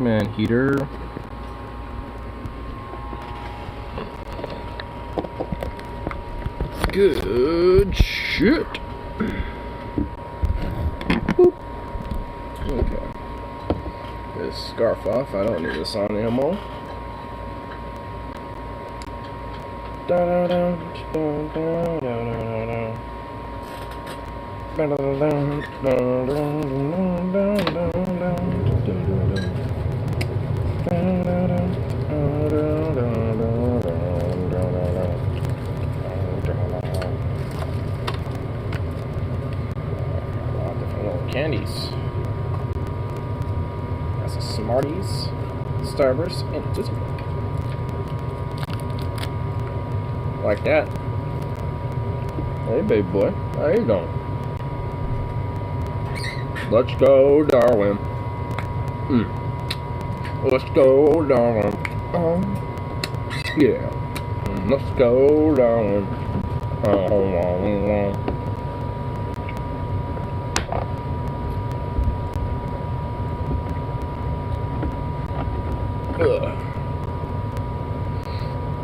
Man, heater. Good shit. Boop. Okay. Get this scarf off. I don't need this on anymore. Candies. That's a Smarties, Starburst, and Tootsie Roll. Like that. Hey, baby boy. How you going? Let's go, Darwin. Let's go, Darwin. Yeah. Let's go, Darwin.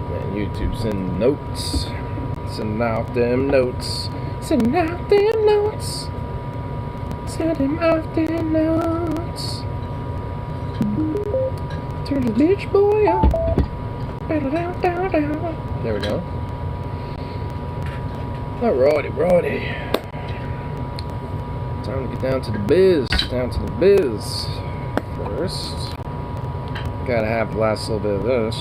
Man, YouTube's in notes. Sending out them notes. Sending out them notes. Sending out them notes. Turn the bitch boy up. There we go. Alrighty. Time to get down to the biz. First. Gotta have the last little bit of this.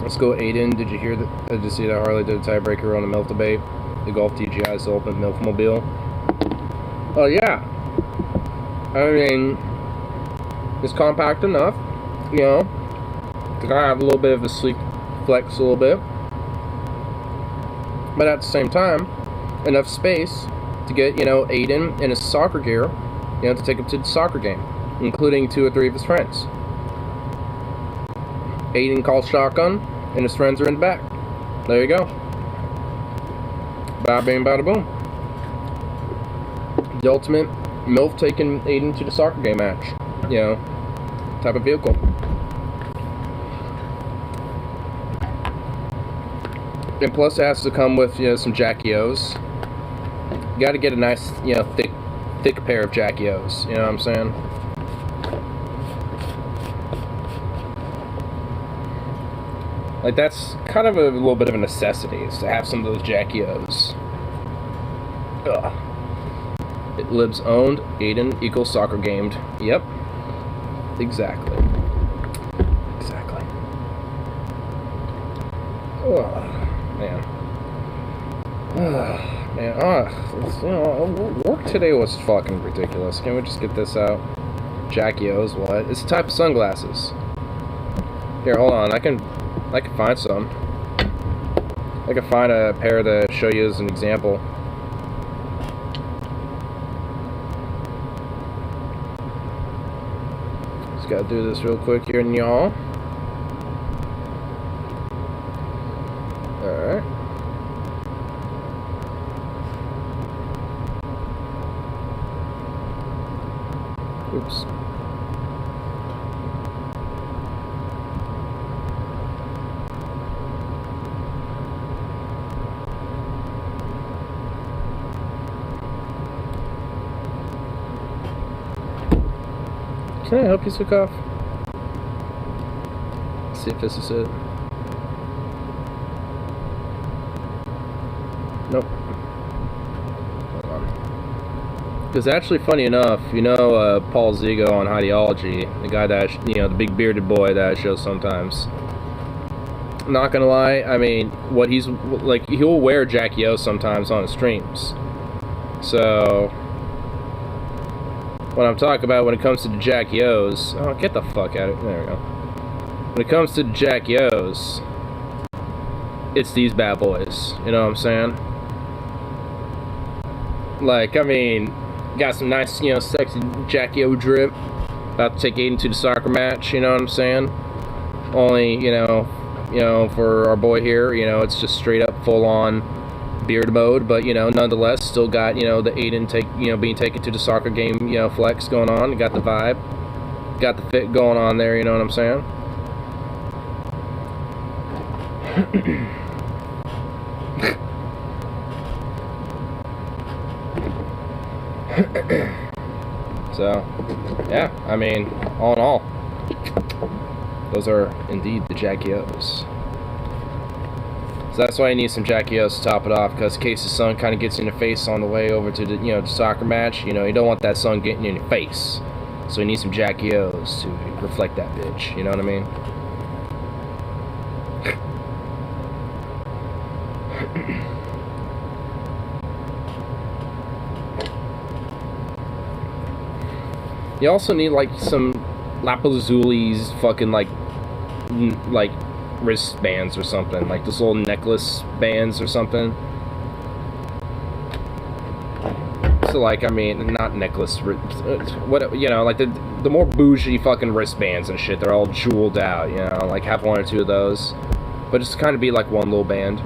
Let's go Aiden. Did you hear that? Did you see that Harley did a tiebreaker on the MILF debate? The Golf DGI's the ultimate MILF-mobile. Oh yeah. I mean, it's compact enough, you know. To kind of have a little bit of a sleek flex a little bit. But at the same time, enough space to get, you know, Aiden in his soccer gear, you know, to take him to the soccer game, including 2 or 3 of his friends. Aiden calls shotgun, and his friends are in the back. There you go. Bada bing, bada boom. The ultimate MILF taking Aiden to the soccer game match, you know, type of vehicle. And plus, it has to come with, you know, some Jackie O's. You got to get a nice, you know, thick pair of Jackie O's. You know what I'm saying? Like, that's kind of a little bit of a necessity, is to have some of those Jackie O's. Ugh. It lives owned, Aiden equals soccer gamed. Yep. Exactly. Ugh. Man. Man, you know, work today was fucking ridiculous. Can we just get this out? Jackie O's, what? It's a type of sunglasses. Here, hold on. I can find some. I can find a pair to show you as an example. Just gotta do this real quick here, y'all. Alright. Oops. Can I help you, Sukov? Let's see if this is it. Nope. Hold on. Because actually, funny enough, you know Paul Zigo on Ideology, the guy that, you know, the big bearded boy that I show sometimes. I'm not gonna lie, I mean, what he's, like, he'll wear Jackie O sometimes on his streams. So, what I'm talking about when it comes to the Jackie O's, oh, get the fuck out of it, there we go. When it comes to the Jackie O's, it's these bad boys, you know what I'm saying? Like, I mean, got some nice, you know, sexy Jackie O drip. About to take Aiden to the soccer match, you know what I'm saying? Only, you know, for our boy here, you know, it's just straight up full on beard mode, but, you know, nonetheless, still got, you know, the Aiden being taken to the soccer game, you know, flex going on. You got the vibe. got the fit going on there, you know what I'm saying? So, yeah, I mean, all in all, those are indeed the Jackie O's. So that's why you need some Jackie O's to top it off, because in case the sun kind of gets in your face on the way over to the, the soccer match, you don't want that sun getting in your face. So you need some Jackie O's to reflect that bitch, you know what I mean? You also need like some Lapazzuli's fucking like wristbands or something, like those little necklace bands or something. So like, I mean, not necklace, what, like the more bougie fucking wristbands and shit. They're all jeweled out, like have one or two of those, but just kind of be like one little band.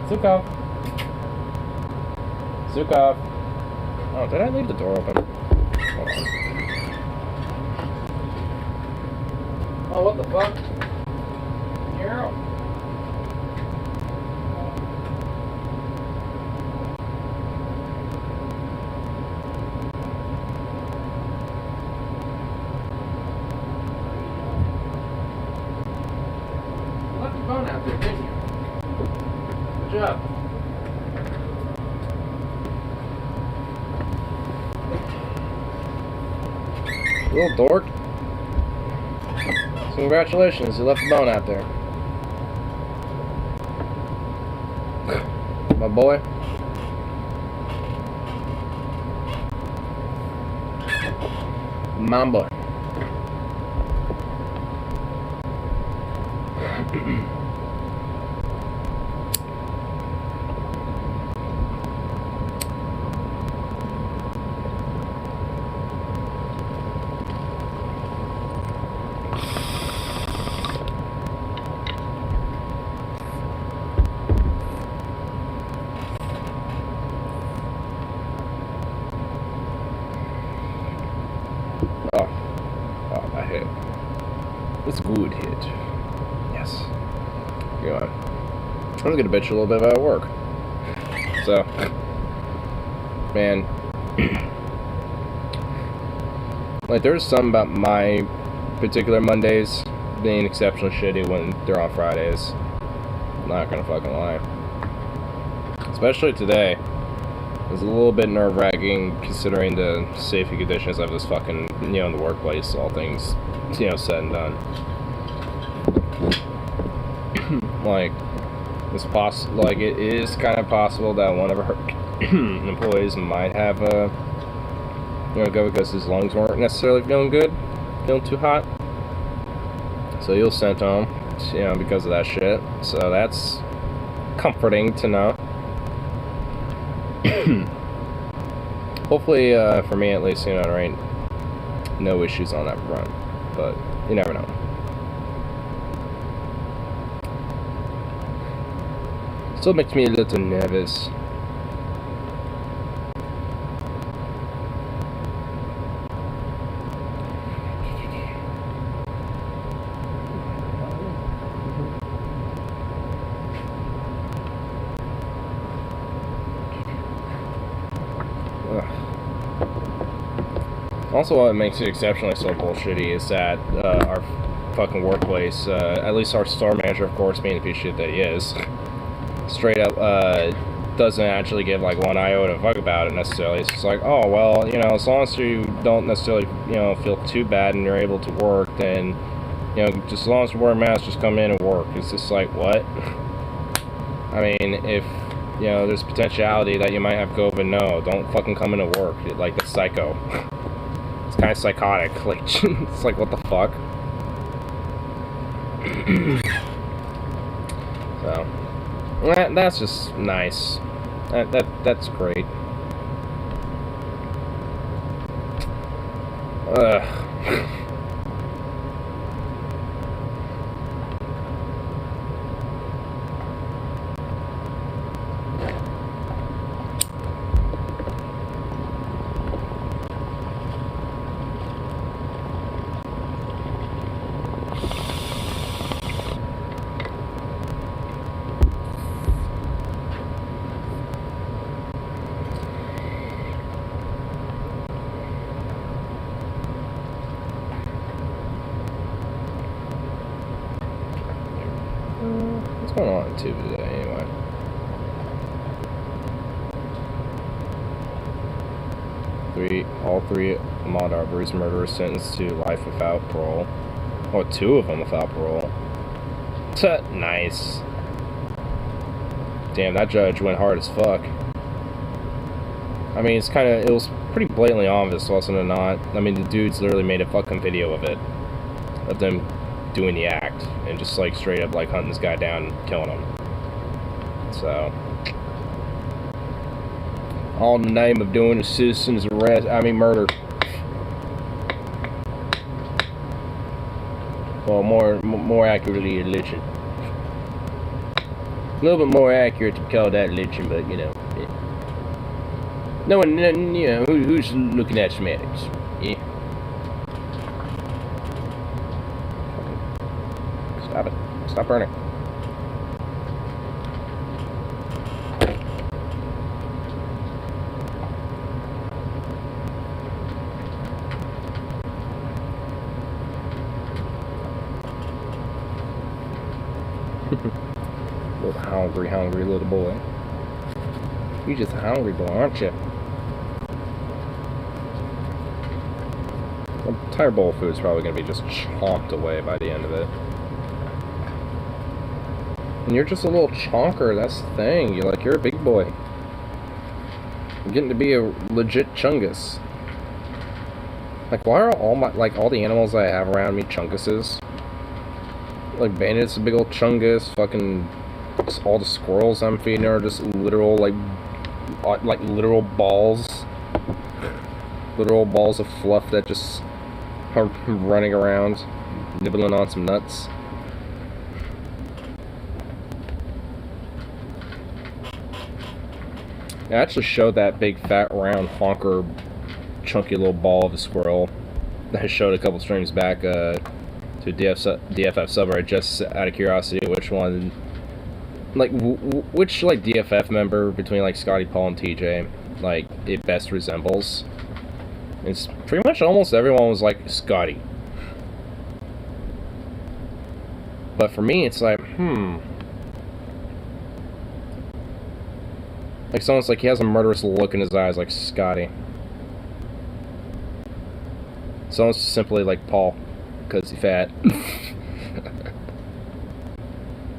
Zukov. Zukov. Oh, did I leave the door open? Hold on. Oh, what the fuck? You're out. You left your phone out there, didn't you? Good job. Little dork. So congratulations, you left the bone out there. My boy. Mamba. Oh, that hit. It's a good hit. Yes. Go on. I'm gonna bitch a little bit about work. So, man, like there's something about my particular Mondays being exceptionally shitty when they're on Fridays. I'm not gonna fucking lie. Especially today. It was a little bit nerve-wracking considering the safety conditions of this fucking, in the workplace, all things, said and done. Like, it is kind of possible that one of our employees might have, go because his lungs weren't necessarily feeling good, feeling too hot. So he was sent home, because of that shit. So that's comforting to know. Hopefully, for me at least, there ain't no issues on that front, but you never know. Still makes me a little nervous. Also, what makes it exceptionally so bullshitty is that our fucking workplace, at least our store manager, of course, being the piece of shit that he is, straight up doesn't actually give like one iota of a fuck about it necessarily. It's just like, oh well, as long as you don't necessarily feel too bad and you're able to work, then just as long as you wear a mask, just come in and work. It's just like, what? I mean, if there's potentiality that you might have COVID, no, don't fucking come into work. Like, that's psycho. It's kind of psychotic. Like, it's like, what the fuck? So, that's just nice. That's great. What's going on in Tuba today, anyway? All three Ahmaud Arbery's murderers sentenced to life without parole. Or 2 of them without parole. Nice. Damn, that judge went hard as fuck. I mean, it was pretty blatantly obvious, wasn't it not? I mean, the dudes literally made a fucking video of it. Of them doing the act. And just, like, straight up, like, hunting this guy down and killing him. So... all in the name of doing a citizen's arrest, murder. Well, more accurately, a lynching. A little bit more accurate to call that lynching, but, you know. No one, you know, who's looking at semantics? Yeah. Stop it. Stop burning. Little hungry little boy. You just a hungry boy, aren't you? The entire bowl of food is probably going to be just chomped away by the end of it. And you're just a little chonker, that's the thing. You're a big boy. You're getting to be a legit chungus. Like, why are all the animals I have around me chunguses? Like, Bandit's a big old chungus, fucking... all the squirrels I'm feeding are just literal, like literal balls. Literal balls of fluff that just are running around, nibbling on some nuts. I actually showed that big, fat, round, honker, chunky little ball of a squirrel that I showed a couple streams back to DFF subreddit, just out of curiosity, which one... like, which, like, DFF member between, like, Scotty, Paul, and TJ, like, it best resembles? It's pretty much almost everyone was like, Scotty. But for me, it's like, like, someone's like, he has a murderous look in his eyes like Scotty. Someone's simply like Paul, because he's fat.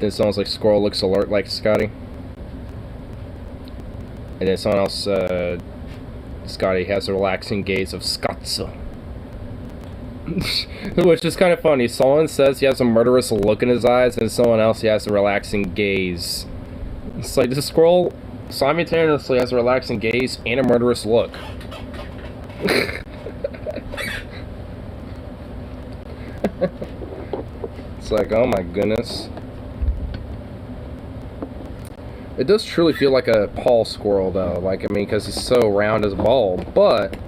Then someone's like, Squirrel looks alert like Scotty. And then someone else, Scotty has a relaxing gaze of Scotzo. Which is kind of funny. Someone says he has a murderous look in his eyes, and someone else he has a relaxing gaze. It's like, the Squirrel simultaneously has a relaxing gaze and a murderous look. It's like, oh my goodness. It does truly feel like a Paul squirrel, though. Like, I mean, because he's so round as a ball. But,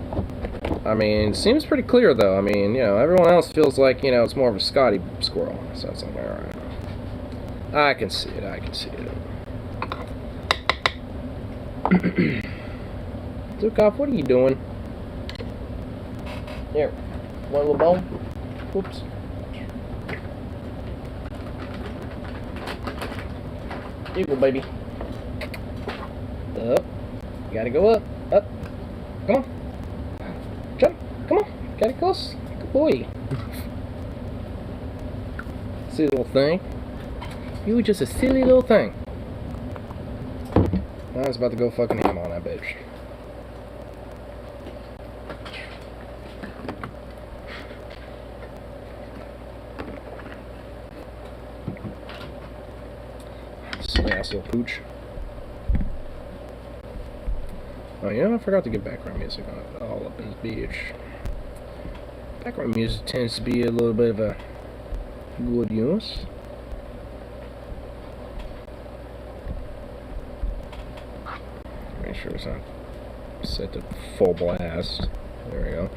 I mean, it seems pretty clear, though. I mean, you know, everyone else feels like, you know, it's more of a Scotty squirrel. So it's like, alright. I can see it. I can see it. Zukov, what are you doing? Here. One little bone. Whoops. Here you go, baby. Up. You gotta go up. Up. Come on. Jump. Come on. Got it close. Good boy. Silly little thing. You were just a silly little thing. I was about to go fucking ham on that bitch. Silly pooch. Oh, you know, I forgot to get background music on it. All up in the beach. Background music tends to be a little bit of a good use. Make sure it's not set to full blast. There we go.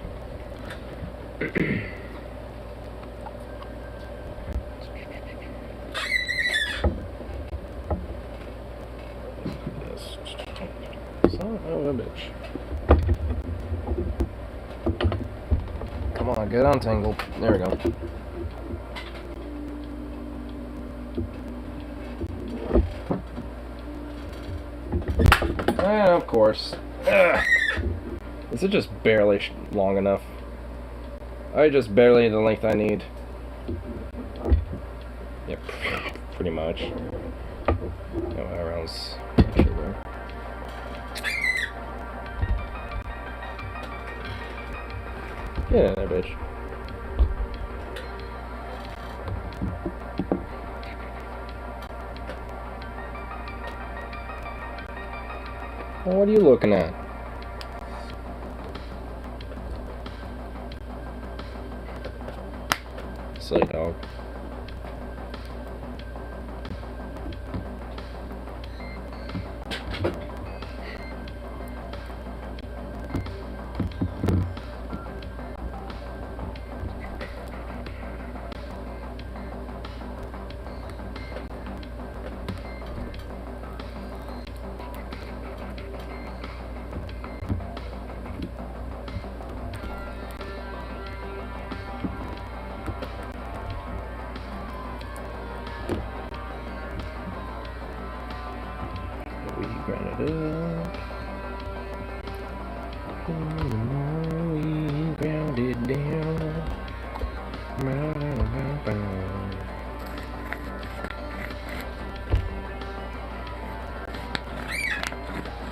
Oh, bitch. Come on, get untangled. There we go. course. Ugh. Is it just barely long enough? I just barely the length I need. Yep, pretty much. No, around sugar. Get in there, bitch. Well, what are you looking at? Silly dog. We ground it up. We ground it down.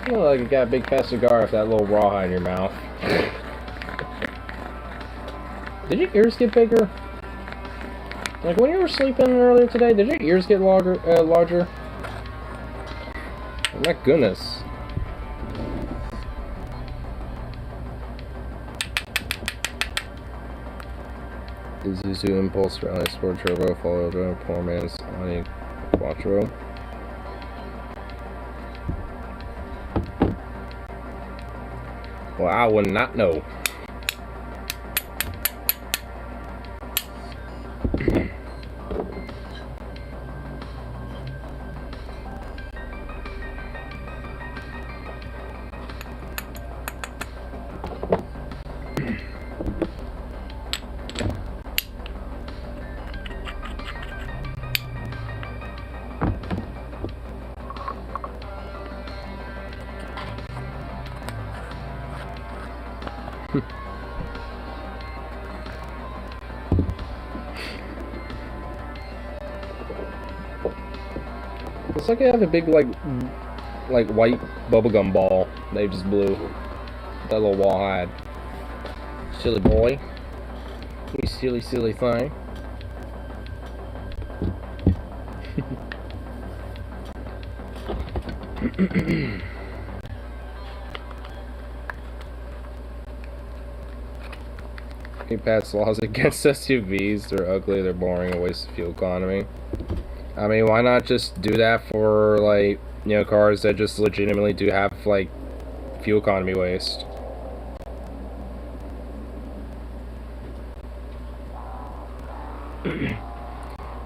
You look like you got a big fat cigar with that little rawhide in your mouth. Did your ears get bigger? Like when you were sleeping earlier today, did your ears get larger? Oh my goodness. Isuzu Impulse Rally Sport Turbo followed by poor man's Audi Quattro. Well, I would not know. It's like they have a big like white bubblegum ball they just blew. That little wall hide. Silly boy. You silly thing. He passed laws against SUVs. They're ugly, they're boring, a waste of fuel economy. I mean, why not just do that for, like, you know, cars that just legitimately do have, like, fuel economy waste?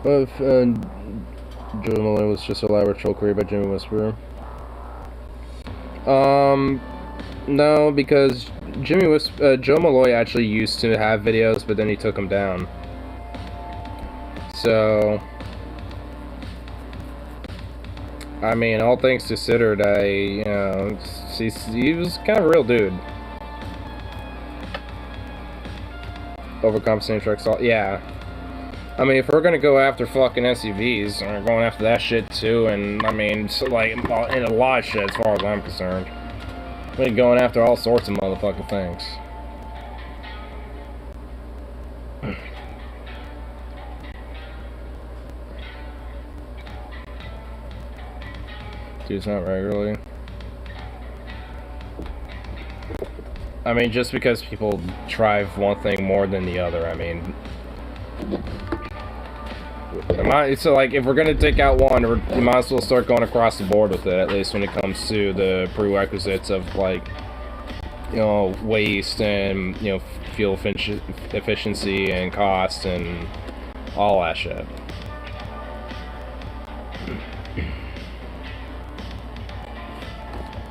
Well, if Joe Malloy was just a elaborate trickery by Jimmy Whisperer. No, because Joe Malloy actually used to have videos, but then he took them down. So, I mean, all things considered, you know, he was kind of a real dude. Overcompensating trucks, yeah. I mean, if we're gonna go after fucking SUVs, we're going after that shit too, and I mean, so, like, in a lot of shit as far as I'm concerned. We're going after all sorts of motherfucking things. Dude, it's not regularly. I mean, just because people drive one thing more than the other, I mean... So, like, if we're gonna take out one, we might as well start going across the board with it, at least when it comes to the prerequisites of, like, you know, waste and, you know, fuel efficiency and cost and all that shit.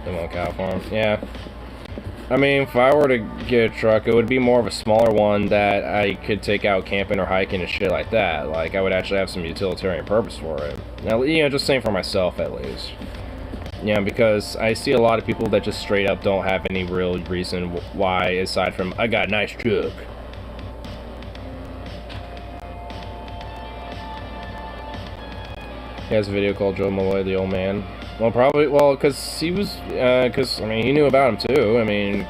Demo cow farm, yeah. I mean, if I were to get a truck, it would be more of a smaller one that I could take out camping or hiking and shit like that. Like, I would actually have some utilitarian purpose for it. Now, you know, just saying for myself, at least. Yeah, because I see a lot of people that just straight up don't have any real reason why, aside from, I got a nice truck. He has a video called Joe Malloy, the old man. Well, probably, well, because he was, because, I mean, he knew about him too. I mean,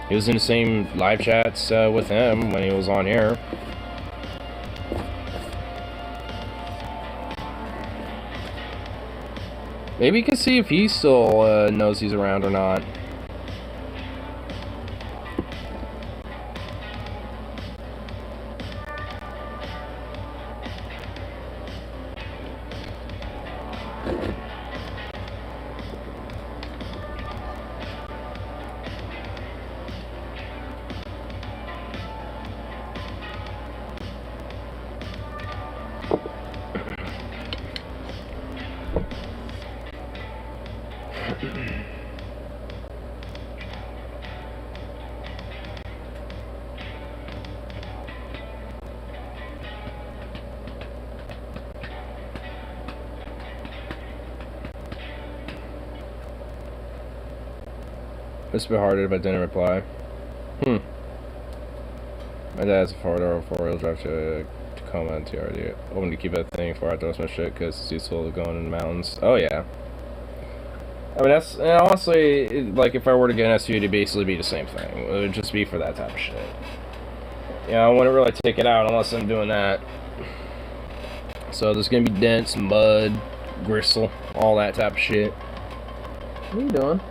he was in the same live chats with him when he was on here. Maybe you can see if he still knows he's around or not. This would be harder if I didn't reply. My dad's a four-wheel drive to Tacoma and TRD. Hoping to keep that thing before I throw my shit because it's useful going in the mountains. Oh, yeah. I mean, that's, honestly, like, if I were to get an SUV, it'd basically be the same thing. It would just be for that type of shit. Yeah, I wouldn't really take it out unless I'm doing that. So there's gonna be dents, mud, gristle, all that type of shit. What are you doing?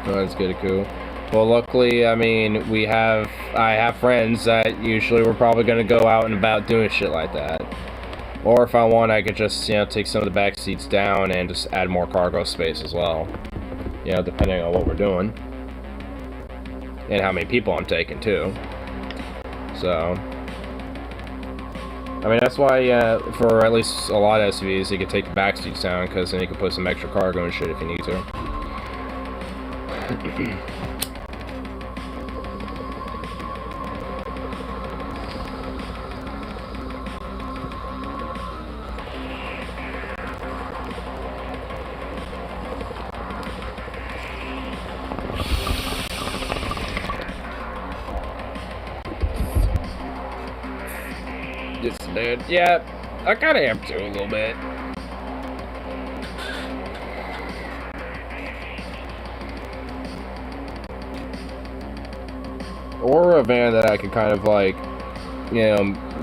Oh, that's good, cool. Well, luckily, I mean, I have friends that usually we're probably gonna go out and about doing shit like that. Or if I want, I could just, take some of the back seats down and just add more cargo space as well. Depending on what we're doing. And how many people I'm taking, too. So, I mean, that's why, for at least a lot of SUVs, you can take the back seats down, because then you can put some extra cargo and shit if you need to. Yeah, I kind of am too, a little bit. Or a van that I can kind of like,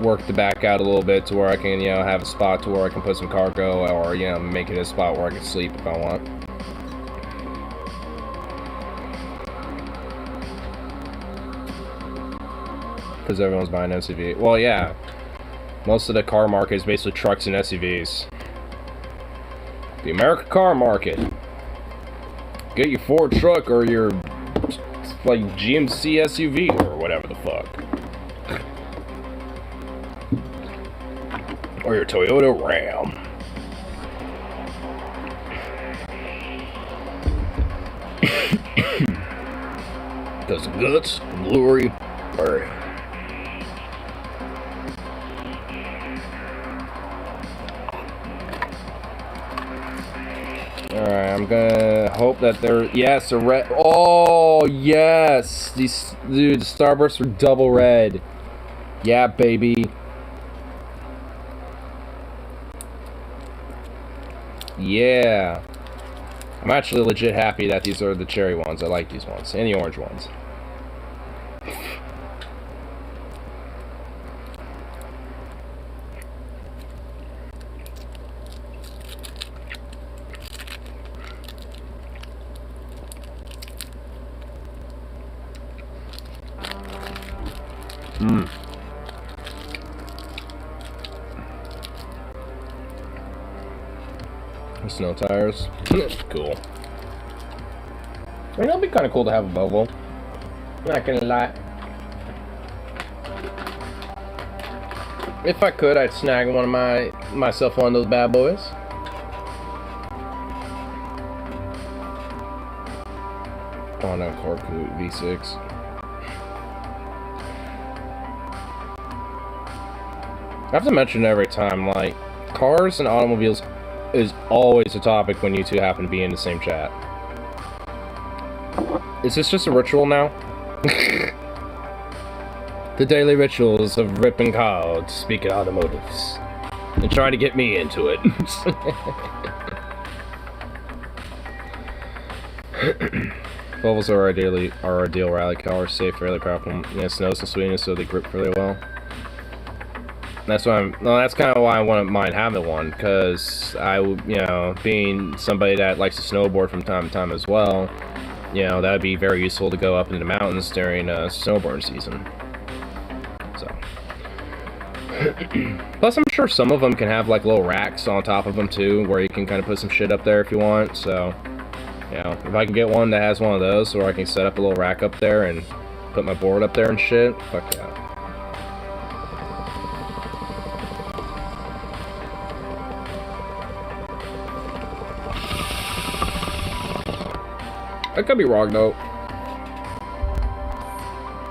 work the back out a little bit to where I can, have a spot to where I can put some cargo, or, make it a spot where I can sleep if I want. Because everyone's buying an SUV. Well, yeah. Most of the car market is basically trucks and SUVs. The American car market. Get your Ford truck or your, like, GMC SUV or whatever the fuck. Or your Toyota Ram. Because the guts, glory, hurry. Alright, I'm gonna hope that they're... Yes, a red... Oh, yes! These... Dude, the Starbursts are double red. Yeah, baby. Yeah. I'm actually legit happy that these are the cherry ones. I like these ones. And the orange ones. Snow tires. Cool. I mean, it'll be kind of cool to have a Volvo. Not gonna lie. If I could, I'd snag myself one of those bad boys. Oh no, Corku V6. I have to mention every time, like, cars and automobiles is always a topic when you two happen to be in the same chat. Is this just a ritual now? The daily rituals of ripping cards, speaking automotives, and trying to get me into it. Volvos are our ideal rally cars, safe, fairly powerful. Yeah, snows and sweetness, so they grip really well. That's why that's kind of why I wouldn't mind having one, because I would, you know, being somebody that likes to snowboard from time to time as well, you know, that would be very useful to go up into the mountains during snowboard season. So, plus I'm sure some of them can have like little racks on top of them too, where you can kind of put some shit up there if you want. So, you know, if I can get one that has one of those, where I can set up a little rack up there and put my board up there and shit, fuck yeah. I could be wrong though.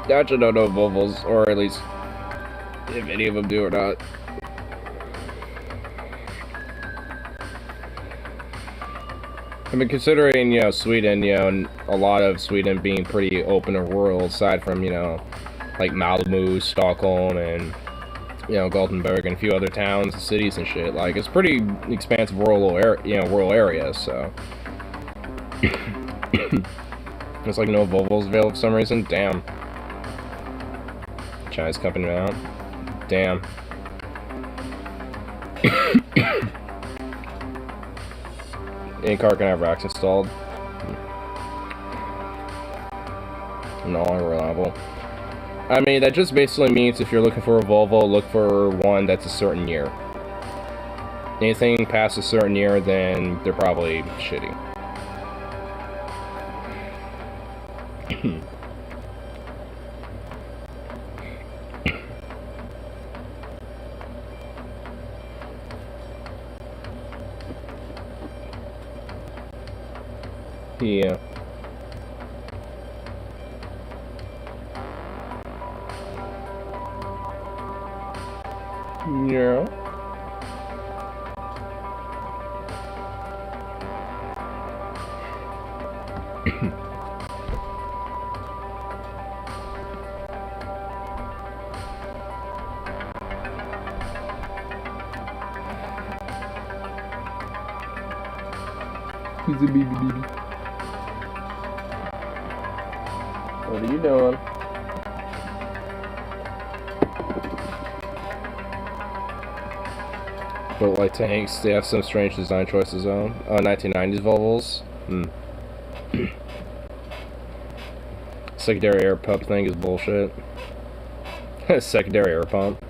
I actually don't know Volvos, or at least if any of them do or not. I mean, considering, you know, Sweden, you know, and a lot of Sweden being pretty open and rural, aside from, you know, like Malmö, Stockholm, and, you know, Gothenburg, and a few other towns and cities and shit. Like, it's pretty expansive rural area, so. It's like no Volvos available for some reason. Damn. China's company out. Damn. Any car can have racks installed. No, unreliable. I mean, that just basically means if you're looking for a Volvo, look for one that's a certain year. Anything past a certain year, then they're probably shitty. Yeah. Yeah. He's a baby. What are you doing? Built like tanks, they have some strange design choices on. 1990s Volvos. Secondary air pump thing is bullshit. Secondary air pump.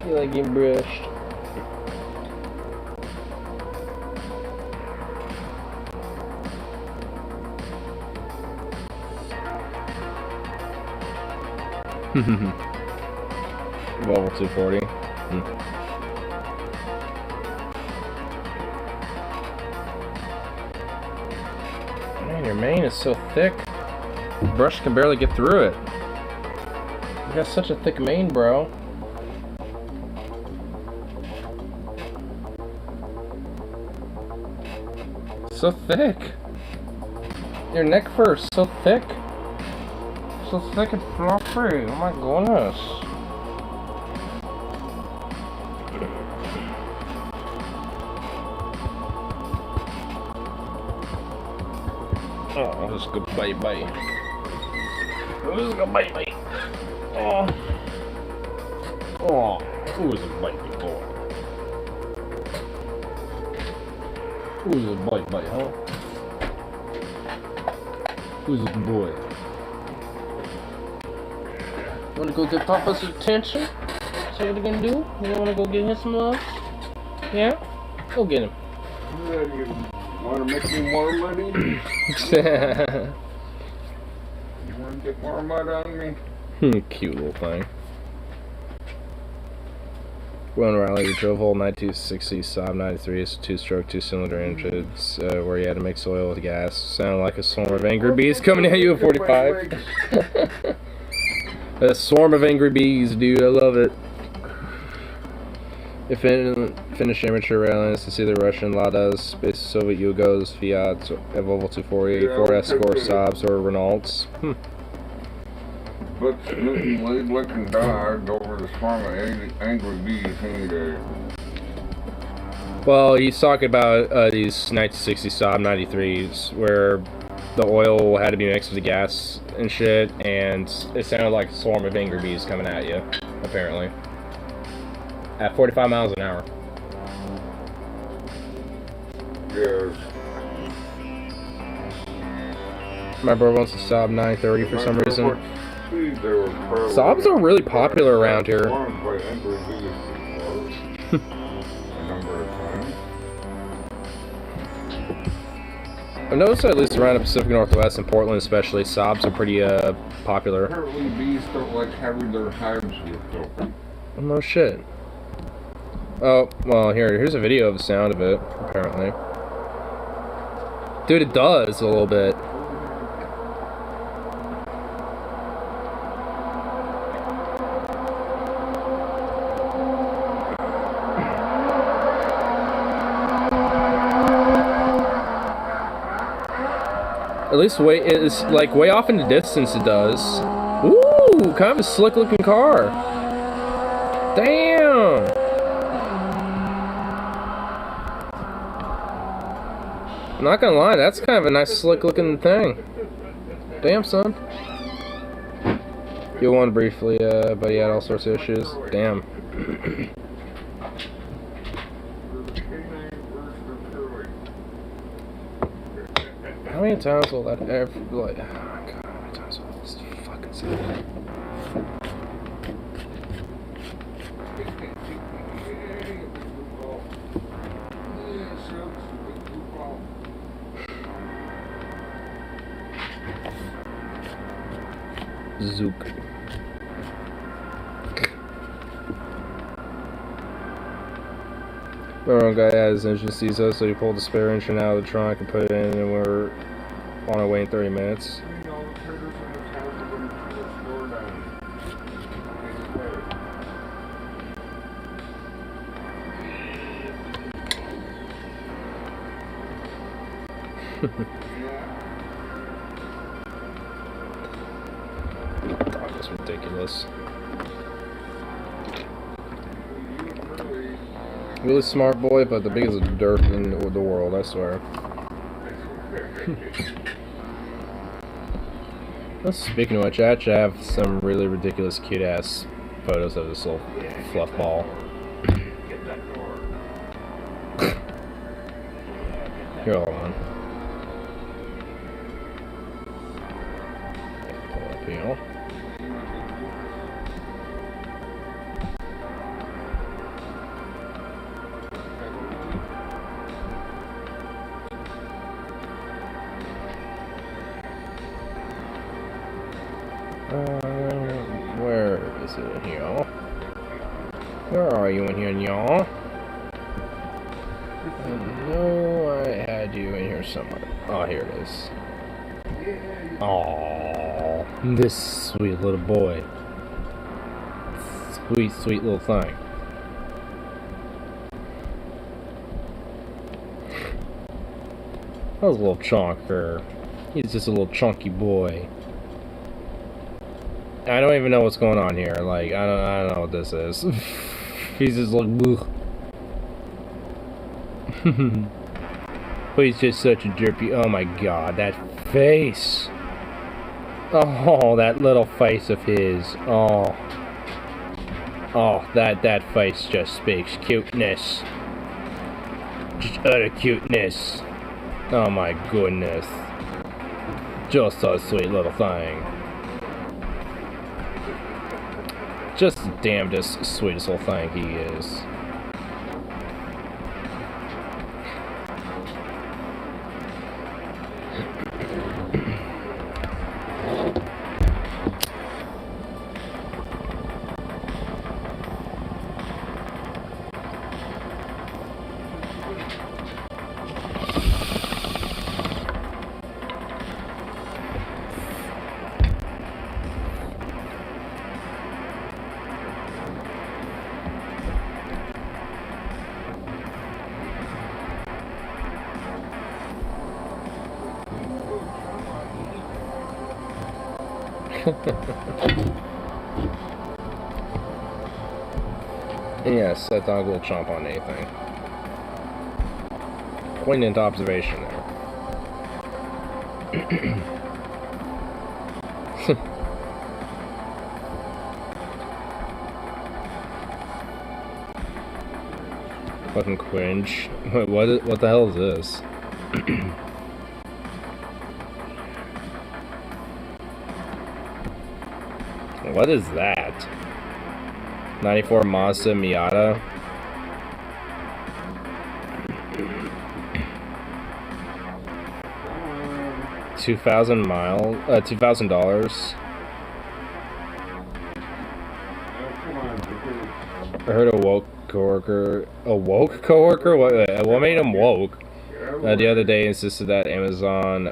You like getting brushed. Volvo 240. Man, your mane is so thick. The brush can barely get through it. You got such a thick mane, bro. So thick. Your neck fur is so thick. So thick and fluffy. Oh my goodness. Oh, let's go bite. Let's go bite. Oh. Oh. Who's a bite boy? Who's a bite, huh? Who's a boy? Wanna go get Papa's attention? See what you're gonna do? You wanna go get him some love? Yeah? Go get him. You wanna make me more money? You wanna get more mud on me? Cute little thing. One Raleigh drove hole 9260 Saab 93. It's a 2-stroke, 2-cylinder engine. It's where you had to mix oil with gas. Sounded like a swarm of angry bees coming at you at 45. A swarm of angry bees, dude. I love it. If Finnish amateur rallies to see the Russian Ladas, Space Soviet Yugos, Fiats, Volvo 240, Ford Escort, Saabs, or Renaults. But smitten lead-licking dog over the swarm of angry bees any day. Well, he's talking about these 1960 Saab 93s where the oil had to be mixed with the gas and shit, and it sounded like a swarm of angry bees coming at you, apparently. At 45 miles an hour. Yes. My brother wants a Saab 930 for some reason. Saabs are really popular around here. I've noticed at least around the Pacific Northwest and Portland especially, Saabs are pretty popular. Apparently bees don't like having their hives ripped open. Oh, no shit. Oh, well, here's a video of the sound of it, apparently. Dude, it does a little bit. At least it's like way off in the distance it does. Ooh, kind of a slick looking car. Damn. I'm not gonna lie, that's kind of a nice slick looking thing. Damn, son. You won briefly, but he had all sorts of issues. Damn. How many times will that ever, like, oh my god, how many times will this fucking say? Zook. Remember one guy had his engine seized up, so he pulled the spare engine out of the trunk and put it in, and we're on our way in 30 minutes. That's ridiculous. Really smart boy, but the biggest dirt in the world, I swear. Well, speaking of which, I actually have some really ridiculous cute ass photos of this little fluff ball. Here, hold on. Pull up here. Where is it here? Where are you in here, y'all? I know I had you in here somewhere. Oh, here it is. Aww, this sweet little boy. Sweet, sweet little thing. That was a little chonker. He's just a little chunky boy. I don't even know what's going on here. Like, I don't know what this is. He's just like, but he's just such a jerky. Oh my god, that face. Oh, that little face of his. Oh. Oh, that face just speaks cuteness. Just utter cuteness. Oh my goodness. Just a sweet little thing. Just the damnedest, sweetest little thing he is. Yes, that dog will chomp on anything. Poignant observation there. Fucking cringe. What the hell is this? What is that? 94 Mazda Miata. $2,000. I heard a woke coworker. A woke coworker? What made him woke? The other day insisted that Amazon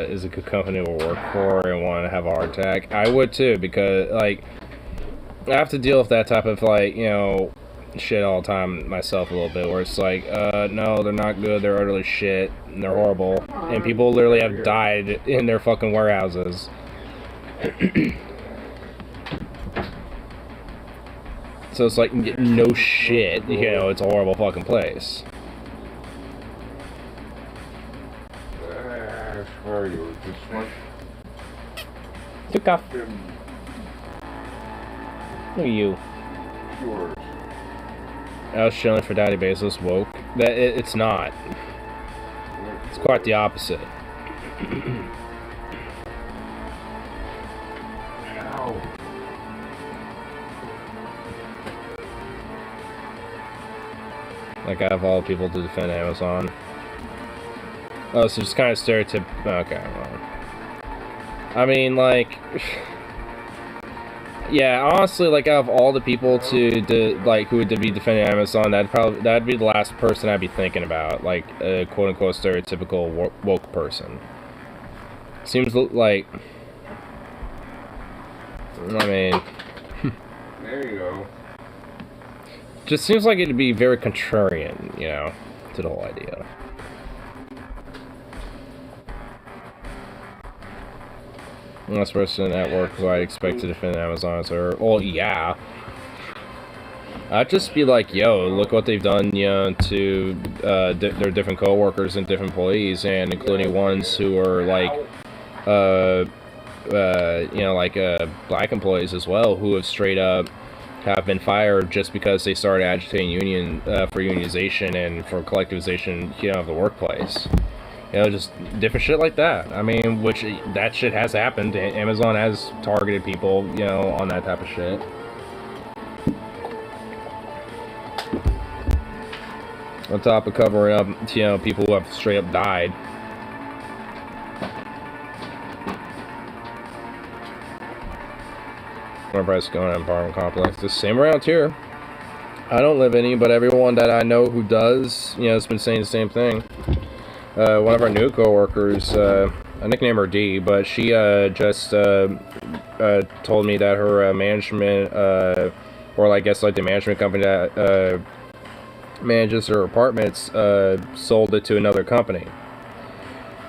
is a good company to work for and want to have a heart attack. I would too, because like I have to deal with that type of like, you know, shit all the time myself a little bit, where it's like, no, they're not good, they're utterly shit, and they're horrible, and people literally have died in their fucking warehouses. So it's like, no shit, you know, it's a horrible fucking place. Took off. Who are you? Yours. I was chilling for Daddy Bezos woke. It's not. It's quite the opposite. Ow. Like, I have all the people to defend Amazon. Oh, so just kind of stereotypical. Okay, well. I mean, like... Yeah, honestly, like, out of all the people like, who would be defending Amazon, that'd be the last person I'd be thinking about, like, a quote-unquote stereotypical woke person. Seems like, I mean, There you go. just seems like it'd be very contrarian, you know, to the whole idea. Last person at work who I expect to defend Amazon is her. Well, yeah. I'd just be like, yo, look what they've done, you know, to their different coworkers and different employees, and including ones who are like, you know, like black employees as well, who have straight up have been fired just because they started agitating for unionization and for collectivization, you know, of the workplace. You know, just different shit like that. I mean, which, that shit has happened. Amazon has targeted people, you know, on that type of shit. On top of covering up, you know, people who have straight up died. Price going on apartment complex. The same around here. I don't live any, but everyone that I know who does, you know, has been saying the same thing. One of our new coworkers, I nicknamed her D, but she just told me that her management, or I guess like the management company that manages her apartments, sold it to another company.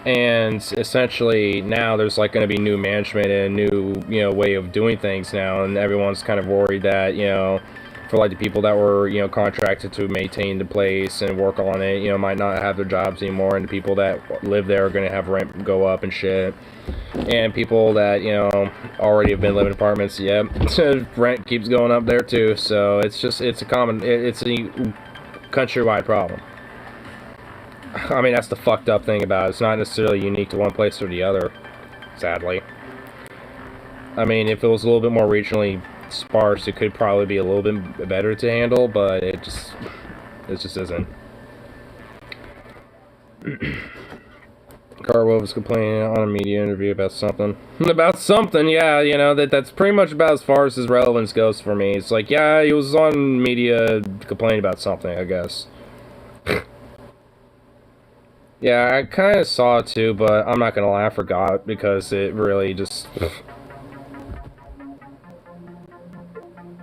And essentially now there's like going to be new management and a new, you know, way of doing things now, and everyone's kind of worried that, you know, for like the people that were, you know, contracted to maintain the place and work on it, you know, might not have their jobs anymore, and the people that live there are going to have rent go up and shit. And people that, you know, already have been living in apartments, yep, rent keeps going up there too. So it's just, it's a countrywide problem. I mean, that's the fucked up thing about it. It's not necessarily unique to one place or the other, sadly. I mean, if it was a little bit more regionally sparse, it could probably be a little bit better to handle, but it just isn't. Carwell was complaining on a media interview about something. About something, yeah, you know, that's pretty much about as far as his relevance goes for me. It's like, yeah, he was on media complaining about something, I guess. Yeah, I kind of saw it too, but I'm not gonna lie, I forgot, because it really just...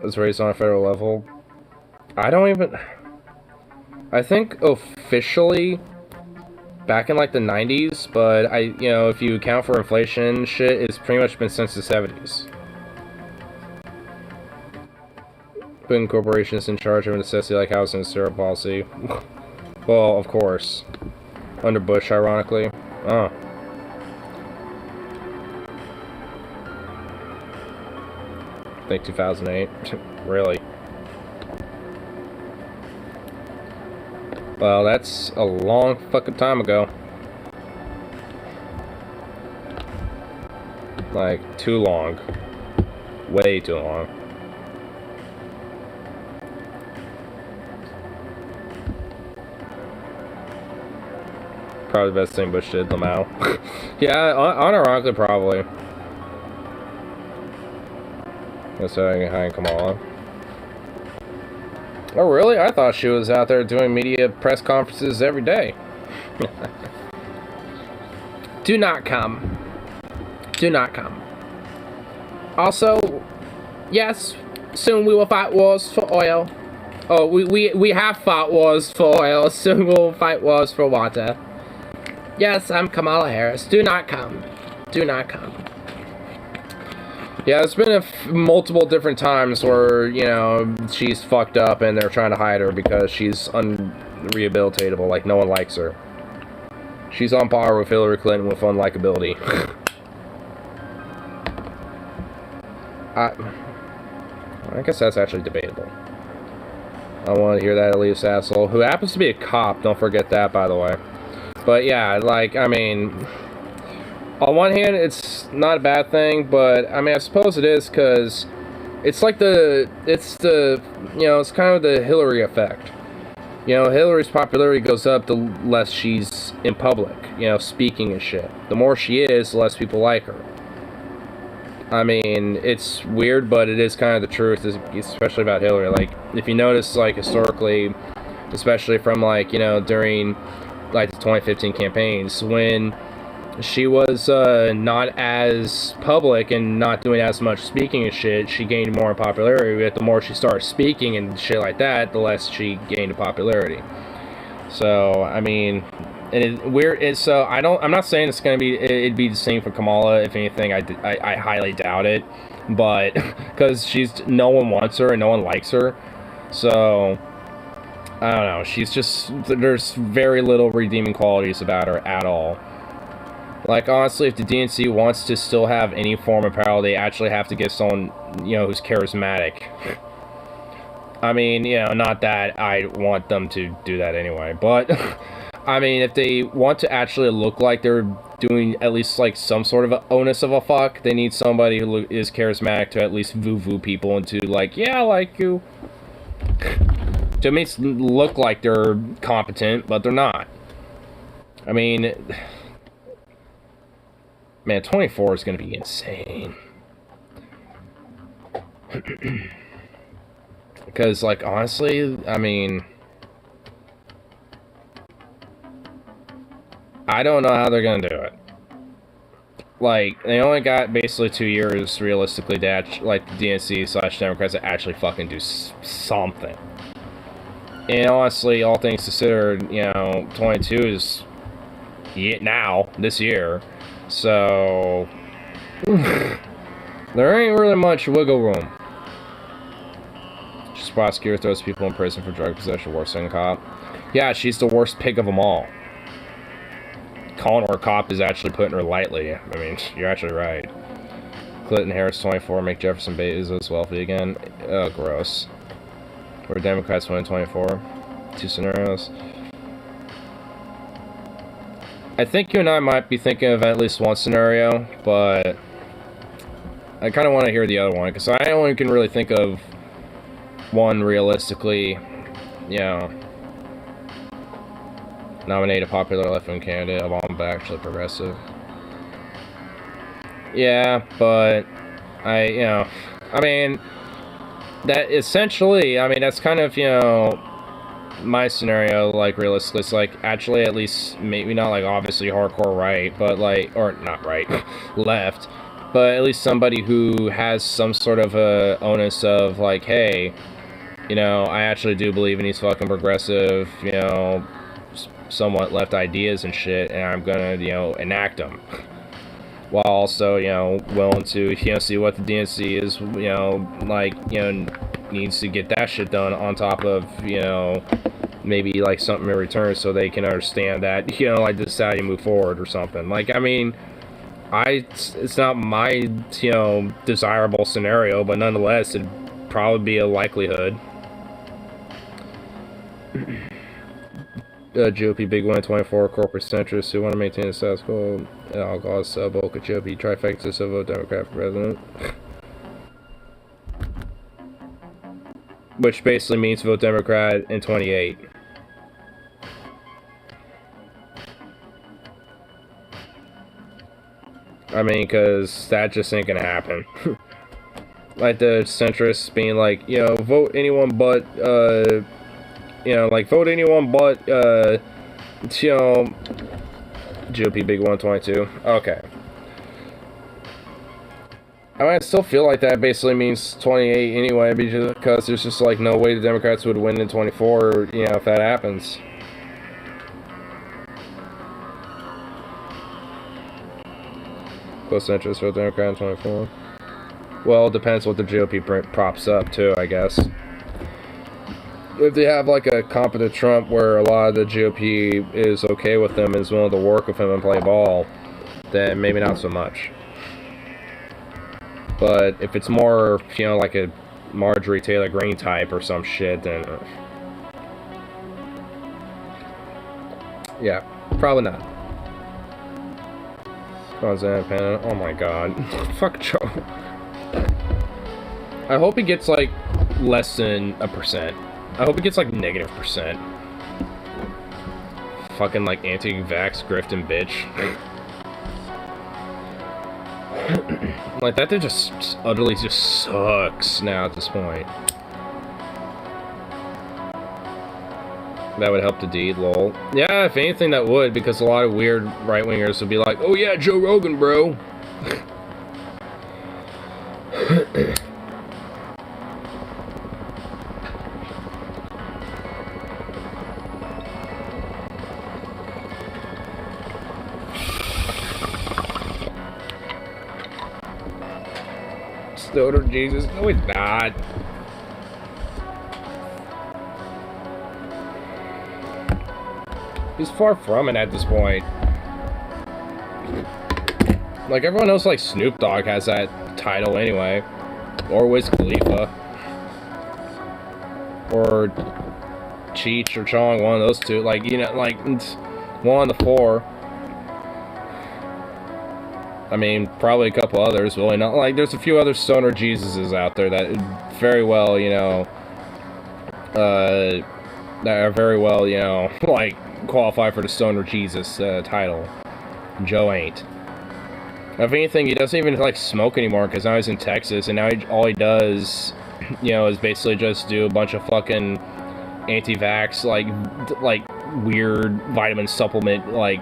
was raised on a federal level. I don't even... I think officially back in like the 90s, but you know, if you account for inflation and shit, it's pretty much been since the 70s. Putting corporations in charge of a necessity like housing and zero policy. Well, of course. Under Bush, ironically. Oh. I think 2008. Really? Well, that's a long fucking time ago. Like, too long. Way too long. Probably the best thing Bush did, Lamau. Yeah, unironically, probably. That's why I can hide Kamala. Oh, really? I thought she was out there doing media press conferences every day. Do not come. Do not come. Also, yes, soon we will fight wars for oil. Oh, we have fought wars for oil. Soon we will fight wars for water. Yes, I'm Kamala Harris. Do not come. Do not come. Yeah, there's been multiple different times where, you know, she's fucked up and they're trying to hide her because she's unrehabilitatable. Like, no one likes her. She's on par with Hillary Clinton with unlikability. I guess that's actually debatable. I want to hear that elitist asshole, who happens to be a cop. Don't forget that, by the way. But yeah, like, I mean, on one hand, it's not a bad thing, but I mean, I suppose it is, because it's like you know, it's kind of the Hillary effect. You know, Hillary's popularity goes up the less she's in public, you know, speaking and shit. The more she is, the less people like her. I mean, it's weird, but it is kind of the truth, especially about Hillary. Like, if you notice, like, historically, especially from, like, you know, during, like, the 2015 campaigns, when she was not as public and not doing as much speaking and shit, she gained more in popularity. But the more she started speaking and shit like that, the less she gained in popularity. So, I mean, and I'm not saying it's gonna be, it'd be the same for Kamala. If anything, I highly doubt it, but because no one wants her and no one likes her, so I don't know. She's just, there's very little redeeming qualities about her at all. Like, honestly, if the DNC wants to still have any form of power, they actually have to get someone, you know, who's charismatic. I mean, you know, not that I want them to do that anyway, but I mean, if they want to actually look like they're doing at least, like, some sort of a onus of a fuck, they need somebody who is charismatic to at least voo-voo people into, like, yeah, I like you. To make it look like they're competent, but they're not. I mean, man, 24 is going to be insane. Because, like, honestly, I mean, I don't know how they're going to do it. Like, they only got basically 2 years, realistically, to like, the DNC/Democrats to actually fucking do something. And honestly, all things considered, you know, 22 is now, this year. So, there ain't really much wiggle room. Just prosecutor throws people in prison for drug possession, worse than a cop. Yeah, she's the worst pig of them all. Calling her a cop is actually putting her lightly. I mean, you're actually right. Clinton Harris 24, make Jefferson Bezos wealthy again. Oh, gross. Where Democrats win in 24. 2 scenarios. I think you and I might be thinking of at least one scenario, but I kind of want to hear the other one, because I only can really think of one realistically, you know, nominate a popular left-wing candidate, Obama actually progressive. Yeah, but I mean, that essentially, I mean, that's kind of, you know, my scenario, like, realistically. It's like, actually, at least, maybe not, like, obviously hardcore right, but, like, or not right, left, but at least somebody who has some sort of a onus of, like, hey, you know, I actually do believe in these fucking progressive, you know, somewhat left ideas and shit, and I'm gonna, you know, enact them. While also, you know, willing to, you know, see what the DNC is, you know, like, you know, needs to get that shit done on top of, you know, maybe, like, something in return so they can understand that, you know, like, this is how you move forward or something. Like, I mean, it's not my, you know, desirable scenario, but nonetheless, it'd probably be a likelihood. GOP big win 24, corporate centrists who want to maintain the status quo. Alcohol, Boca GOP trifecta, so vote Democrat for president. Which basically means vote Democrat in 28. I mean, because that just ain't gonna happen. Like the centrists being like, you know, vote anyone but, you know, like, vote anyone but, you know, GOP big 122. Okay. I mean, I still feel like that basically means 28 anyway, because there's just, like, no way the Democrats would win in 24, you know, if that happens. Close interest for Democrat in 24. Well, it depends what the GOP props up, too, I guess. If they have, like, a competent Trump where a lot of the GOP is okay with him and is willing to work with him and play ball, then maybe not so much. But if it's more, you know, like a Marjorie Taylor Greene type or some shit, then yeah, probably not. Oh my god. Fuck Joe. I hope he gets, like, less than 1%. I hope it gets, like, -%. Fucking, like, anti-vax grifting bitch. Like, that dude just utterly just sucks now at this point. That would help the deed, lol. Yeah, if anything that would, because a lot of weird right-wingers would be like, oh yeah, Joe Rogan, bro. Stoner Jesus. No, he's not. He's far from it at this point. Like, everyone knows, like, Snoop Dogg has that title anyway. Or Wiz Khalifa. Or Cheech or Chong, one of those two. Like, you know, like, one of the four. I mean, probably a couple others, really not. Like, there's a few other Stoner Jesuses out there that very well, you know, that are very well, you know, like, qualify for the Stoner Jesus title. Joe ain't. If anything, he doesn't even, like, smoke anymore, because now he's in Texas, and now all he does, you know, is basically just do a bunch of fucking anti-vax, like weird vitamin supplement, like,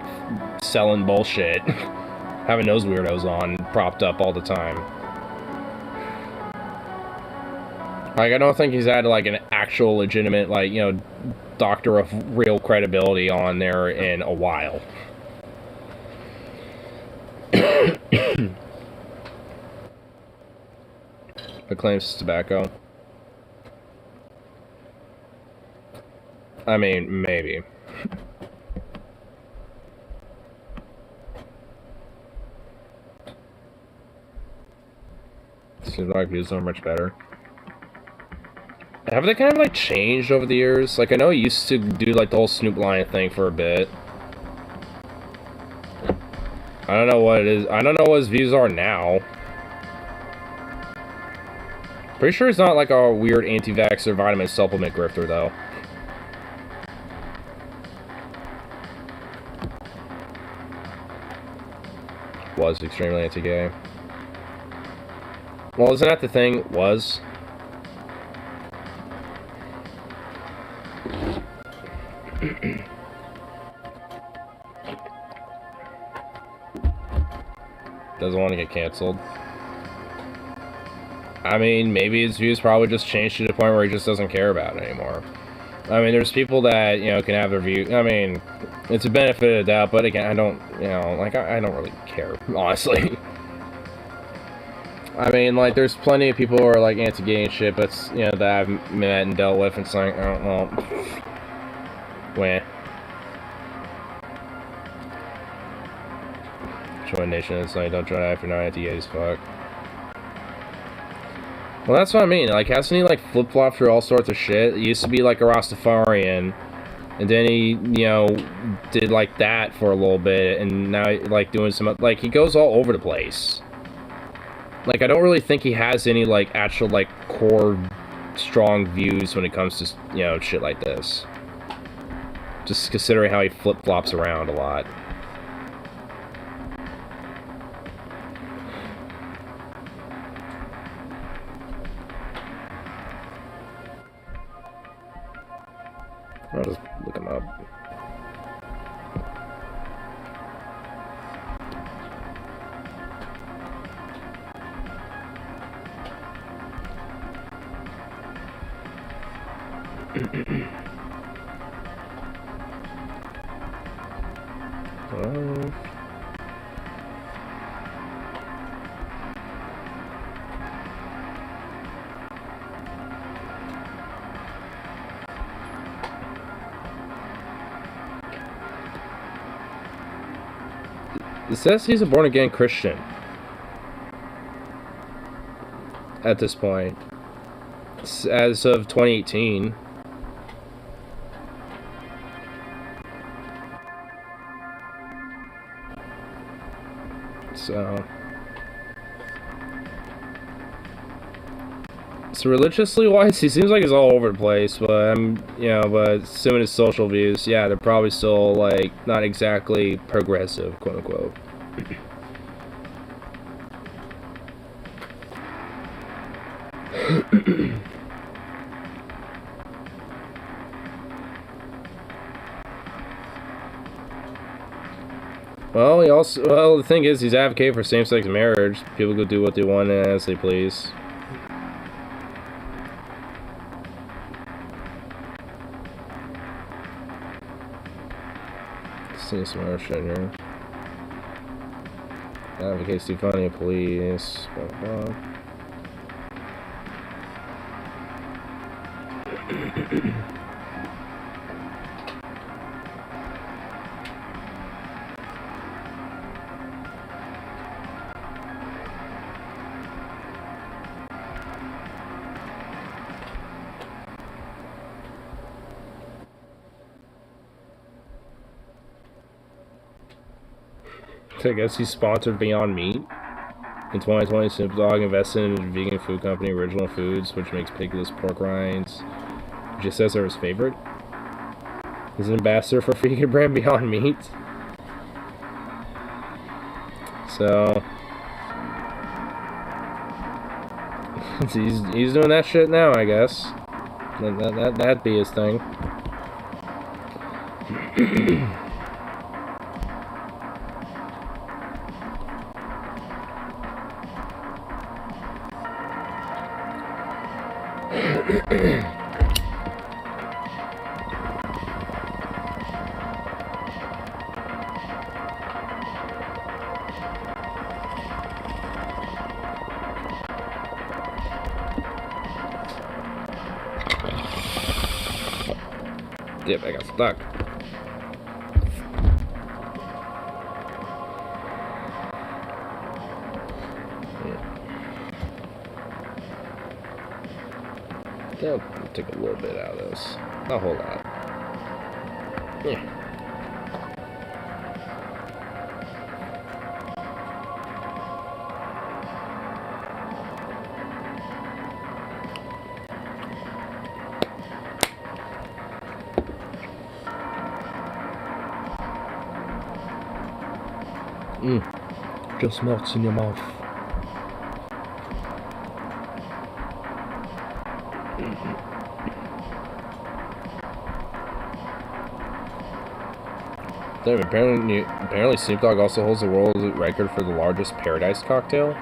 selling bullshit. Having those weirdos on, propped up all the time. Like, I don't think he's had, like, an actual legitimate, like, you know, doctor of real credibility on there in a while. It claims tobacco. I mean, maybe. Seems like views are much better. Have they kind of like changed over the years? Like I know he used to do like the whole Snoop Lion thing for a bit. I don't know what it is. I don't know what his views are now. Pretty sure he's not like a weird anti-vaxxer vitamin supplement grifter though. Was extremely anti-gay. Well, isn't that the thing? Was. Doesn't want to get canceled. I mean, maybe his views probably just changed to the point where he just doesn't care about it anymore. I mean, there's people that, you know, can have their view. I mean, it's a benefit of the doubt, but again, I don't, you know, like, I don't really care, honestly. I mean, like, there's plenty of people who are, like, anti-gay and shit, but, you know, that I've met and dealt with, and it's like, oh, well, wah. Join nation, it's like, don't join if you're not anti-gay as fuck. Well, that's what I mean. Like, hasn't he, like, flip-flopped through all sorts of shit? He used to be, like, a Rastafarian, and then he, you know, did, like, that for a little bit, and now, like, doing some, like, he goes all over the place. Like, I don't really think he has any, like, actual, like, core, strong views when it comes to, you know, shit like this. Just considering how he flip-flops around a lot. I'll just look him up. It says he's a born-again Christian. At this point. As of 2018. So religiously wise, he seems like he's all over the place, but you know, but some of his social views, yeah, they're probably still, like, not exactly progressive, quote unquote. Well, he also, well, the thing is, he's advocating for same-sex marriage. People can do what they want as they please. See some other shit here. Advocates defunding police. Blah, blah. I guess he sponsored Beyond Meat. In 2020, Snoop Dogg invested in a vegan food company, Original Foods, which makes pigless pork rinds, which he says are his favorite. He's an ambassador for vegan brand Beyond Meat. So he's doing that shit now, I guess. That'd be his thing. Yep, I got stuck. I'll take a little bit out of this. Not a whole lot. Yeah. Just melts in your mouth. Damn, apparently Snoop Dogg also holds the world record for the largest Paradise cocktail.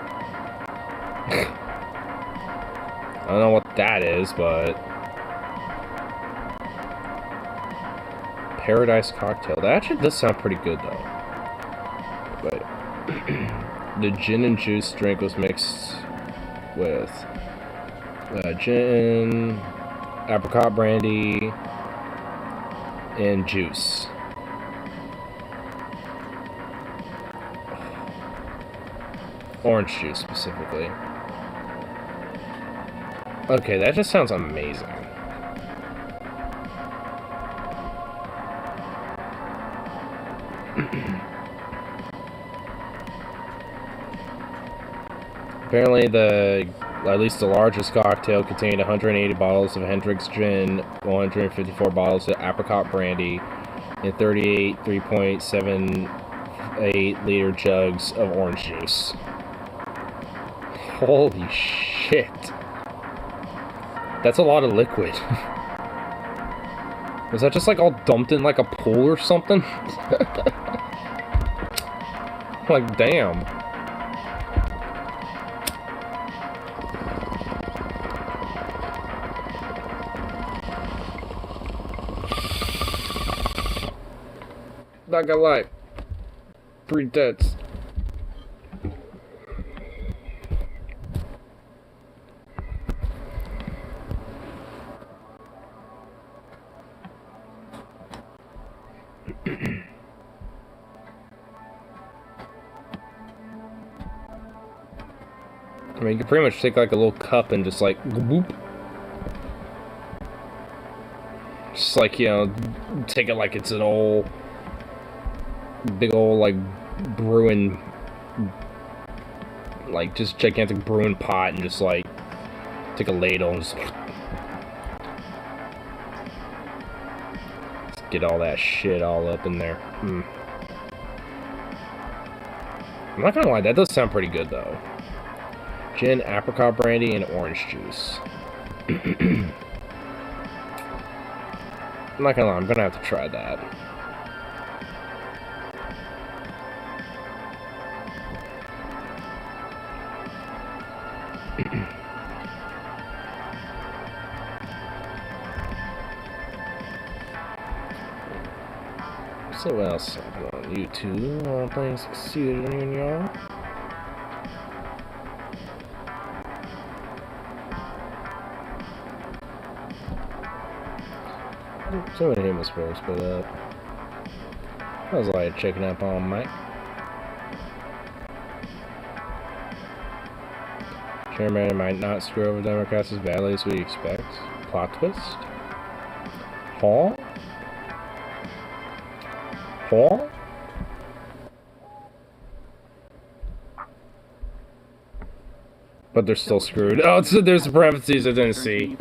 I don't know what that is, but Paradise cocktail. That actually does sound pretty good, though. But the gin and juice drink was mixed with gin, apricot brandy, and juice. Orange juice, specifically. Okay, that just sounds amazing. Apparently, at least the largest cocktail contained 180 bottles of Hendrick's gin, 154 bottles of apricot brandy, and 38 3.78 liter jugs of orange juice. Holy shit. That's a lot of liquid. Was that just like all dumped in like a pool or something? Like, damn. Not gonna lie. 3 deaths. I mean, you can pretty much take like a little cup and just like whoop. Just like, you know, take it like it's an old, big old like brewing, like just gigantic brewing pot, and just like take a ladle and just get all that shit all up in there. I'm not gonna lie, that does sound pretty good though. Gin, apricot brandy, and orange juice. I'm not gonna lie, I'm gonna have to try that. So what else on YouTube? Playing Succeeded in y'all. So many was supposed to put up. I was like checking up on Mike. Chairman might not screw over Democrats as badly as we expect. Plot twist. Huh? Huh? But they're still screwed. Oh, there's the parentheses I didn't see.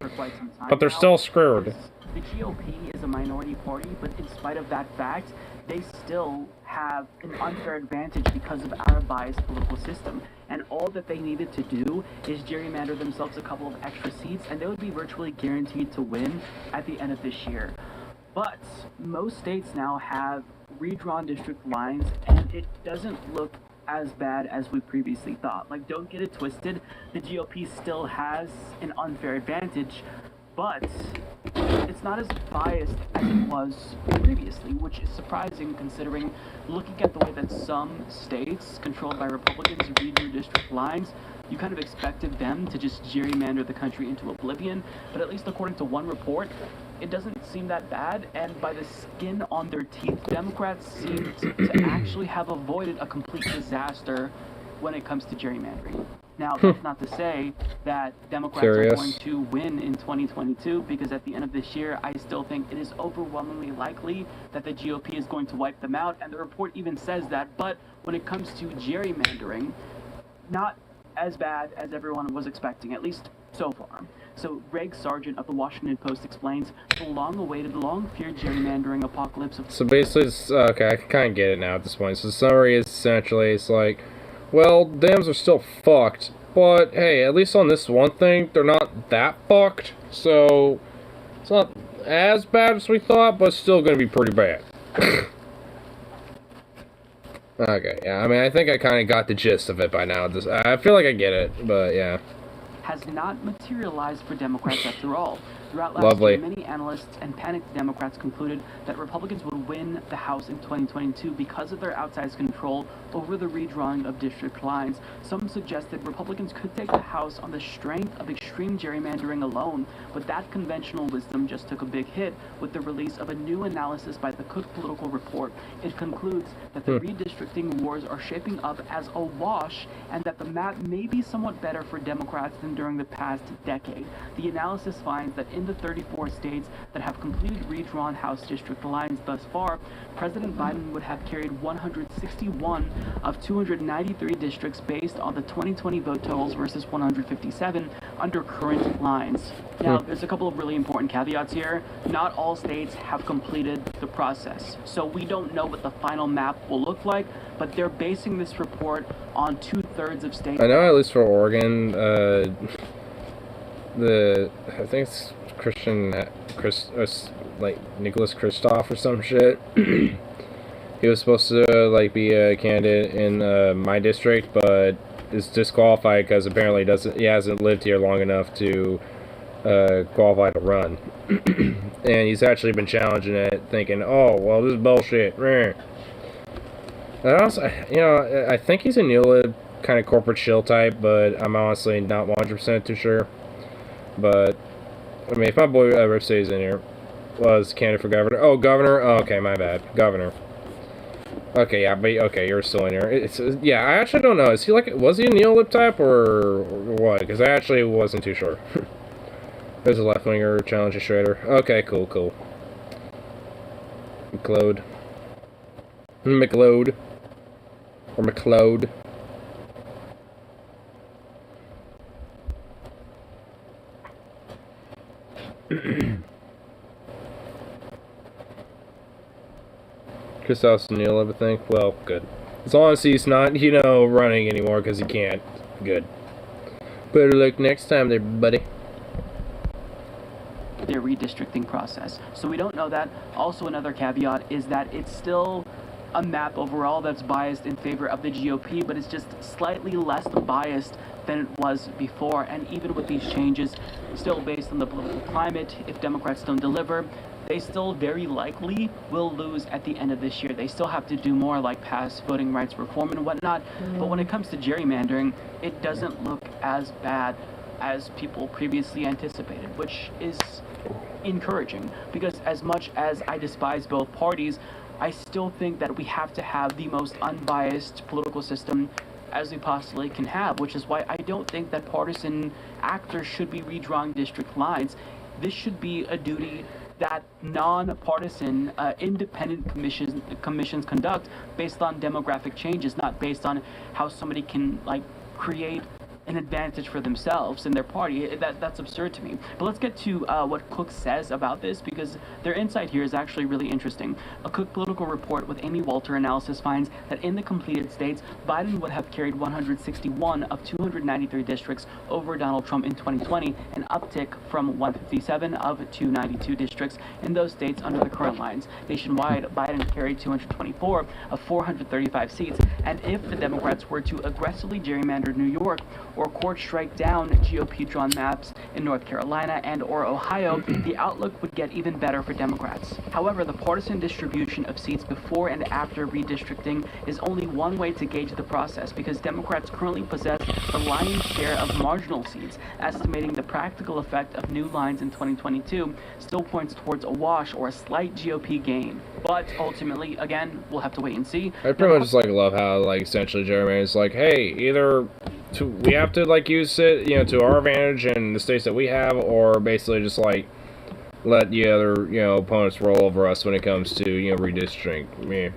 But they're still screwed. The GOP is a minority party, but in spite of that fact, they still have an unfair advantage because of our biased political system. And all that they needed to do is gerrymander themselves a couple of extra seats, and they would be virtually guaranteed to win at the end of this year. But most states now have redrawn district lines, and it doesn't look as bad as we previously thought. Like, don't get it twisted, the GOP still has an unfair advantage, but it's not as biased as it was previously, which is surprising considering looking at the way that some states controlled by Republicans redrew district lines. You kind of expected them to just gerrymander the country into oblivion, but at least according to one report, it doesn't seem that bad, and by the skin on their teeth, Democrats seem to actually have avoided a complete disaster when it comes to gerrymandering. Now, that's not to say that Democrats are going to win in 2022, because at the end of this year, I still think it is overwhelmingly likely that the GOP is going to wipe them out, and the report even says that. But when it comes to gerrymandering, not as bad as everyone was expecting, at least so far. So Greg Sargent of the Washington Post explains the long-awaited, long-feared gerrymandering apocalypse of... So basically, it's, okay, I can kind of get it now at this point. So the summary is essentially, it's like, well, Dems are still fucked, but hey, at least on this one thing, they're not that fucked, so it's not as bad as we thought, but it's still going to be pretty bad. Okay, yeah, I mean, I think I kind of got the gist of it by now. I feel like I get it, but yeah. Has not materialized for Democrats after all. Throughout last year, many analysts and panicked Democrats concluded that Republicans would win the House in 2022 because of their outsized control over the redrawing of district lines. Some suggested Republicans could take the House on the strength of extreme gerrymandering alone, but that conventional wisdom just took a big hit with the release of a new analysis by the Cook Political Report. It concludes that the redistricting wars are shaping up as a wash, and that the map may be somewhat better for Democrats than during the past decade. The analysis finds that in the 34 states that have completed redrawn House district lines thus far, President Biden would have carried 161 of 293 districts based on the 2020 vote totals versus 157 under current lines. Now, there's a couple of really important caveats here. Not all states have completed the process, so we don't know what the final map will look like, but they're basing this report on 2/3 of states. I know at least for Oregon, I think it's like Nicholas Kristoff or some shit. He was supposed to like be a candidate in my district, but is disqualified because apparently he hasn't lived here long enough to qualify to run. And he's actually been challenging it, thinking, "Oh, well, this is bullshit." And also, I think he's a neolib kind of corporate shill type, but I'm honestly not 100% too sure. But I mean, if my boy Rip stays in here, was candidate for governor. Oh, governor. Oh, okay, my bad. Governor. Okay, yeah, but okay, you're still in here. Yeah, I actually don't know. Was he a neolib type or what? Because I actually wasn't too sure. There's a left winger challenging Schrader. Okay, cool. McLeod. Or McLeod. Christos Neal, I think. Well, good. As long as he's not, running anymore, because he can't. Good. Better luck next time there, buddy. Their redistricting process. So we don't know that. Also, another caveat is that it's still a map overall that's biased in favor of the GOP, but it's just slightly less biased than it was before. And even with these changes, still based on the political climate, if Democrats don't deliver, they still very likely will lose at the end of this year. They still have to do more, like pass voting rights reform and whatnot. But when it comes to gerrymandering, it doesn't look as bad as people previously anticipated, which is encouraging, because as much as I despise both parties, I still think that we have to have the most unbiased political system as we possibly can have, which is why I don't think that partisan actors should be redrawing district lines. This should be a duty that non-partisan, independent commissions conduct based on demographic changes, not based on how somebody can create an advantage for themselves and their party. That's absurd to me. But let's get to what Cook says about this, because their insight here is actually really interesting. A Cook Political Report with Amy Walter analysis finds that in the completed states, Biden would have carried 161 of 293 districts over Donald Trump in 2020, an uptick from 157 of 292 districts in those states under the current lines. Nationwide, Biden carried 224 of 435 seats, And if the Democrats were to aggressively gerrymander New York or court strike down GOP-drawn maps in North Carolina and or Ohio, the outlook would get even better for Democrats. However, the partisan distribution of seats before and after redistricting is only one way to gauge the process, because Democrats currently possess the lion's share of marginal seats. Estimating the practical effect of new lines in 2022 still points towards a wash or a slight GOP gain. But ultimately, again, we'll have to wait and see. I pretty much just like love how like essentially gerrymandering is like, hey, either we have to like use it, you know, to our advantage in the states that we have, or basically just like let the other, you know, opponents roll over us when it comes to, you know, redistricting. I mean,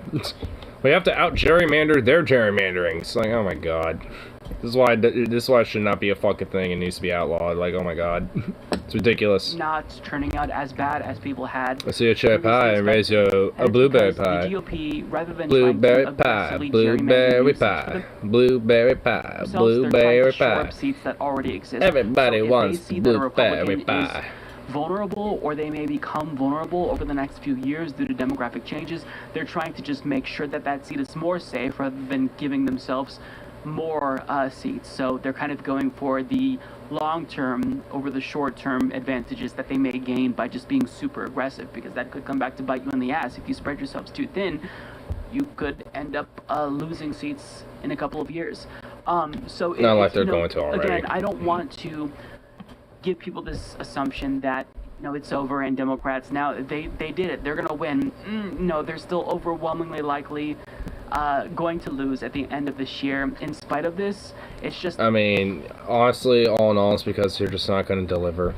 we have to out gerrymander their gerrymandering. It's like, oh my god. This is why it should not be a fucking thing. It needs to be outlawed. Like, oh my god. It's ridiculous. Not turning out as bad as people had. Let's see a cherry pie and raise you a blueberry pie. The GOP, rather than Blueberry pie, blueberry pie, blueberry pie, blueberry pie. Seats that already exist. Everybody so wants blueberry pie. Vulnerable, or they may become vulnerable over the next few years due to demographic changes, they're trying to just make sure that that seat is more safe rather than giving themselves more seats. So they're kind of going for the long-term over the short-term advantages that they may gain by just being super aggressive, because that could come back to bite you in the ass. If you spread yourselves too thin, you could end up losing seats in a couple of years. So not like they're going to already. Again, I don't want to give people this assumption that, you know, it's over and Democrats now they did it, they're gonna win. No, they're still overwhelmingly likely going to lose at the end of this year. In spite of this, it's just, I mean, honestly, all in all, it's because they're just not going to deliver.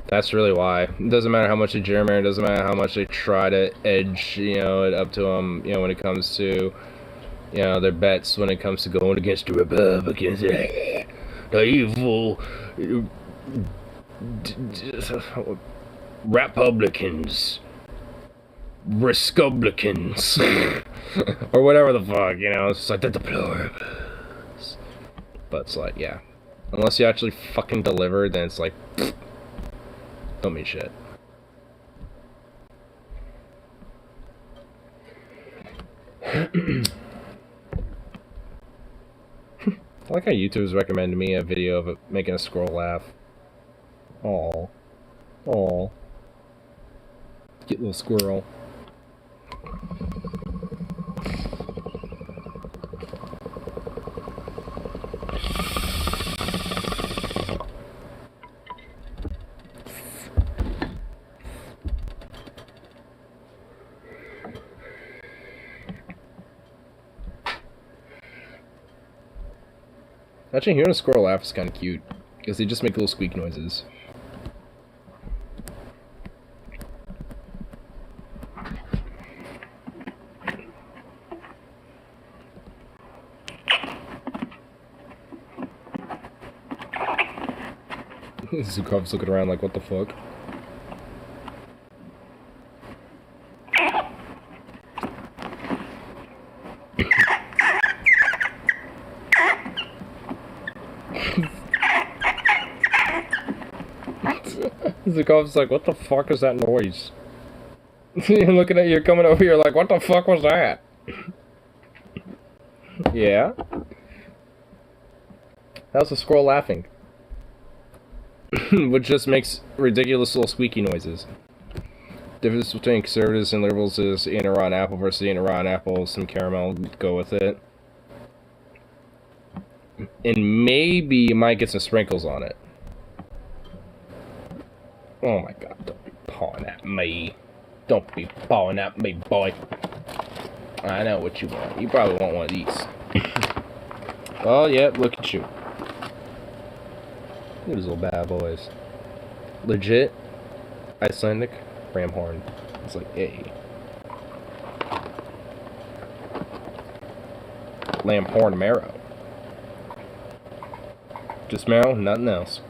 That's really why. It doesn't matter how much they gerrymander, it doesn't matter how much they try to edge, you know, it up to them, you know, when it comes to, you know, their bets when it comes to going against the Republicans, the evil Republicans, Respublicans, or whatever the fuck, you know, it's just like the deplorables. But it's like, yeah, unless you actually fucking deliver, then it's like, don't mean shit. I like how YouTube's recommended me a video of it making a squirrel laugh. Aww. Aww. Cute little squirrel. Actually, hearing a squirrel laugh is kind of cute, because they just make little squeak noises. Zukov's looking around like, what the fuck? Zukov's like, what the fuck is that noise? You're looking at you coming over here like, what the fuck was that? Yeah? How's the squirrel laughing? Which just makes ridiculous little squeaky noises. Difference between conservatives and liberals is eating a rotten apple versus eating a rotten apple, some caramel, go with it. And maybe you might get some sprinkles on it. Oh my god, don't be pawing at me. Don't be pawing at me, boy. I know what you want. You probably want one of these. Oh, yep, look at you. Look at these little bad boys. Legit Icelandic ram horn. It's like, hey. Lamb horn marrow. Just marrow, nothing else.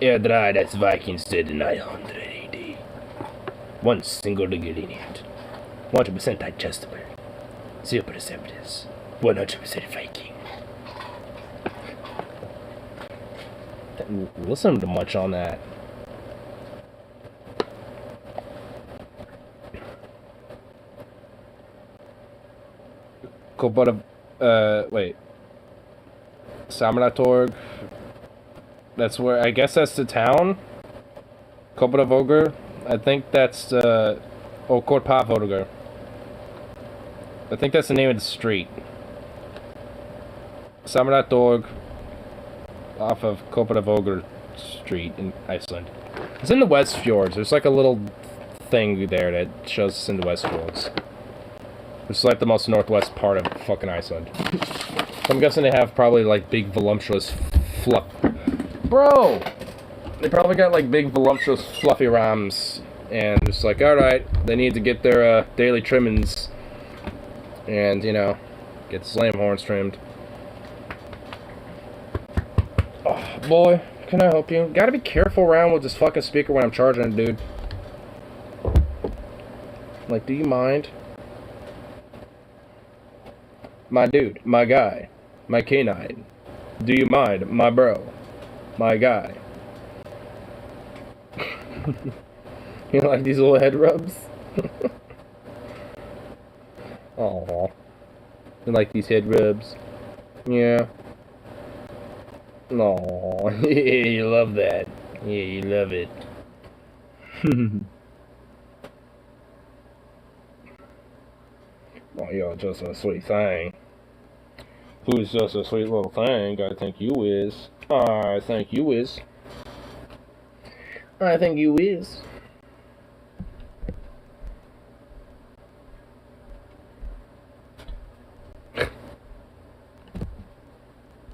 Yeah, died as Vikings did in 900 AD. One single ingredient. 100% digestible. 0% is 100% Viking. Didn't listen to much on that. Kopota, wait. Samaratorg. That's where, I guess that's the town? Kopota. I think that's, Korpavoger. I think that's the name of the street. Samaratorg off of Kopota Street in Iceland. It's in the West Fjords. There's like a little thing there that shows us in the West Fjords. It's like the most northwest part of fucking Iceland. So I'm guessing they have probably like big voluptuous fluff. Bro! They probably got like big voluptuous fluffy rams. And it's like, alright, they need to get their daily trimmings. And, you know, get the slam horns trimmed. Oh, boy, can I help you? Gotta be careful around with this fucking speaker when I'm charging it, dude. Like, do you mind? My dude, my guy, my canine. Do you mind, my bro, my guy? You like these little head rubs? Aww. You like these head rubs? Yeah. Aww. Yeah, you love that. Yeah, you love it. Oh, you're just a sweet thing. Who's just a sweet little thing? I think you is. I think you is. I think you is.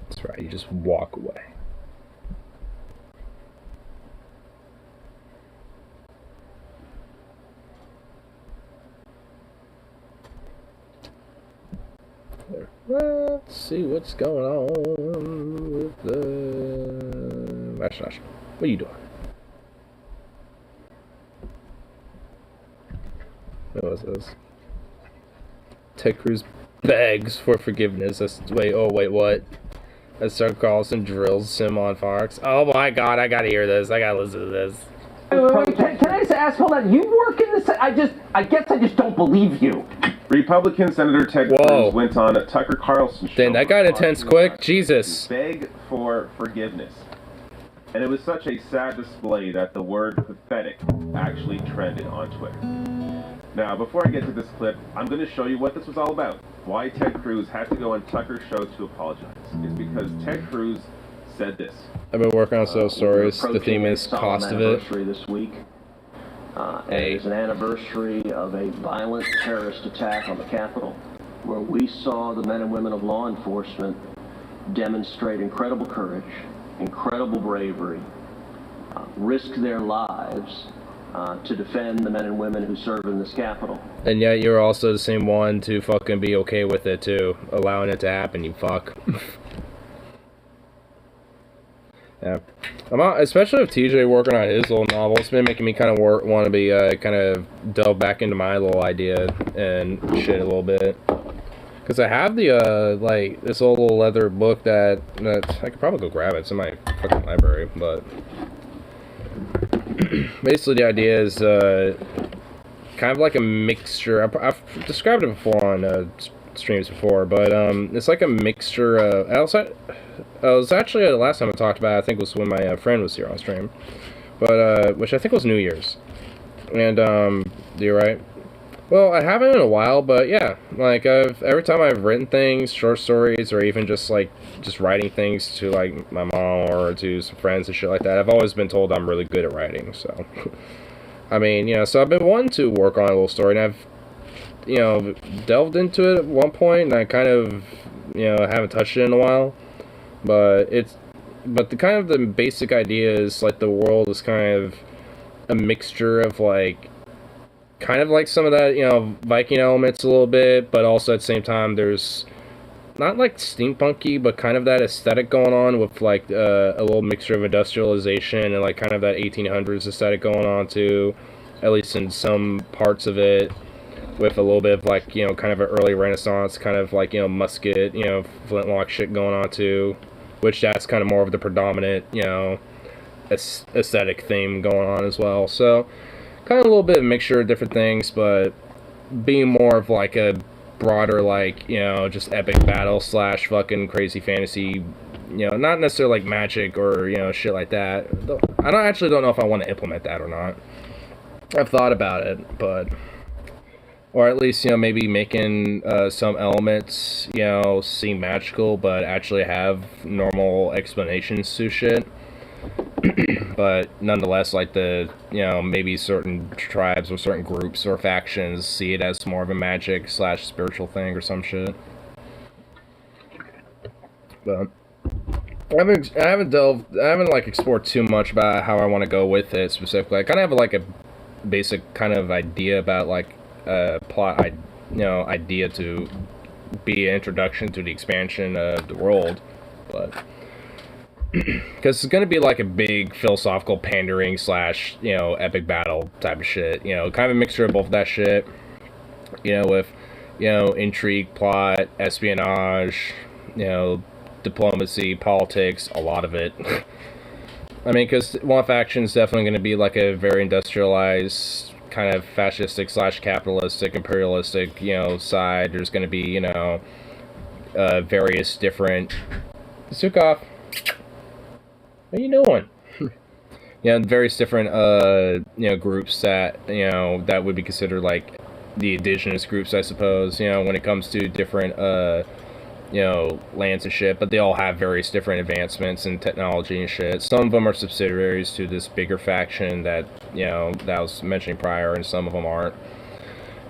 That's right, you just walk away. Let's see what's going on with the... What are you doing? What was this? Ted Cruz begs for forgiveness. Wait, what? As Tucker Carlson drills Sim on Fox. Oh my god, I gotta hear this. I gotta listen to this. Wait, can I just ask, hold on, you work in this? I guess I just don't believe you. Republican Senator Ted Cruz went on a Tucker Carlson show. Damn, that got intense quick. Jesus. Beg for forgiveness. And it was such a sad display that the word pathetic actually trended on Twitter. Now, before I get to this clip, I'm going to show you what this was all about. Why Ted Cruz had to go on Tucker's show to apologize. It's because Ted Cruz said this. I've been working on social stories. The theme is cost of it. This week. It's an anniversary of a violent terrorist attack on the Capitol, where we saw the men and women of law enforcement demonstrate incredible courage, incredible bravery, risk their lives to defend the men and women who serve in this Capitol. And yet you're also the same one to fucking be okay with it too, allowing it to happen, you fuck. Yeah, especially with TJ working on his little novel, it's been making me kind of want to be kind of delve back into my little idea and shit a little bit. Cause I have the like this old little leather book that I could probably go grab it. It's in my fucking library, but basically the idea is kind of like a mixture. I've described it before on streams before, but it's like a mixture of. It was actually the last time I talked about it, I think was when my friend was here on stream, but which I think was New Year's. And you're right. Well, I haven't in a while, but yeah, like every time I've written things, short stories, or even just writing things to like my mom or to some friends and shit like that, I've always been told I'm really good at writing. So, I mean, you know, so I've been wanting to work on a little story, and I've, you know, delved into it at one point, and I kind of, you know, haven't touched it in a while. But the kind of the basic idea is like the world is kind of a mixture of like, kind of like some of that, you know, Viking elements a little bit, but also at the same time there's not like steampunky, but kind of that aesthetic going on with like a little mixture of industrialization and like kind of that 1800s aesthetic going on too, at least in some parts of it, with a little bit of like, you know, kind of an early Renaissance, kind of like, you know, musket, you know, flintlock shit going on too. Which that's kind of more of the predominant, you know, aesthetic theme going on as well. So, kind of a little bit of a mixture of different things, but being more of like a broader, like, you know, just epic battle slash fucking crazy fantasy, you know, not necessarily like magic or, you know, shit like that. I don't know if I want to implement that or not. I've thought about it, but, or at least, you know, maybe making some elements, you know, seem magical, but actually have normal explanations to shit. But nonetheless, like the, you know, maybe certain tribes or certain groups or factions see it as more of a magic slash spiritual thing or some shit. But I haven't like explored too much about how I want to go with it specifically. I kind of have like a basic kind of idea about like plot, you know, idea to be an introduction to the expansion of the world, but because it's gonna be like a big philosophical pandering slash, you know, epic battle type of shit, you know, kind of a mixture of both of that shit, you know, with, you know, intrigue, plot, espionage, you know, diplomacy, politics, a lot of it. I mean, because one faction is definitely going to be like a very industrialized, kind of fascistic slash capitalistic, imperialistic, you know, side. There's going to be, you know, various different... Sukov! What are you doing? Yeah, various different, you know, groups that, you know, that would be considered like the indigenous groups, I suppose, you know, when it comes to different, you know, lands and shit, but they all have various different advancements in technology and shit. Some of them are subsidiaries to this bigger faction that, you know, that I was mentioning prior, and some of them aren't.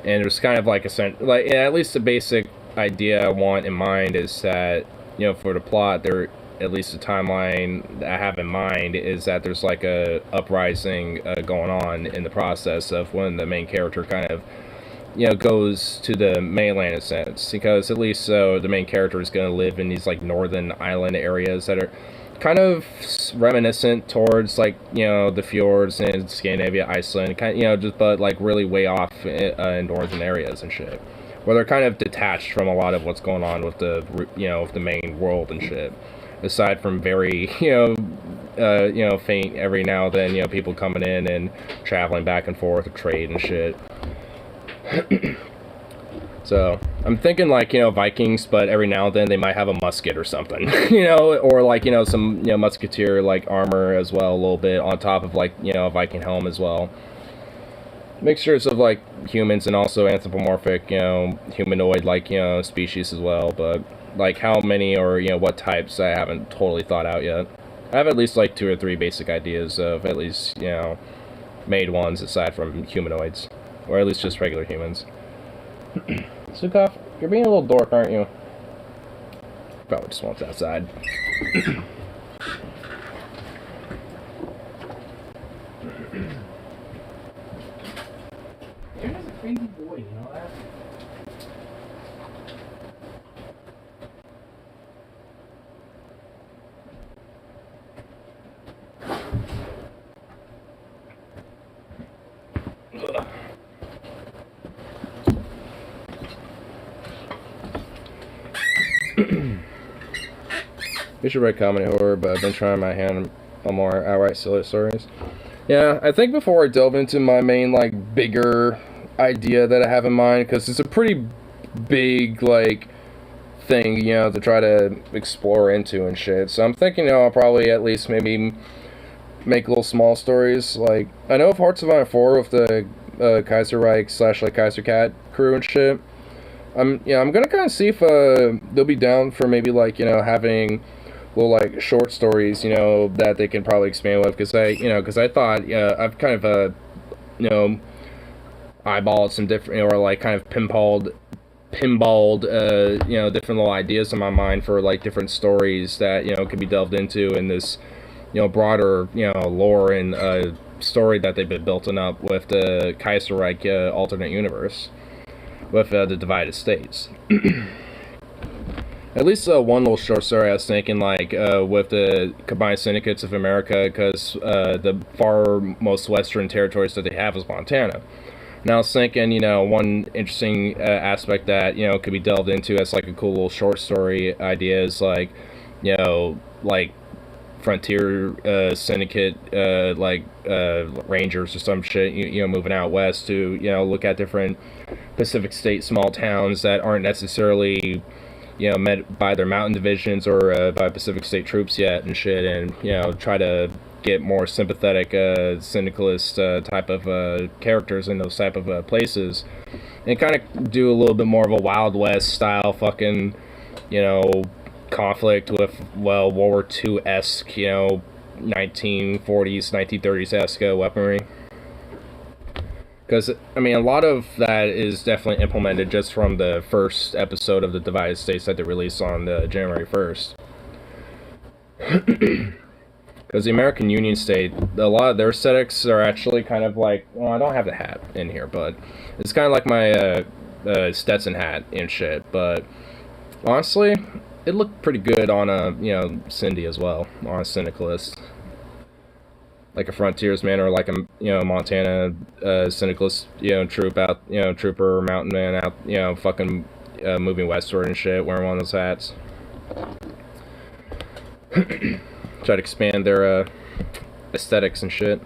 And there's kind of like like, yeah, at least the basic idea I want in mind is that, you know, for the plot, there, at least the timeline that I have in mind is that there's like a uprising going on in the process of when the main character kind of, you know, goes to the mainland in a sense, because at least so the main character is going to live in these like northern island areas that are kind of reminiscent towards like, you know, the fjords in Scandinavia, Iceland, kind of, you know, just but like really way off in northern areas and shit, where they're kind of detached from a lot of what's going on with the, you know, with the main world and shit, aside from very, you know, faint every now and then, you know, people coming in and traveling back and forth to trade and shit. So I'm thinking like, you know, Vikings, but every now and then they might have a musket or something, you know, or like, you know, some, you know, musketeer like armor as well, a little bit on top of like, you know, a Viking helm as well. Mixtures of like humans and also anthropomorphic, you know, humanoid like, you know, species as well, but like how many or, you know, what types I haven't totally thought out yet. I have at least like 2 or 3 basic ideas of at least, you know, made ones aside from humanoids. Or at least just regular humans. Sukov, you're being a little dork, aren't you? Probably just wants outside. You're just a crazy boy, you know that? You should write comedy horror, but I've been trying my hand on more outright silly stories. Yeah, I think before I delve into my main, like, bigger idea that I have in mind, because it's a pretty big, like, thing, you know, to try to explore into and shit. So I'm thinking, you know, I'll probably at least maybe make little small stories. Like, I know of Hearts of Iron 4 with the Kaiserreich slash, like, Kaiser Cat crew and shit. I'm gonna kind of see if they'll be down for maybe, like, you know, having little like short stories, you know, that they can probably expand with, because I thought, I've kind of you know, eyeballed some different, or like kind of pinballed you know, different little ideas in my mind for like different stories that, you know, could be delved into in this, you know, broader, you know, lore and story that they've been building up with the Kaiserreich alternate universe with the divided states. At least one little short story I was thinking, like, with the combined syndicates of America, because the far most western territories that they have is Montana. And I was thinking, you know, one interesting aspect that, you know, could be delved into as, like, a cool little short story idea is, like, you know, like, frontier syndicate rangers or some shit, you know, moving out west to, you know, look at different Pacific state small towns that aren't necessarily, you know, met by their mountain divisions or by Pacific state troops yet and shit, and, you know, try to get more sympathetic syndicalist type of characters in those type of places, and kind of do a little bit more of a Wild West style fucking, you know, conflict with, well, World War II-esque, you know, 1940s, 1930s-esque weaponry. Because, I mean, a lot of that is definitely implemented just from the first episode of the Divided States that they released on January 1st. Because the American Union State, a lot of their aesthetics are actually kind of like, well, I don't have the hat in here, but it's kind of like my Stetson hat and shit, but honestly, it looked pretty good on you know, Cindy as well, on a syndicalist. Like a frontiersman or like a, you know, Montana syndicalist, you know, trooper or mountain man out, you know, fucking moving westward and shit, wearing one of those hats. Try to expand their aesthetics and shit.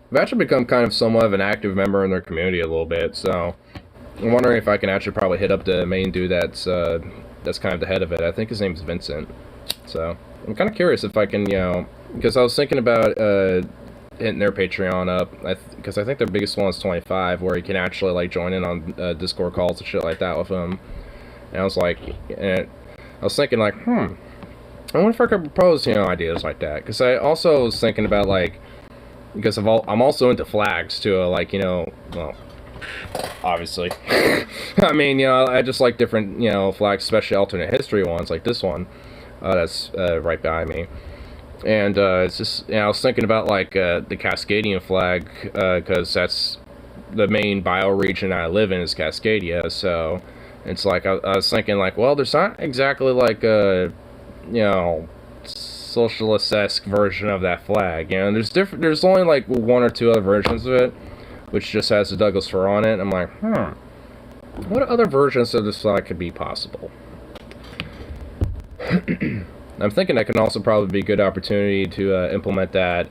I've actually become kind of somewhat of an active member in their community a little bit, so I'm wondering if I can actually probably hit up the main dude that's kind of the head of it. I think his name's Vincent. So I'm kind of curious if I can, you know, because I was thinking about hitting their Patreon up, because I think their biggest one is 25, where you can actually like join in on Discord calls and shit like that with them. And I was like, I was thinking like, I wonder if I could propose, you know, ideas like that. Because I also was thinking about like, because I'm also into flags too, like, you know, well, obviously. I mean, you know, I just like different, you know, flags, especially alternate history ones, like this one that's right behind me. And it's just, you know, I was thinking about like the Cascadian flag, because that's the main bioregion I live in is Cascadia. So it's like I was thinking like, well, there's not exactly like a, you know, socialist-esque version of that flag. You know, there's only like one or two other versions of it, which just has the Douglas fir on it. I'm like, what other versions of this flag could be possible? I'm thinking that can also probably be a good opportunity to implement that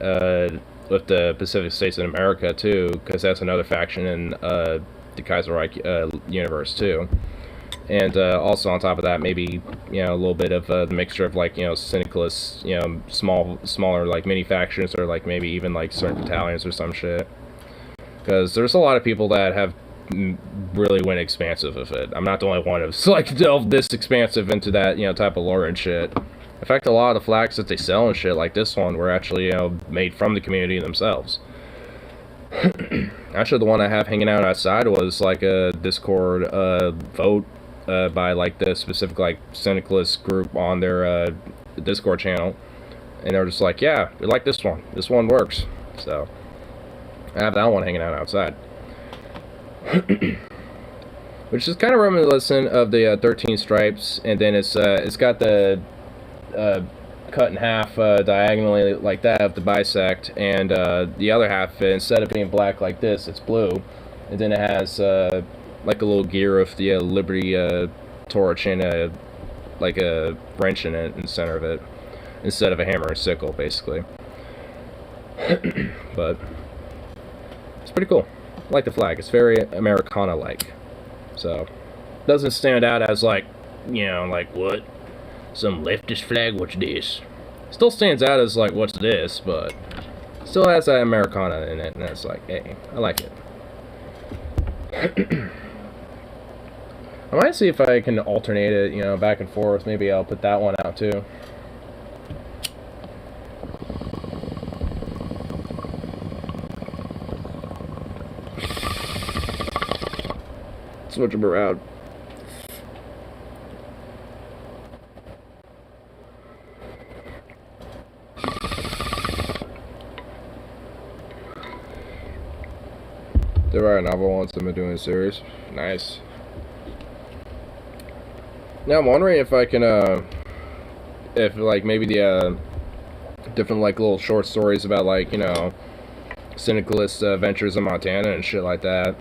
with the Pacific States in America too, because that's another faction in the Kaiserreich universe too. And also on top of that, maybe, you know, a little bit of the mixture of like, you know, syndicalists, you know, smaller like mini factions, or like maybe even like certain battalions or some shit. Because there's a lot of people that have really went expansive with it. I'm not the only one who's like delved this expansive into that, you know, type of lore and shit. In fact, a lot of the flags that they sell and shit, like this one, were actually, you know, made from the community themselves. Actually, the one I have hanging out outside was like a Discord vote by like the specific like syndicalist group on their Discord channel, and they're just like, yeah, we like this one. This one works. So I have that one hanging out outside. Which is kind of reminiscent of the 13 stripes, and then it's got the cut in half diagonally like that of the bisect, and the other half, instead of being black like this, it's blue, and then it has like a little gear of the Liberty torch and like a wrench in it in the center of it, instead of a hammer and sickle, basically. But it's pretty cool. I like the flag. It's very Americana-like. So, doesn't stand out as like, you know, like what? Some leftist flag? What's this? Still stands out as like, what's this? But still has that Americana in it, and it's like, hey, I like it. I might see if I can alternate it, you know, back and forth. Maybe I'll put that one out too. Switch them around. They write a novel once I've been doing a series. Nice. Now I'm wondering if I can, if like maybe the different like little short stories about like, you know, syndicalist ventures in Montana and shit like that.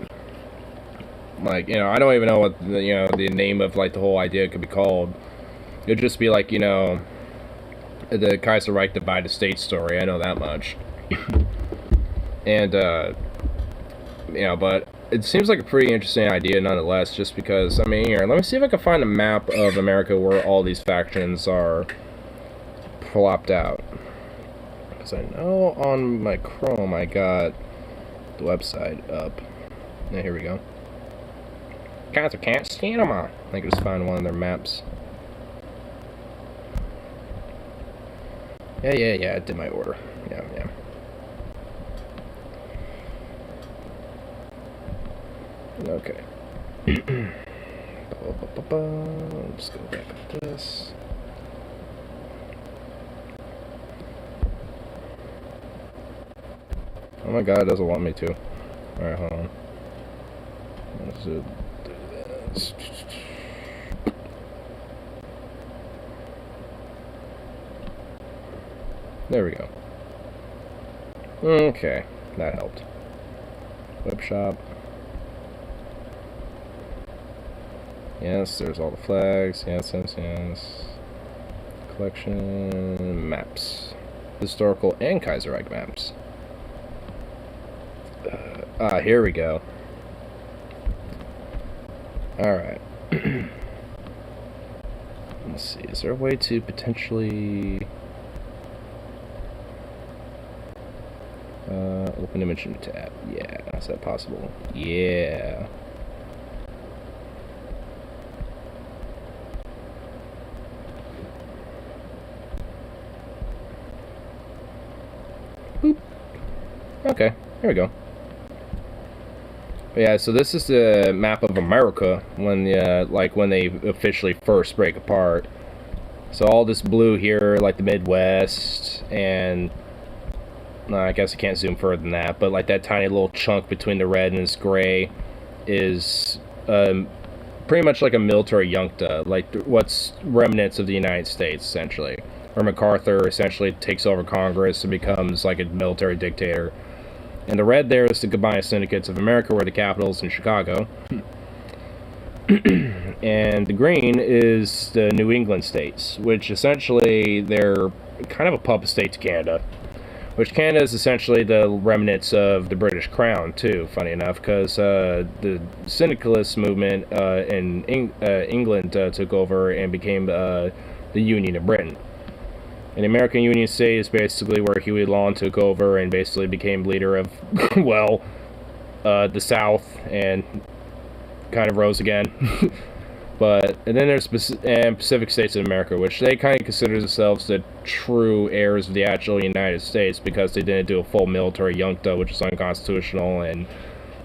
Like, you know, I don't even know what the, you know, the name of like the whole idea could be called. It'd just be like, you know, the Kaiser Reich divided state story. I know that much. And you know, but it seems like a pretty interesting idea nonetheless, just because, I mean, here, let me see if I can find a map of America where all these factions are plopped out. Because I know on my Chrome I got the website up. Yeah, here we go. Kaiser can't stand them all. I think I just found one of their maps. Yeah, I did my order. Yeah. Okay. Let's go back to this. Oh my god, it doesn't want me to. Alright, hold on. Let's do this. There we go. Okay, that helped. Web shop. Yes, there's all the flags. Yes. Collection maps. Historical and Kaiser Reich maps. Here we go. Alright. Let's see, is there a way to potentially... open image in the tab. Yeah, is that possible? Yeah. Boop. Okay, here we go. Yeah, so this is the map of America when the when they officially first break apart. So all this blue here, like the Midwest, and I guess I can't zoom further than that, but like that tiny little chunk between the red and this gray is pretty much like a military junta, like what's remnants of the United States, essentially. Where MacArthur essentially takes over Congress and becomes like a military dictator. And the red there is the combined syndicates of America, where the capital's in Chicago. And the green is the New England states, which essentially they're kind of a puppet state to Canada. Which Canada is essentially the remnants of the British Crown, too, funny enough, because the syndicalist movement in England took over and became the Union of Britain. And the American Union State is basically where Huey Long took over and basically became leader of, well, the South, and kind of rose again. And then there's Pacific States of America, which they kind of consider themselves the true heirs of the actual United States, because they didn't do a full military junta, which is unconstitutional, and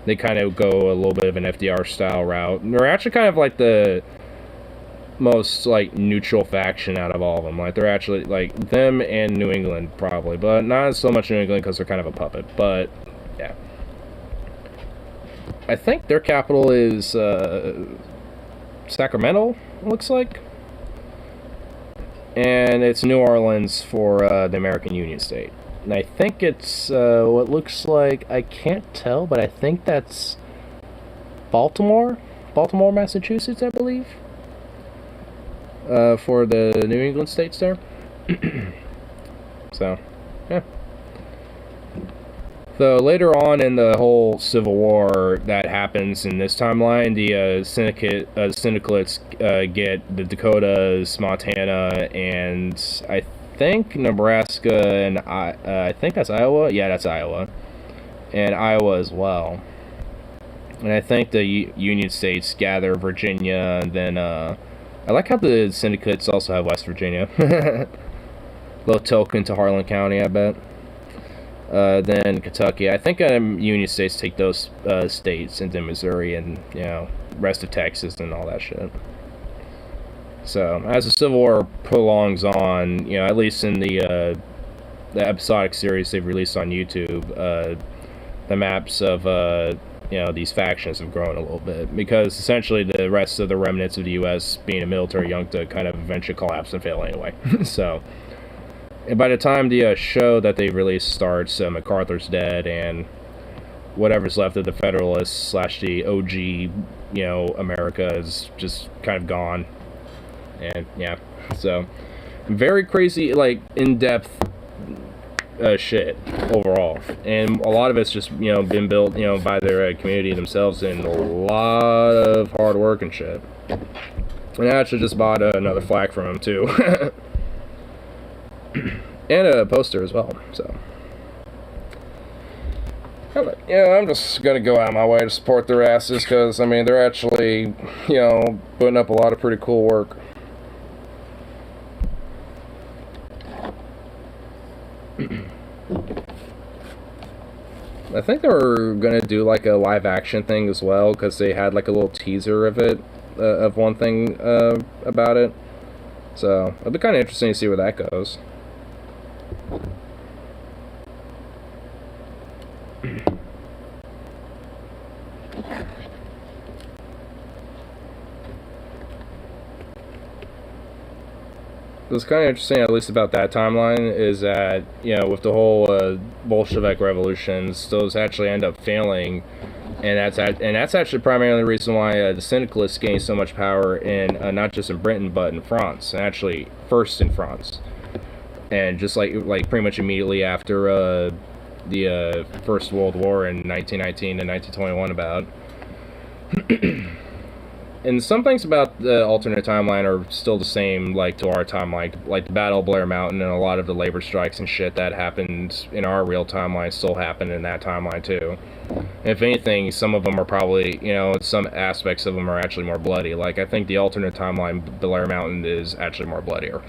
they kind of go a little bit of an FDR style route. And they're actually kind of like the most like neutral faction out of all of them. Like they're actually like them and New England probably, but not so much New England because they're kind of a puppet. But yeah, I think their capital is Sacramento, looks like, and it's New Orleans for the American Union State. And I think it's what looks like, I can't tell, but I think that's Baltimore, Massachusetts, I believe, for the New England states there. So, yeah. So later on in the whole Civil War that happens in this timeline, the syndicalists get the Dakotas, Montana, and I think Nebraska, and I think that's Iowa. Yeah, that's Iowa, and Iowa as well. And I think the Union States gather Virginia, and then I like how the syndicates also have West Virginia. Little token to Harlan County, I bet. Then Kentucky. I think Union States take those states, and then Missouri, and you know, rest of Texas and all that shit. So as the Civil War prolongs on, you know, at least in the episodic series they've released on YouTube, the maps of you know, these factions have grown a little bit, because essentially the rest of the remnants of the U.S. being a military junta kind of eventually collapsed and failed anyway. So And by the time the show that they released starts, MacArthur's dead, and whatever's left of the Federalists slash the OG, you know, America is just kind of gone. And yeah, so very crazy, like in-depth shit overall, and a lot of it's just, you know, been built, you know, by their community themselves, and a lot of hard work and shit. And I actually just bought another flag from him too, and a poster as well. So yeah, I'm just gonna go out of my way to support their asses, because I mean they're actually, you know, putting up a lot of pretty cool work. I think they were gonna do like a live action thing as well, because they had like a little teaser of it, of one thing about it. So it'll be kind of interesting to see where that goes. What's kind of interesting, at least about that timeline, is that, you know, with the whole Bolshevik revolutions, those actually end up failing, and that's actually primarily the reason why the syndicalists gained so much power in not just in Britain but in France, and actually first in France, and just like pretty much immediately after the First World War in 1919 and 1921 about. And some things about the alternate timeline are still the same, like, to our timeline, like the Battle of Blair Mountain, and a lot of the labor strikes and shit that happened in our real timeline still happened in that timeline, too. And if anything, some of them are probably, you know, some aspects of them are actually more bloody. Like, I think the alternate timeline, Blair Mountain, is actually more bloodier.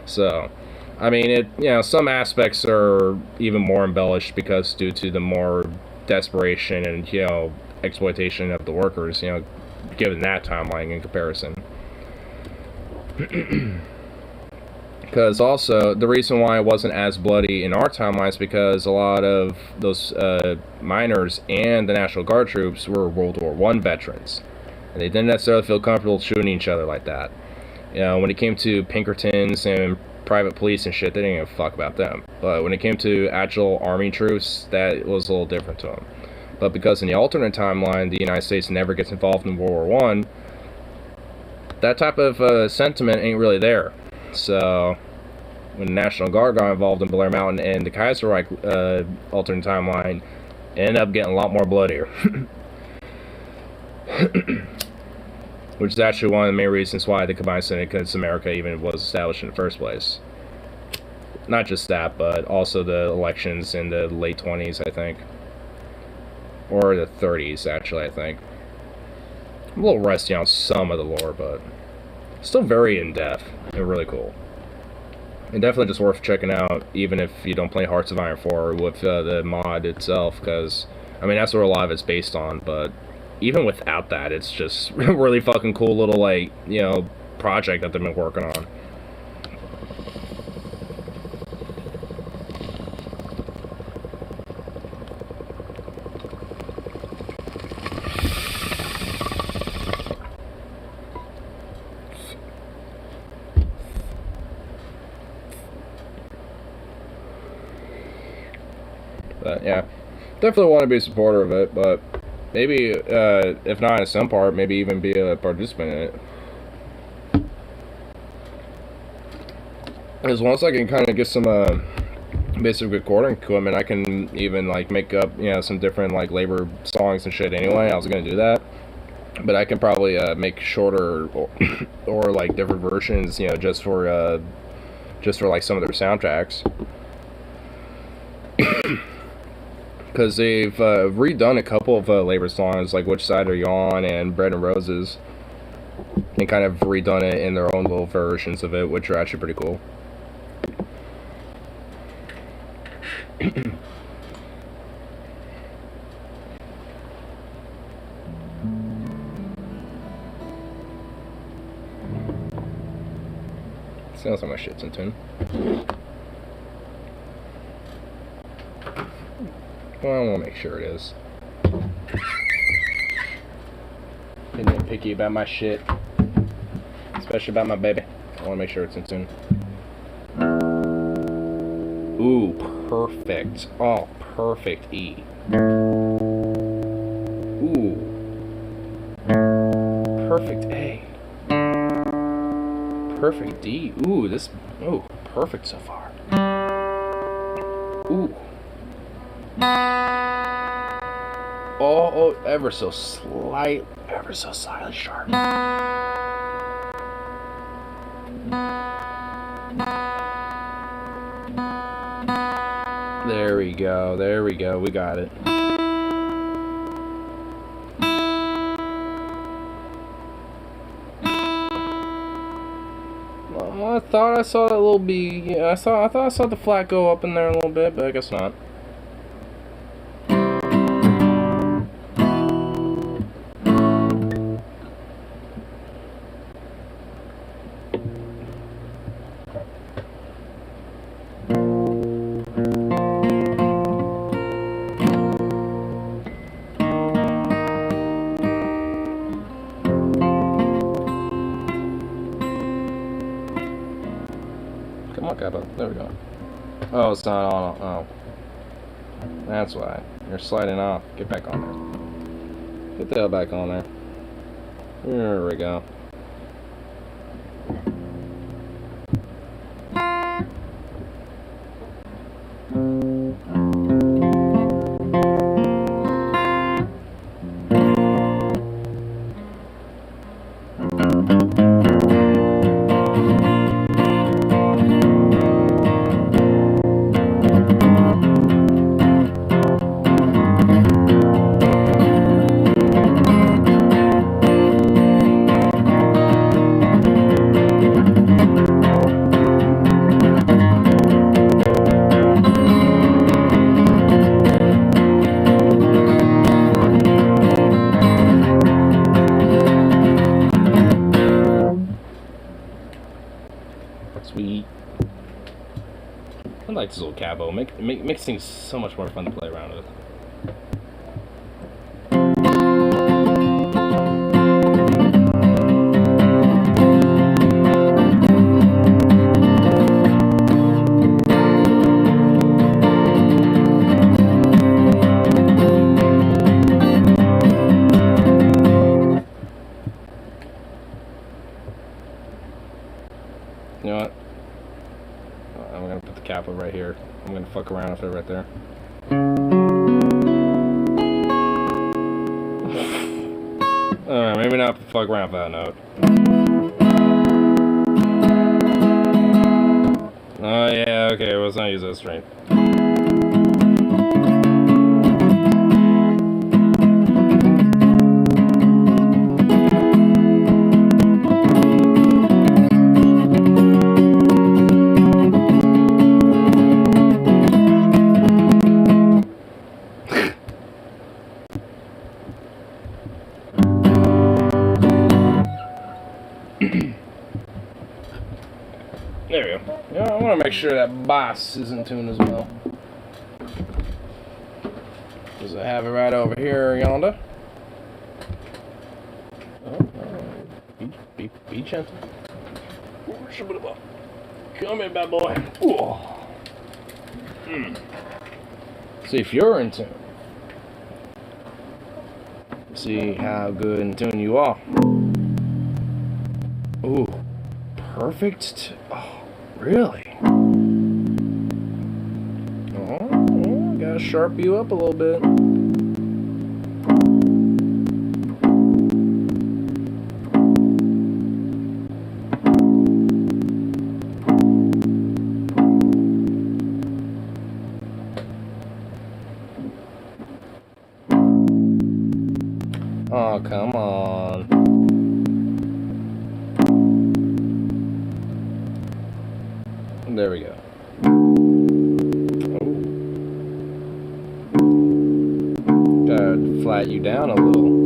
So, I mean, you know, some aspects are even more embellished because due to the more desperation and, you know, exploitation of the workers, you know, given that timeline in comparison. Because also, the reason why it wasn't as bloody in our timeline is because a lot of those miners and the National Guard troops were World War I veterans. And they didn't necessarily feel comfortable shooting each other like that. You know, when it came to Pinkertons and private police and shit, they didn't give a fuck about them. But when it came to actual army troops, that was a little different to them. But because in the alternate timeline, the United States never gets involved in World War I, that type of sentiment ain't really there. So, when the National Guard got involved in Blair Mountain and the Kaiserreich alternate timeline, it ended up getting a lot more bloodier. Which is actually one of the main reasons why the Combined Senate against America even was established in the first place. Not just that, but also the elections in the late 20s, I think. Or the 30s, actually, I think. I'm a little rusty on some of the lore, but still very in-depth and really cool. And definitely just worth checking out, even if you don't play Hearts of Iron 4 with the mod itself, because, I mean, that's what a lot of it's based on, but even without that, it's just a really fucking cool little, like, you know, project that they've been working on. But yeah, definitely want to be a supporter of it, but maybe, if not in some part, maybe even be a participant in it. Because once I can kind of get some basic recording equipment, I can even like make up, you know, some different like labor songs and shit anyway. I was gonna do that, but I can probably make shorter or like different versions, you know, just for like some of their soundtracks. Because they've redone a couple of labor songs, like Which Side Are You On and Bread and Roses, and kind of redone it in their own little versions of it, which are actually pretty cool. Sounds like my shit's in tune. Well, I want to make sure it is. Getting nitpicky about my shit, especially about my baby. I want to make sure it's in tune. Ooh, perfect. Oh, perfect E. Ooh. Perfect A. Perfect D. Ooh, this. Ooh, perfect so far. Ooh. Oh, ever so slightly sharp. There we go, we got it. Well, I thought I saw that little B. Yeah, I thought I saw the flat go up in there a little bit, but I guess not. Come on, Kappa. There we go. Oh, it's not on. Oh. That's why. You're sliding off. Get back on there. Get the hell back on there. There we go. Sweet. I like this little cabo. Makes things so much more fun to play around with. You know what? I'm gonna put the capo right here. I'm gonna fuck around with it right there. Alright, maybe not fuck around with that note. Oh yeah, okay, let's not use that string. There we go. You know, I want to make sure that bass is in tune as well. Because I have it right over here, yonder. Oh, be gentle. Come here, bad boy. See if you're in tune. See how good in tune you are. Ooh, perfect. Oh, really? Oh, gotta sharp you up a little bit. Oh, come on. There we go. Oh. Gotta flat you down a little.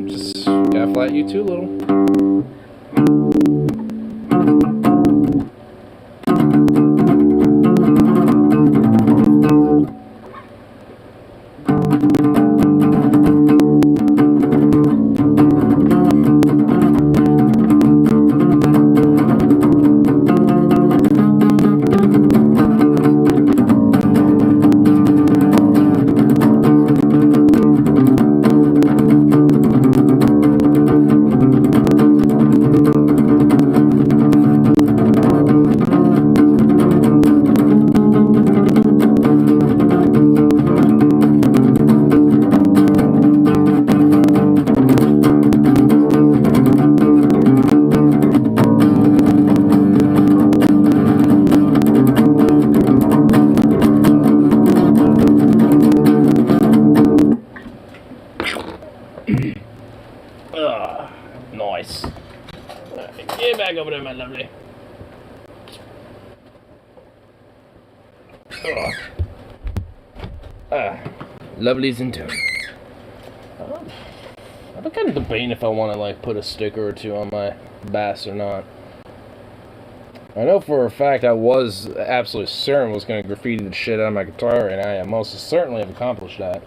Just gotta flat you too little. Lovely's in tune. I've been kind of debating if I want to like put a sticker or two on my bass or not. I know for a fact I was absolutely certain was going to graffiti the shit out of my guitar, and I most certainly have accomplished that.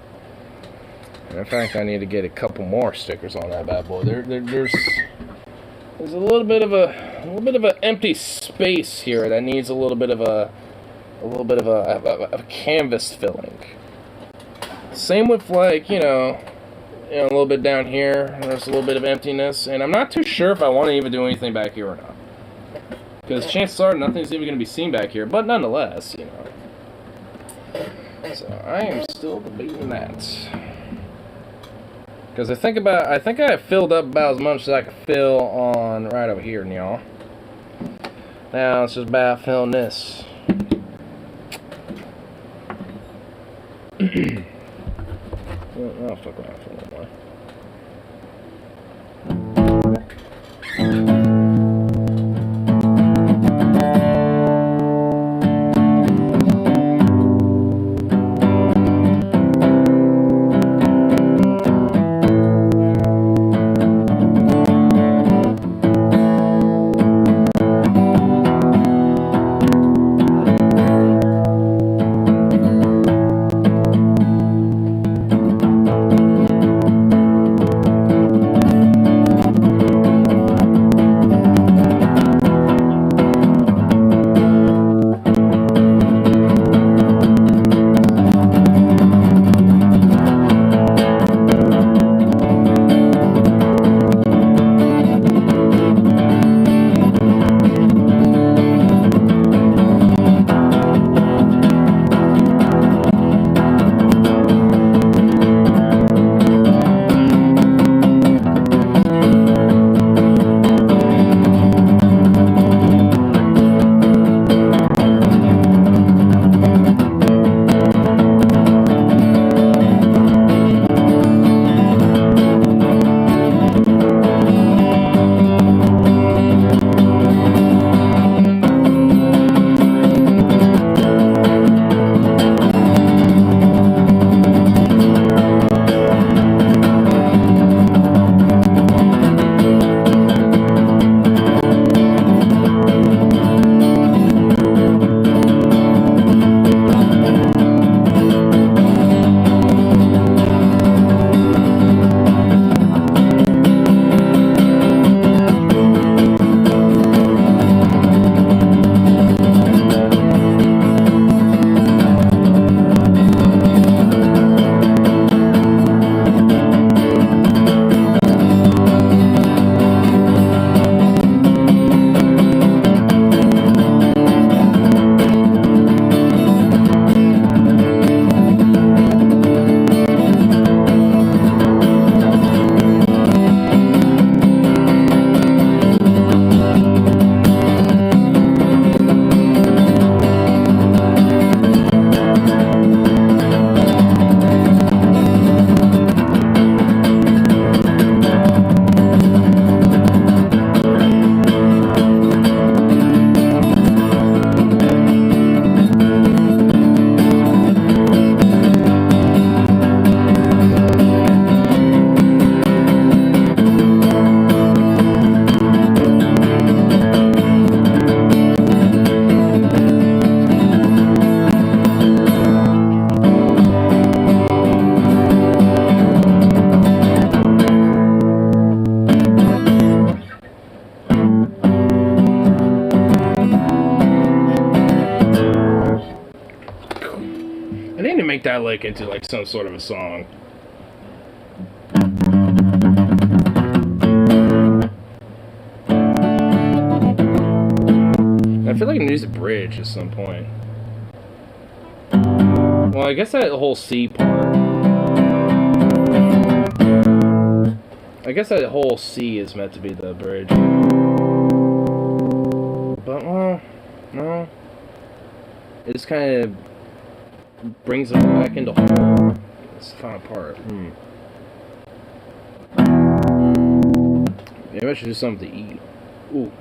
And in fact, I need to get a couple more stickers on that bad boy. There's a little bit of an empty space here that needs a little bit of a canvas filling. Same with like a little bit down here. There's a little bit of emptiness, and I'm not too sure if I want to even do anything back here or not. Because chances are nothing's even going to be seen back here, but nonetheless, So I am still debating that. Because I think I have filled up about as much as I can fill on right over here, y'all. Now it's just about filling this. I'll fuck around for a little more. make that like into like some sort of a song. I feel like it needs a bridge at some point. Well, I guess that whole C part. I guess that whole C is meant to be the bridge. But, well, no. It just kind of brings them back into whole. This kind of part. Maybe I should do something to eat. Ooh.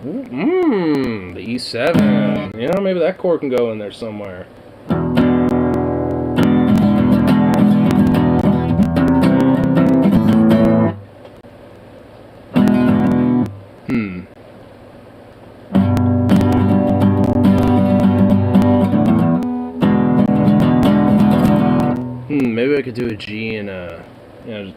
The E7. You know, maybe that chord can go in there somewhere. Maybe I could do a G and a, you know,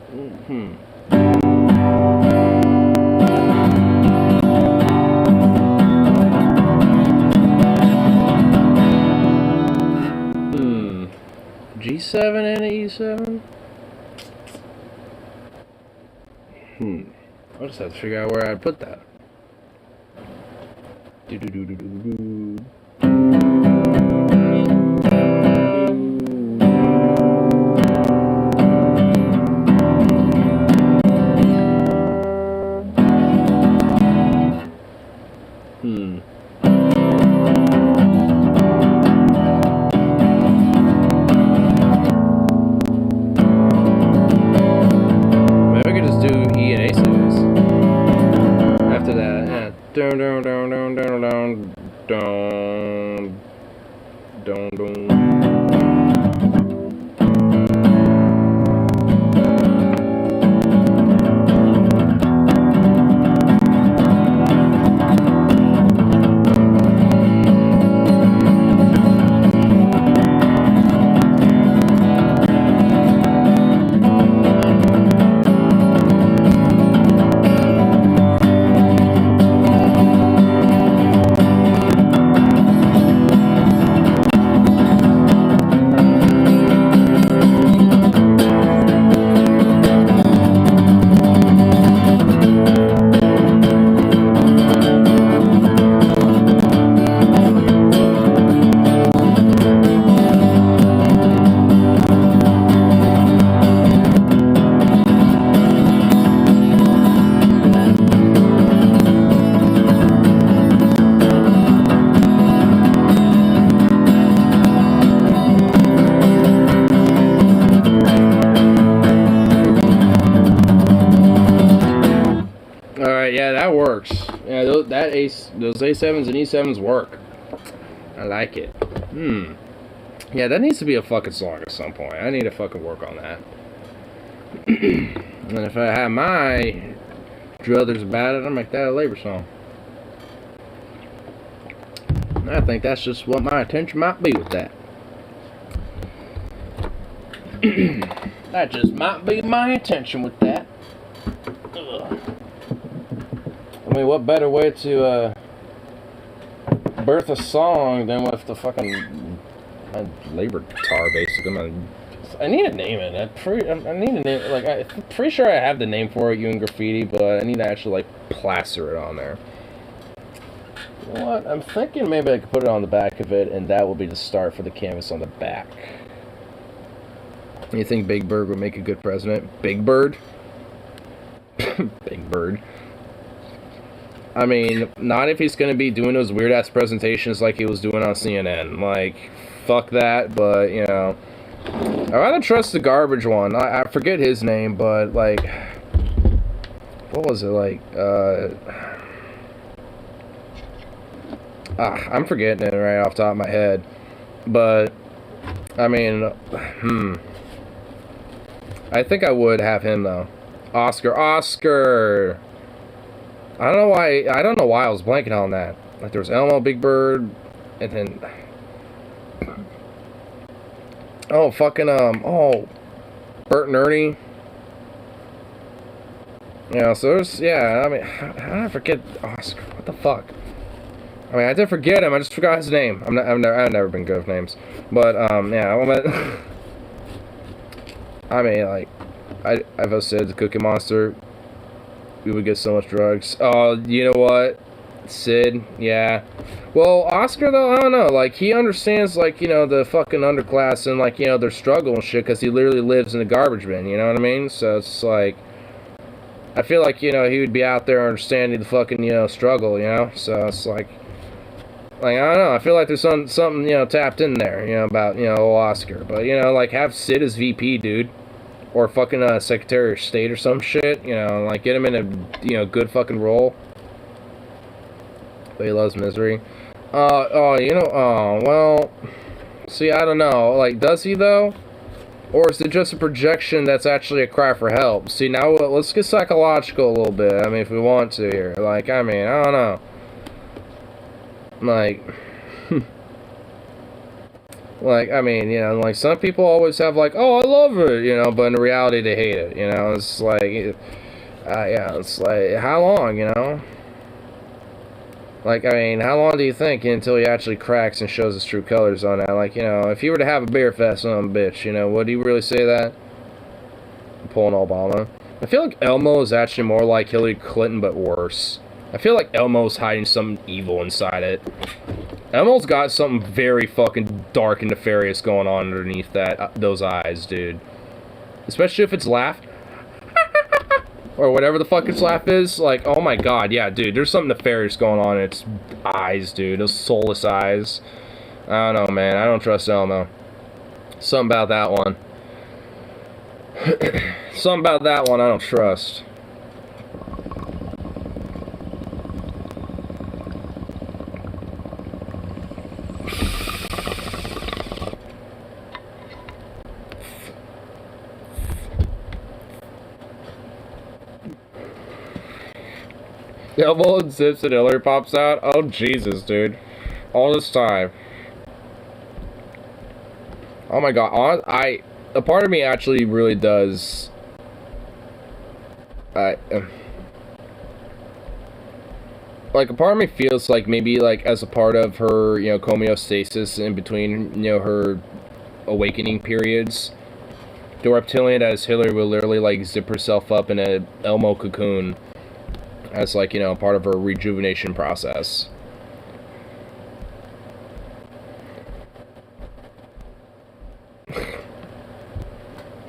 G7 and an E7? I'll just have to figure out where I'd put that. Yeah, that works. Yeah, those A7s and E7s work. I like it. Yeah, that needs to be a fucking song at some point. I need to fucking work on that. And if I have my druthers about it, I'll make that a labor song. And I think that's just what my intention might be with that. That just might be my intention with that. Ugh. I mean, what better way to birth a song than with the fucking labor guitar, basically. I need to name it. I need to name it. Like, I'm pretty sure I have the name for it, you and Graffiti, but I need to actually, like, plaster it on there. You know what? I'm thinking maybe I could put it on the back of it, and that will be the start for the canvas on the back. You think Big Bird would make a good president? Big Bird? Big Bird. I mean, not if he's going to be doing those weird-ass presentations like he was doing on CNN. Like, fuck that, but, you know. I'd rather trust the garbage one. I forget his name, but, like, what was it, like, I'm forgetting it right off the top of my head. But, I mean, I think I would have him, though. Oscar! I don't know why I was blanking on that. Like, there was Elmo, Big Bird, and then... Oh, fucking, Bert and Ernie. Yeah, so there's, yeah, I mean, how did I forget Oscar? What the fuck? I mean, I did forget him, I just forgot his name. I've never been good with names. But, yeah, I mean, like, I've said the Cookie Monster, we would get so much drugs. Oh, you know what? Sid, yeah. Well, Oscar, though, I don't know. Like, he understands, like, you know, the fucking underclass and, like, you know, their struggle and shit, because he literally lives in a garbage bin, you know what I mean? So it's like, I feel like, you know, he would be out there understanding the fucking, you know, struggle, you know? So it's like I don't know. I feel like there's something, you know, tapped in there, you know, about, you know, old Oscar. But, you know, like, have Sid as VP, dude. Or fucking Secretary of State or some shit, you know, like, get him in a, you know, good fucking role. But he loves misery. Well, see, I don't know. Like, does he, though? Or is it just a projection that's actually a cry for help? See, now let's get psychological a little bit. I mean, if we want to here. Like, I mean, I don't know. Like, like, I mean, you know, like, some people always have, like, oh, I love it, you know, but in reality, they hate it, you know? It's like, yeah, it's like, how long, you know? Like, I mean, how long do you think until he actually cracks and shows his true colors on that? Like, you know, if you were to have a beer fest on a bitch, you know, would he really say that? Pulling Obama. I feel like Elmo is actually more like Hillary Clinton, but worse. I feel like Elmo's hiding something evil inside it. Elmo's got something very fucking dark and nefarious going on underneath those eyes, dude. Especially if it's laugh. Or whatever the fuck its laugh is. Like, oh my god, yeah, dude, there's something nefarious going on in its eyes, dude. Those soulless eyes. I don't know, man. I don't trust Elmo. Something about that one. Something about that one I don't trust. Elmo and zips and Hillary pops out. Oh Jesus, dude! All this time. Oh my god! A part of me actually really does. Like a part of me feels like maybe like as a part of her, you know, homeostasis in between, you know, her awakening periods. The reptilian as Hillary will literally like zip herself up in a Elmo cocoon. As, like, you know, part of her rejuvenation process.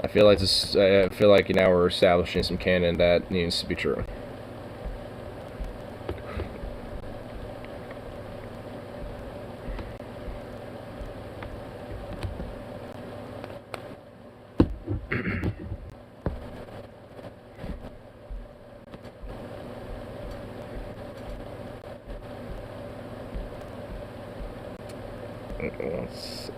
I feel like now we're establishing some canon that needs to be true. Let's see.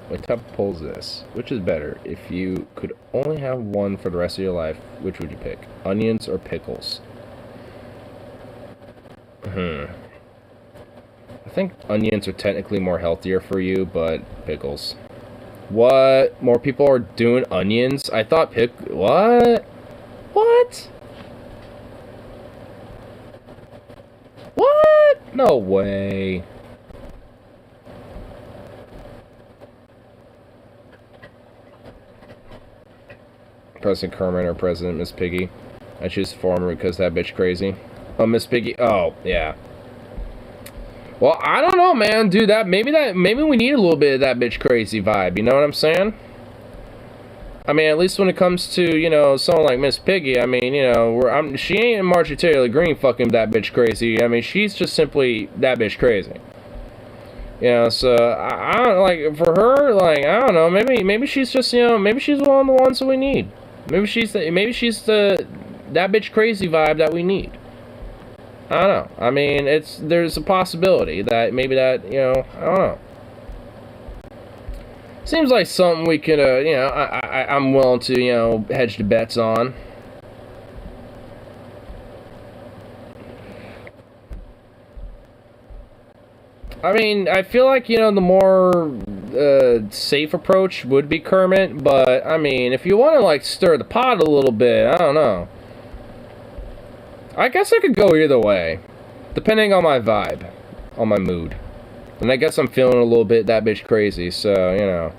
What type of poll is this? Which is better? If you could only have one for the rest of your life, which would you pick? Onions or pickles? I think onions are technically more healthier for you, but pickles. What? More people are doing onions? I thought what? What? What? No way. President Kermit or President Miss Piggy? I choose former because that bitch crazy. Oh, Miss Piggy. Oh, yeah. Well, I don't know, man, dude. Maybe we need a little bit of that bitch crazy vibe. You know what I'm saying? I mean, at least when it comes to, you know, someone like Miss Piggy, I mean, you know, she ain't Marjorie Taylor Greene fucking that bitch crazy. I mean, she's just simply that bitch crazy. You know, so, I don't, like, for her, like, I don't know, maybe she's just, you know, maybe she's one of the ones that we need. Maybe she's that bitch crazy vibe that we need. I don't know. I mean, there's a possibility that maybe that, you know, I don't know. Seems like something we could, you know, I'm willing to, you know, hedge the bets on. I mean, I feel like, you know, the more safe approach would be Kermit, but, I mean, if you want to, like, stir the pot a little bit, I don't know. I guess I could go either way, depending on my vibe, on my mood. And I guess I'm feeling a little bit that bitch crazy, so, you know.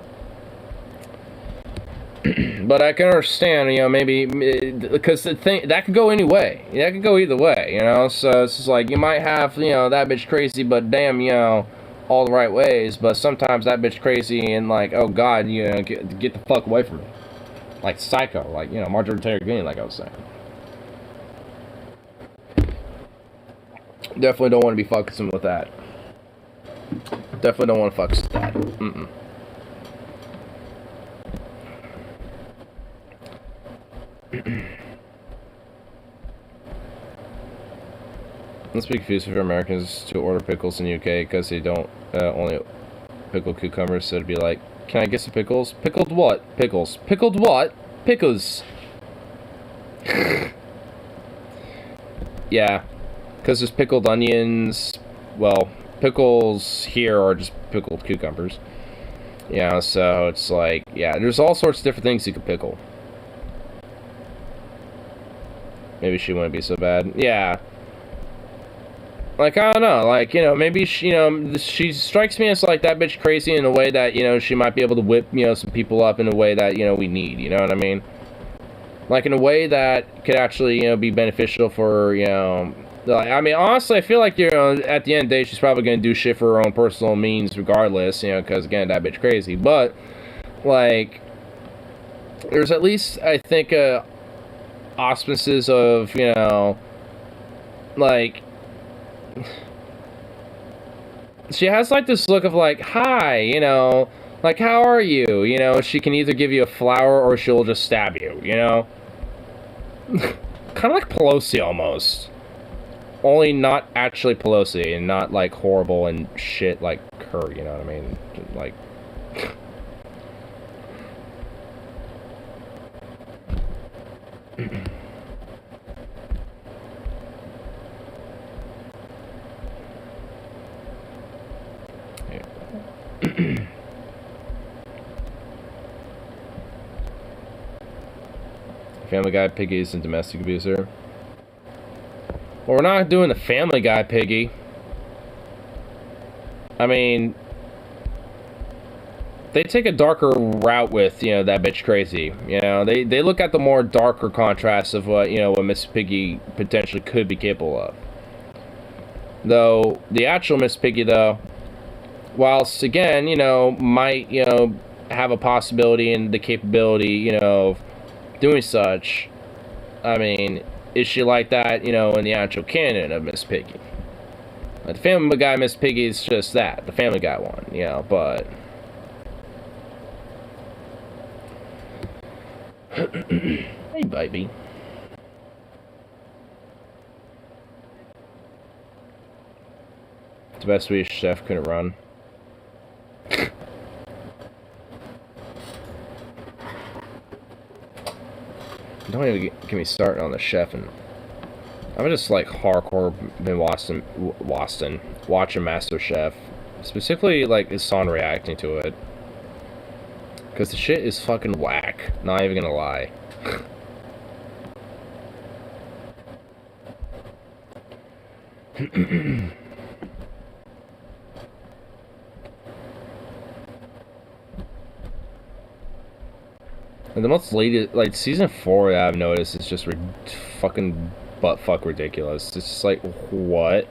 But I can understand, you know, maybe, because the thing, that could go any way. That could go either way, you know. So it's just like, you might have, you know, that bitch crazy, but damn, you know, all the right ways. But sometimes that bitch crazy and like, oh God, you know, get the fuck away from me. Like Psycho, like, you know, Marjorie Taylor Greene, like I was saying. Definitely don't want to be focusing with that. Definitely don't want to focus with that. Let's be confused for Americans to order pickles in the UK because they don't only pickle cucumbers. So it'd be like, can I get some pickles? Pickled what? Pickles. Pickled what? Pickles. Yeah, because there's pickled onions. Well, pickles here are just pickled cucumbers. Yeah, so it's like, yeah, there's all sorts of different things you can pickle. Maybe she wouldn't be so bad. Yeah. Like, I don't know, like, you know, maybe she, you know, she strikes me as, like, that bitch crazy in a way that, you know, she might be able to whip, you know, some people up in a way that, you know, we need, you know what I mean? Like, in a way that could actually, you know, be beneficial for, you know, like, I mean, honestly, I feel like, you know, at the end of the day, she's probably going to do shit for her own personal means regardless, you know, because, again, that bitch crazy, but, like, there's at least, I think, auspices of, you know, like, she has, like, this look of, like, hi, you know, like, how are you? You know, she can either give you a flower or she'll just stab you, you know? Kind of like Pelosi, almost. Only not actually Pelosi, and not, like, horrible and shit like her, you know what I mean? Like... Family Guy Piggy is a domestic abuser. Well, we're not doing the Family Guy Piggy. I mean, they take a darker route with, you know, that bitch crazy. You know, they look at the more darker contrast of what, you know, what Miss Piggy potentially could be capable of. Though, the actual Miss Piggy, though, whilst, again, you know, might, you know, have a possibility and the capability, you know, of doing such, I mean, is she like that, you know, in the actual canon of Miss Piggy? Like, the Family Guy Miss Piggy is just that, the Family Guy one, you know, but... Hey, baby. The best Swedish chef couldn't run. Don't even get me started on the chef, and I'm just like hardcore been watching Master Chef, specifically like his son reacting to it, because the shit is fucking whack. Not even gonna lie. And the most latest, like, season 4 that I've noticed is just fucking buttfuck ridiculous. It's just like, what?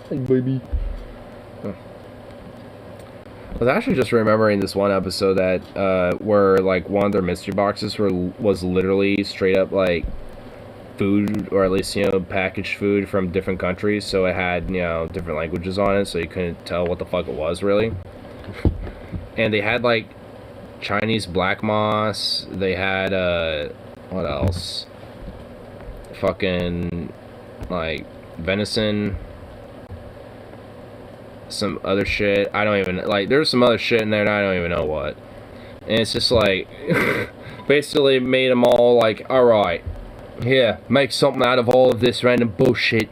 Hey, baby. I was actually just remembering this one episode that, where, like, one of their mystery boxes was literally straight up, like, food, or at least, you know, packaged food from different countries, so it had, you know, different languages on it, so you couldn't tell what the fuck it was, really. And they had, like, Chinese black moss, they had, what else? Fucking, like, venison, some other shit. I don't even, like, there's some other shit in there and I don't even know what. And it's just like, basically made them all like, alright, here, make something out of all of this random bullshit.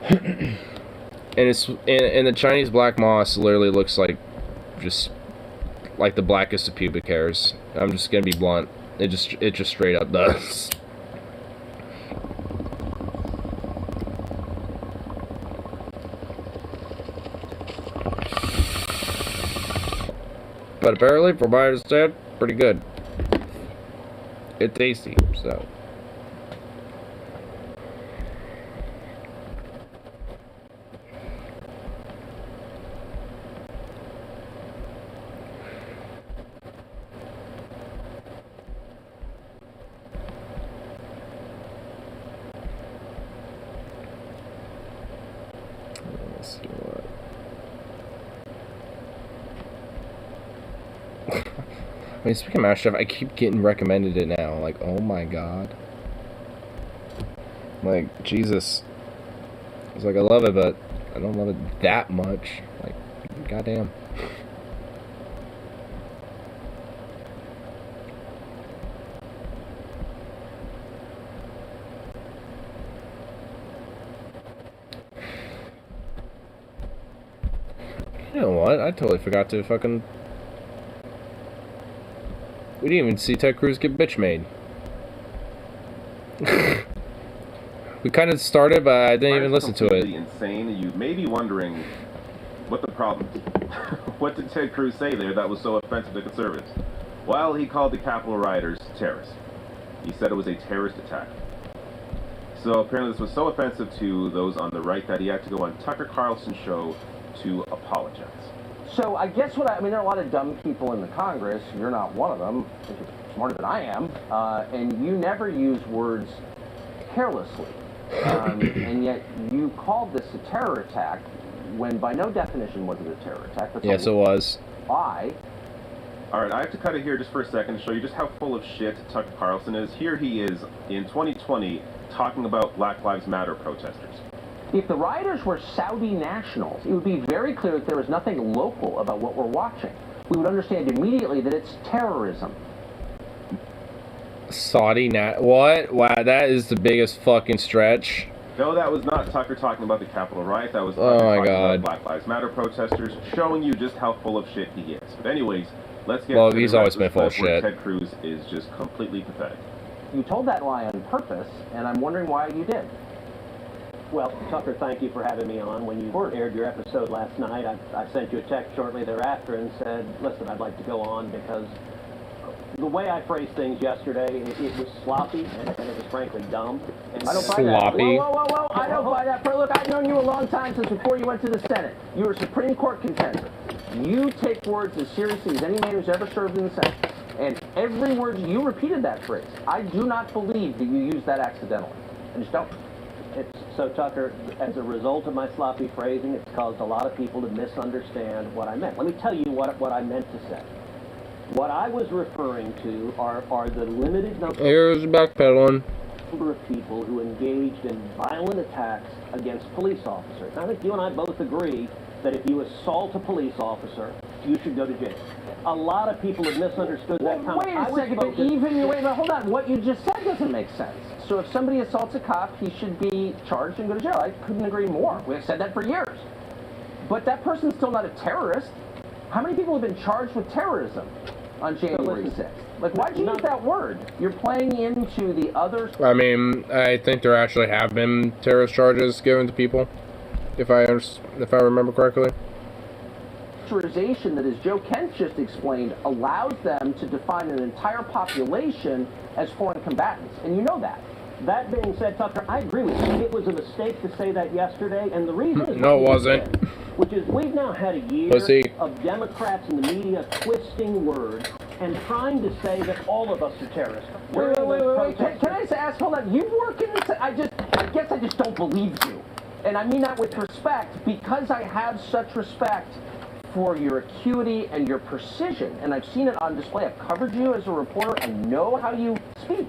And it's, and the Chinese black moss literally looks like, just, like the blackest of pubic hairs. I'm just gonna be blunt. It just straight up does. But apparently, from what I understand, pretty good. It's tasty, so. Let's see what. I mean, speaking of MasterChef, I keep getting recommended it now. Like, oh my god. Like, Jesus. It's like, I love it, but I don't love it that much. Like, goddamn. You know what? I totally forgot to fucking... We didn't even see Ted Cruz get bitch made. We kind of started, but I didn't even listen to it. Insane. You may be wondering what the problem is. What did Ted Cruz say there that was so offensive to conservatives? Well, he called the Capitol rioters terrorists. He said it was a terrorist attack. So apparently this was so offensive to those on the right that he had to go on Tucker Carlson's show to apologize. So I guess what I mean, there are a lot of dumb people in the Congress. You're not one of them. You're smarter than I am. And you never use words carelessly. And yet you called this a terror attack when by no definition was it a terror attack. That's yes, it was. Why? Alright, I have to cut it here just for a second to show you just how full of shit Tucker Carlson is. Here he is in 2020 talking about Black Lives Matter protesters. If the rioters were Saudi nationals, it would be very clear that there was nothing local about what we're watching. We would understand immediately that it's terrorism. Saudi what? Wow, that is the biggest fucking stretch. No, that was not Tucker talking about the Capitol riot. That was Tucker talking about Black Lives Matter protesters, showing you just how full of shit he is. But anyways, let's get to he's always been full of shit. Ted Cruz is just completely pathetic. You told that lie on purpose, and I'm wondering why you did. Well, Tucker, thank you for having me on. When you aired your episode last night, I sent you a text shortly thereafter and said, listen, I'd like to go on because the way I phrased things yesterday, it was sloppy and it was frankly dumb. And I don't buy that. Whoa, I don't buy that. Look, I've known you a long time, since before you went to the Senate. You were a Supreme Court contender. You take words as seriously as any man who's ever served in the Senate. And every word, you repeated that phrase. I do not believe that you used that accidentally. I just don't. So, Tucker, as a result of my sloppy phrasing, it's caused a lot of people to misunderstand what I meant. Let me tell you what I meant to say. What I was referring to are the limited number of people who engaged in violent attacks against police officers. I think you and I both agree that if you assault a police officer, you should go to jail. A lot of people have misunderstood that comment. Wait a second, but hold on. What you just said doesn't make sense. So if somebody assaults a cop, he should be charged and go to jail. I couldn't agree more. We've said that for years. But that person's still not a terrorist. How many people have been charged with terrorism on January 6th? Like, why'd you use that word? You're playing into the other... I mean, I think there actually have been terrorist charges given to people, if I remember correctly. That, as Joe Kent just explained, allows them to define an entire population as foreign combatants, and you know that. That being said, Tucker, I agree with you. It was a mistake to say that yesterday, and the reason is... No, it wasn't. Which is, we've now had a year of Democrats in the media twisting words and trying to say that all of us are terrorists. Wait. Can I just ask, hold on, you work in this... I guess I just don't believe you. And I mean that with respect, because I have such respect for your acuity and your precision, and I've seen it on display. I've covered you as a reporter. I know how you speak.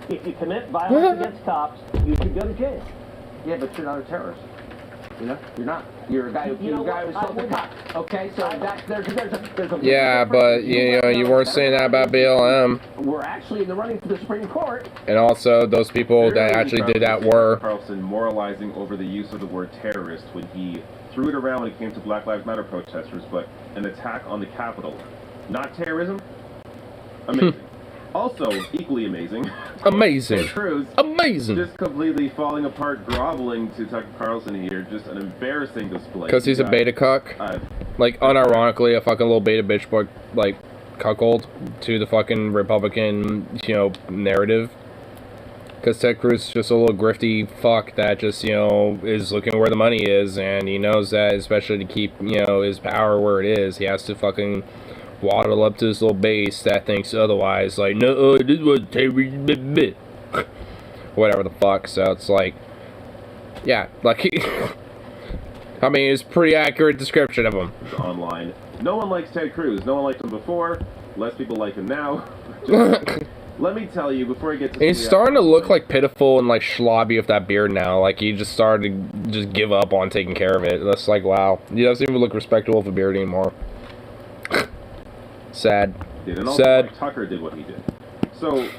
If you commit violence against cops, you should go to jail. Yeah, but you're not a terrorist. You know, you're not. You're a guy who assaulted the cop. Okay, so there's a yeah, but you weren't saying that about BLM. We're actually in the running for the Supreme Court. And also, those people that actually did that were Carlson moralizing over the use of the word terrorist when he threw it around when it came to Black Lives Matter protesters, but an attack on the Capitol, not terrorism. Amazing. Also, equally amazing. Amazing. Cruz, amazing. Just completely falling apart, groveling to Tucker Carlson here. Just an embarrassing display. Because he's a beta cuck. Like, unironically, a fucking little beta bitch, but, like, cuckold to the fucking Republican, narrative. Because Ted Cruz is just a little grifty fuck that just, is looking where the money is, and he knows that, especially to keep, his power where it is, he has to fucking waddle up to this little base that thinks otherwise, like, no, this was terrorism, whatever the fuck. So it's like, yeah, like, I mean, it's a pretty accurate description of him. Online. No one likes Ted Cruz. No one liked him before. Less people like him now. Let me tell you, before I get to... He's starting to look like pitiful and like schlobby with that beard now. Like he just started to just give up on taking care of it. That's like, wow. He doesn't even look respectable with a beard anymore. Sad. And also Sad. Mike Tucker did what he did. So,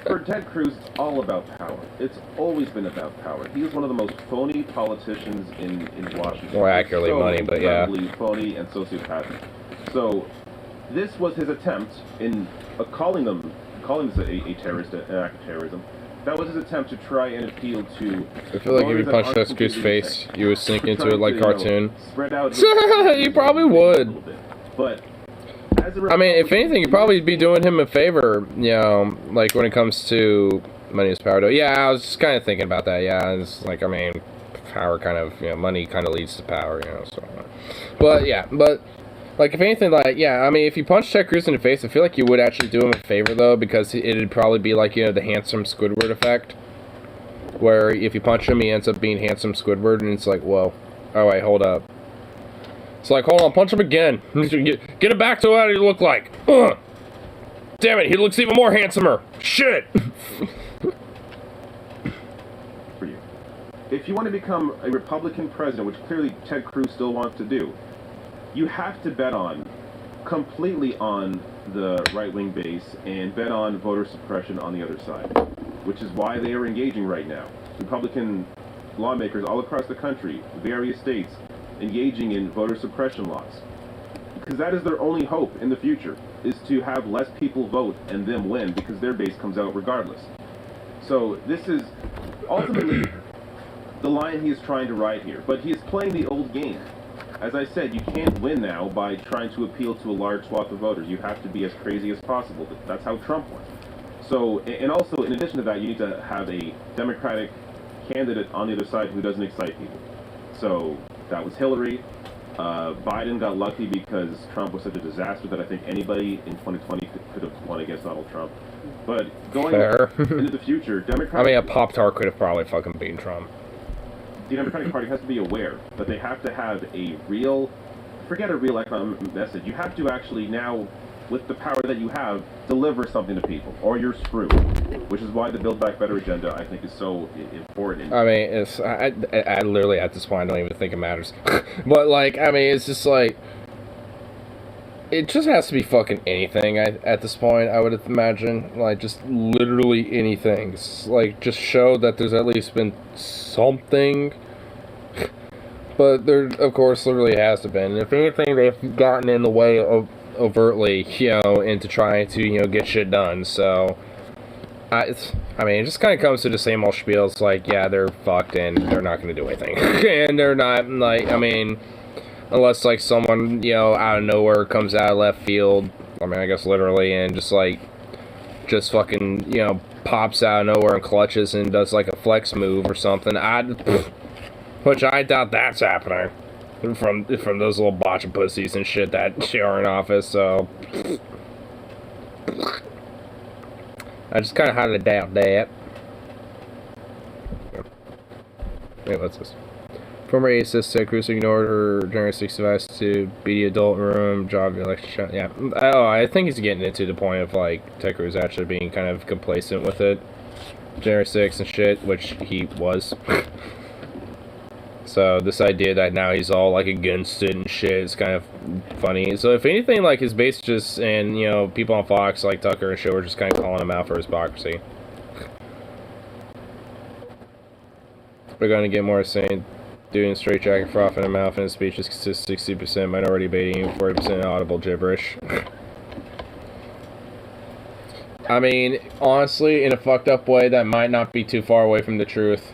for Ted Cruz, it's all about power. It's always been about power. He was one of the most phony politicians in Washington. More accurately, so money, but yeah. Phony and sociopathic. So, this was his attempt in calling this a terrorist, an act of terrorism. That was his attempt to try and appeal to... I feel like if you punched that Screw's face, you would sink into it like cartoon. Spread out... You probably would. But... I mean, if anything, you'd probably be doing him a favor, you know, like when it comes to money is power. Yeah, I was just kind of thinking about that. Yeah, it's like, I mean, power kind of, you know, money kind of leads to power, you know, so. But, yeah, but, like, if anything, like, yeah, I mean, if you punch Ted Cruz in the face, I feel like you would actually do him a favor, though, because it'd probably be like, you know, the handsome Squidward effect, where if you punch him, he ends up being handsome Squidward, and it's like, whoa, oh, wait, hold up. It's like, hold on, punch him again. Get it back to what he looked like. Ugh. Damn it, he looks even more handsomer. Shit. For you. If you want to become a Republican president, which clearly Ted Cruz still wants to do, you have to bet completely on the right-wing base and bet on voter suppression on the other side, which is why they are engaging right now. Republican lawmakers all across the country, various states, engaging in voter suppression laws. Because that is their only hope in the future, is to have less people vote and them win, because their base comes out regardless. So this is ultimately the line he is trying to ride here. But he is playing the old game. As I said, you can't win now by trying to appeal to a large swath of voters. You have to be as crazy as possible. That's how Trump won. So, and also, in addition to that, you need to have a Democratic candidate on the other side who doesn't excite people. So, that was Hillary. Biden got lucky because Trump was such a disaster that I think anybody in 2020 could have won against Donald Trump. But going into the future, Democrats... I mean, a Pop-Tart could have probably fucking beaten Trump. The Democratic Party has to be aware that they have to have a real... Forget a real economic message. You have to actually now, with the power that you have, deliver something to people, or you're screwed. Which is why the Build Back Better agenda, I think, is so important. I mean, it's I literally at this point I don't even think it matters. But like, I mean, it's just like it just has to be fucking anything at this point. I would imagine, like, just literally anything. Like, just show that there's at least been something. But there, of course, literally has to been. If anything, they've gotten in the way of overtly, you know, into trying to, you know, get shit done. So, I mean, it just kind of comes to the same old spiel. It's like, yeah, they're fucked and they're not going to do anything. And they're not, like, I mean, unless, like, someone, you know, out of nowhere comes out of left field, I mean, I guess literally, and just, like, just fucking, you know, pops out of nowhere and clutches and does, like, a flex move or something. Which I doubt that's happening. From those little botch of pussies and shit that are in office, so... I just kind of highly doubt that. Wait, what's this? Former aide Ted Cruz ignored her January 6th advice to be the adult room job election. Yeah. Oh, I think he's getting it to the point of, like, Ted Cruz actually being kind of complacent with it. January 6th and shit, which he was. So this idea that now he's all, like, against it and shit is kind of funny. So if anything, like, his base just, and, you know, people on Fox, like Tucker and shit, were just kind of calling him out for his hypocrisy. We're going to get more saying, doing straight jacket froth in the mouth and his speech is consists 60% minority baiting and 40% audible gibberish. I mean, honestly, in a fucked up way, that might not be too far away from the truth.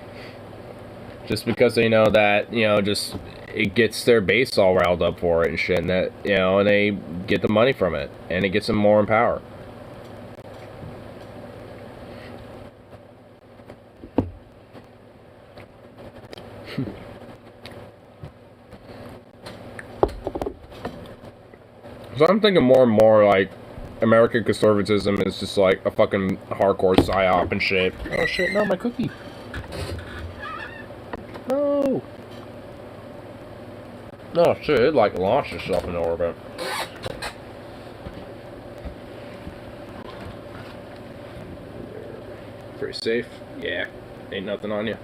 Just because they know that, you know, just, it gets their base all riled up for it and shit, and that, you know, and they get the money from it, and it gets them more in power. So I'm thinking more and more, like, American conservatism is just, like, a fucking hardcore psyop and shit. Oh shit, no, my cookie. No! Oh shit, it like launched itself in orbit. Pretty safe. Yeah. Ain't nothing on you.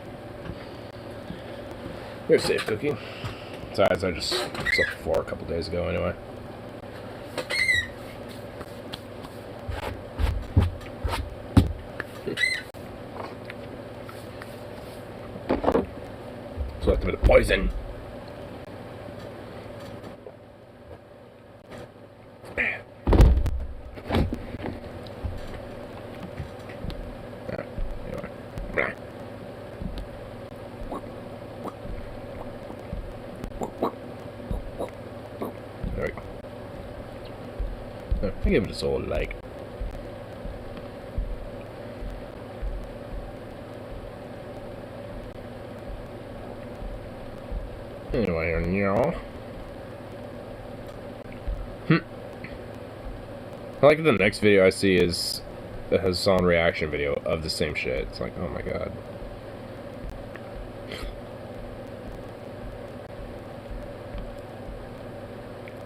You're safe, Cookie. Besides, I just slept the floor a couple days ago anyway. Slept with poison. There we go. I give it a solid like. Anyway, y'all. I like the next video I see is a Hassan reaction video of the same shit. It's like, oh my god.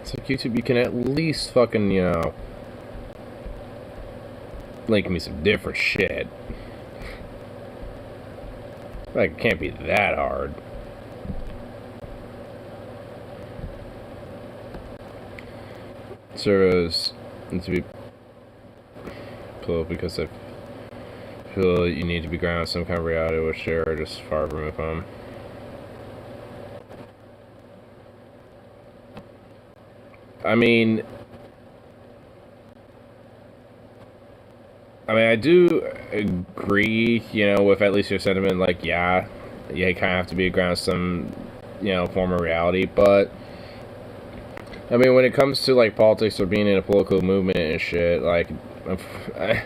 It's like YouTube, you can at least fucking, you know, link me some different shit. Like, it can't be that hard. Servers need to be pulled because I feel you need to be grounded in some kind of reality, which they are just far removed from. I mean, I do agree, you know, with at least your sentiment, like, yeah, you kind of have to be grounded in some, you know, form of reality, but I mean, when it comes to, like, politics or being in a political movement and shit, like, I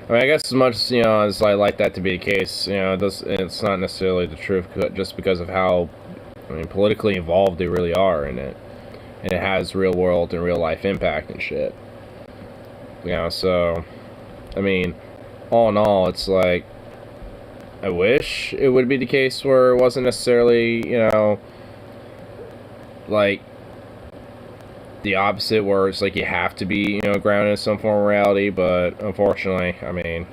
guess as much, you know, as I like that to be the case, you know, it's not necessarily the truth just because of how, I mean, politically involved they really are in it. And it has real world and real life impact and shit. You know, so, I mean, all in all, it's like, I wish it would be the case where it wasn't necessarily, you know, like, the opposite, where it's like you have to be, you know, grounded in some form of reality, but unfortunately, I mean,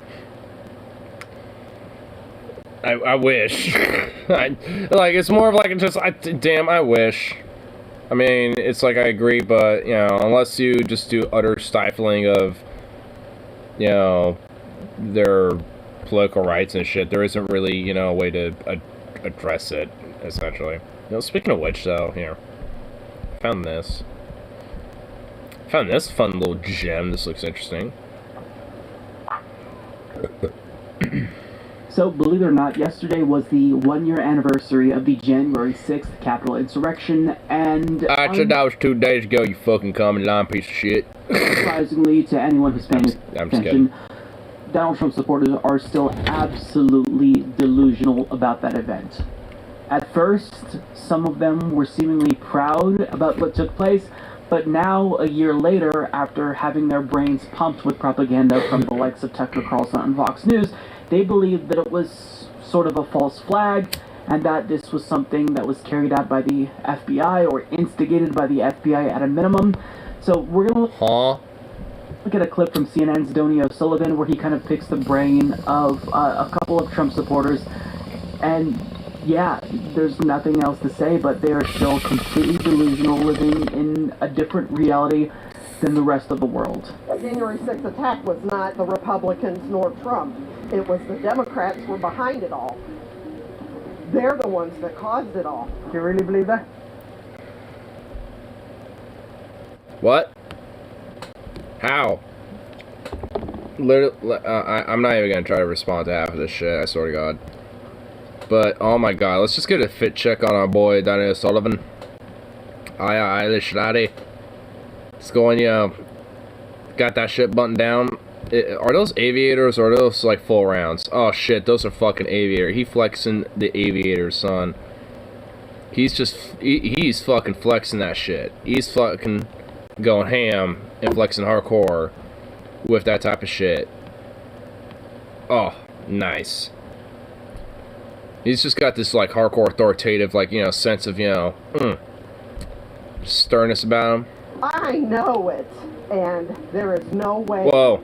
I wish. Like, it's more of like, damn, I wish. I mean, it's like, I agree, but, you know, unless you just do utter stifling of, you know, their political rights and shit, there isn't really, you know, a way to address it, essentially. You know, speaking of which, though, here, found this. Found this fun little gem. This looks interesting. So, believe it or not, yesterday was the one-year anniversary of the January 6th Capitol insurrection, and Actually, that was 2 days ago, you fucking common line piece of shit. Surprisingly, to anyone who's paying attention, Donald Trump supporters are still absolutely delusional about that event. At first, some of them were seemingly proud about what took place, but now, a year later, after having their brains pumped with propaganda from the likes of Tucker Carlson and Fox News, they believed that it was sort of a false flag, and that this was something that was carried out by the FBI, or instigated by the FBI at a minimum. So we're going to look at a clip from CNN's Donny O'Sullivan, where he kind of picks the brain of a couple of Trump supporters, and yeah, there's nothing else to say, but they are still completely delusional, living in a different reality than the rest of the world. The January 6th attack was not the Republicans nor Trump. It was the Democrats were behind it all. They're the ones that caused it all. Do you really believe that? What? How? Literally, I'm not even gonna try to respond to half of this shit, I swear to God. But, oh my god, let's just get a fit check on our boy, Donny O'Sullivan. Aye, this laddie. It's going, yeah. Got that shit buttoned down. Are those aviators or are those, like, full rounds? Oh shit, those are fucking aviators. He flexing the aviators, son. He's just, he's fucking flexing that shit. He's fucking going ham and flexing hardcore with that type of shit. Oh, nice. He's just got this, like, hardcore authoritative, like, you know, sense of, you know, sternness about him. I know it, and there is no way. Whoa.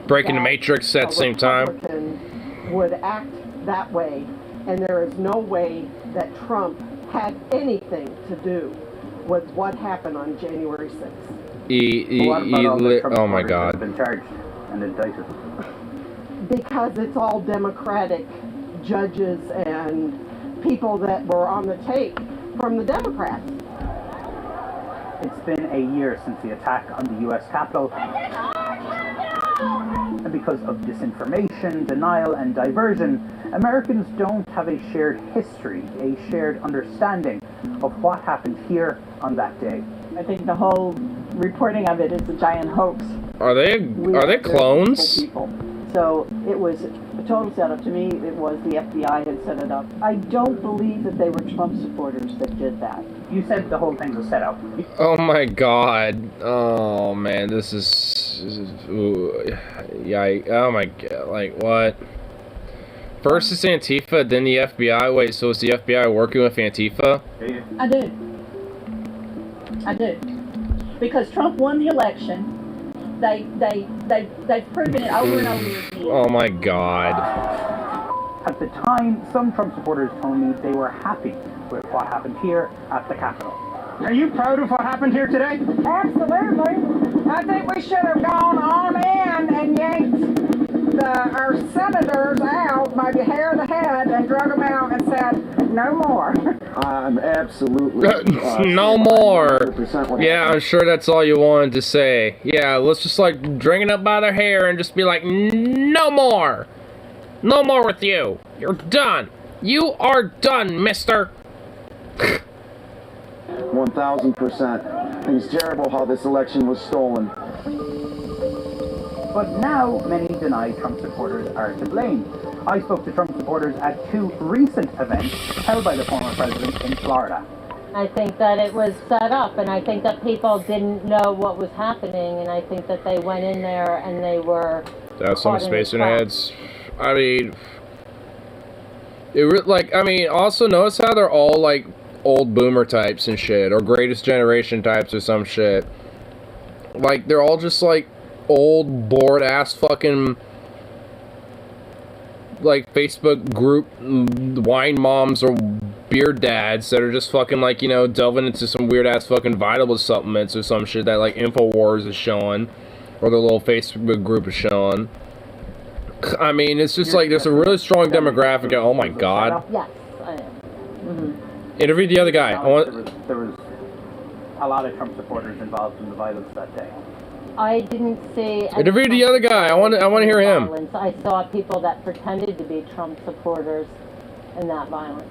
Breaking the that Matrix at the same time. Republican would act that way, and there is no way that Trump had anything to do with what happened on January 6th. Oh my God. Been charged and indicted. Because it's all Democratic judges and people that were on the take from the Democrats. It's been a year since the attack on the U.S. Capitol. And because of disinformation, denial, and diversion, Americans don't have a shared history, a shared understanding of what happened here on that day. I think the whole reporting of it is a giant hoax. Are they clones? People. So it was a total setup. To me, it was the FBI had set it up. I don't believe that they were Trump supporters that did that. You said the whole thing was set up. Oh my God. Oh man, this is ooh, yikes. Oh my God, like what? First it's Antifa, then the FBI. Wait, so is the FBI working with Antifa? I do. Because Trump won the election. They've proven it over and over again. Oh my God. At the time, some Trump supporters told me they were happy with what happened here at the Capitol. Are you proud of what happened here today? Absolutely. I think we should have gone on in and yanked our senators out by the hair of the head and drug them out and said, no more. I'm absolutely... no more. 100% Yeah, I'm sure that's all you wanted to say. Yeah, let's just like drag it up by their hair and just be like, no more. No more with you. You're done. You are done, mister. 1000%. I think it's terrible how this election was stolen. But now many deny Trump supporters are to blame. I spoke to Trump supporters at 2 recent events held by the former president in Florida. I think that it was set up, and I think that people didn't know what was happening, and I think that they went in there and they were... That's some space in heads. I mean... also notice how they're all, like, old boomer types and shit, or greatest generation types or some shit. Like, they're all just, like, old, bored-ass fucking... like, Facebook group wine moms or beard dads that are just fucking, like, you know, delving into some weird-ass fucking vitamin supplements or some shit that, like, InfoWars is showing, or the little Facebook group is showing. I mean, it's just like, there's a really strong demographic. Oh my God. Yes, I am. Mm-hmm. Interview the other guy. There was a lot of Trump supporters involved in the violence that day. I didn't see... Interview the other guy. I want to hear him. Violence. I saw people that pretended to be Trump supporters in that violence.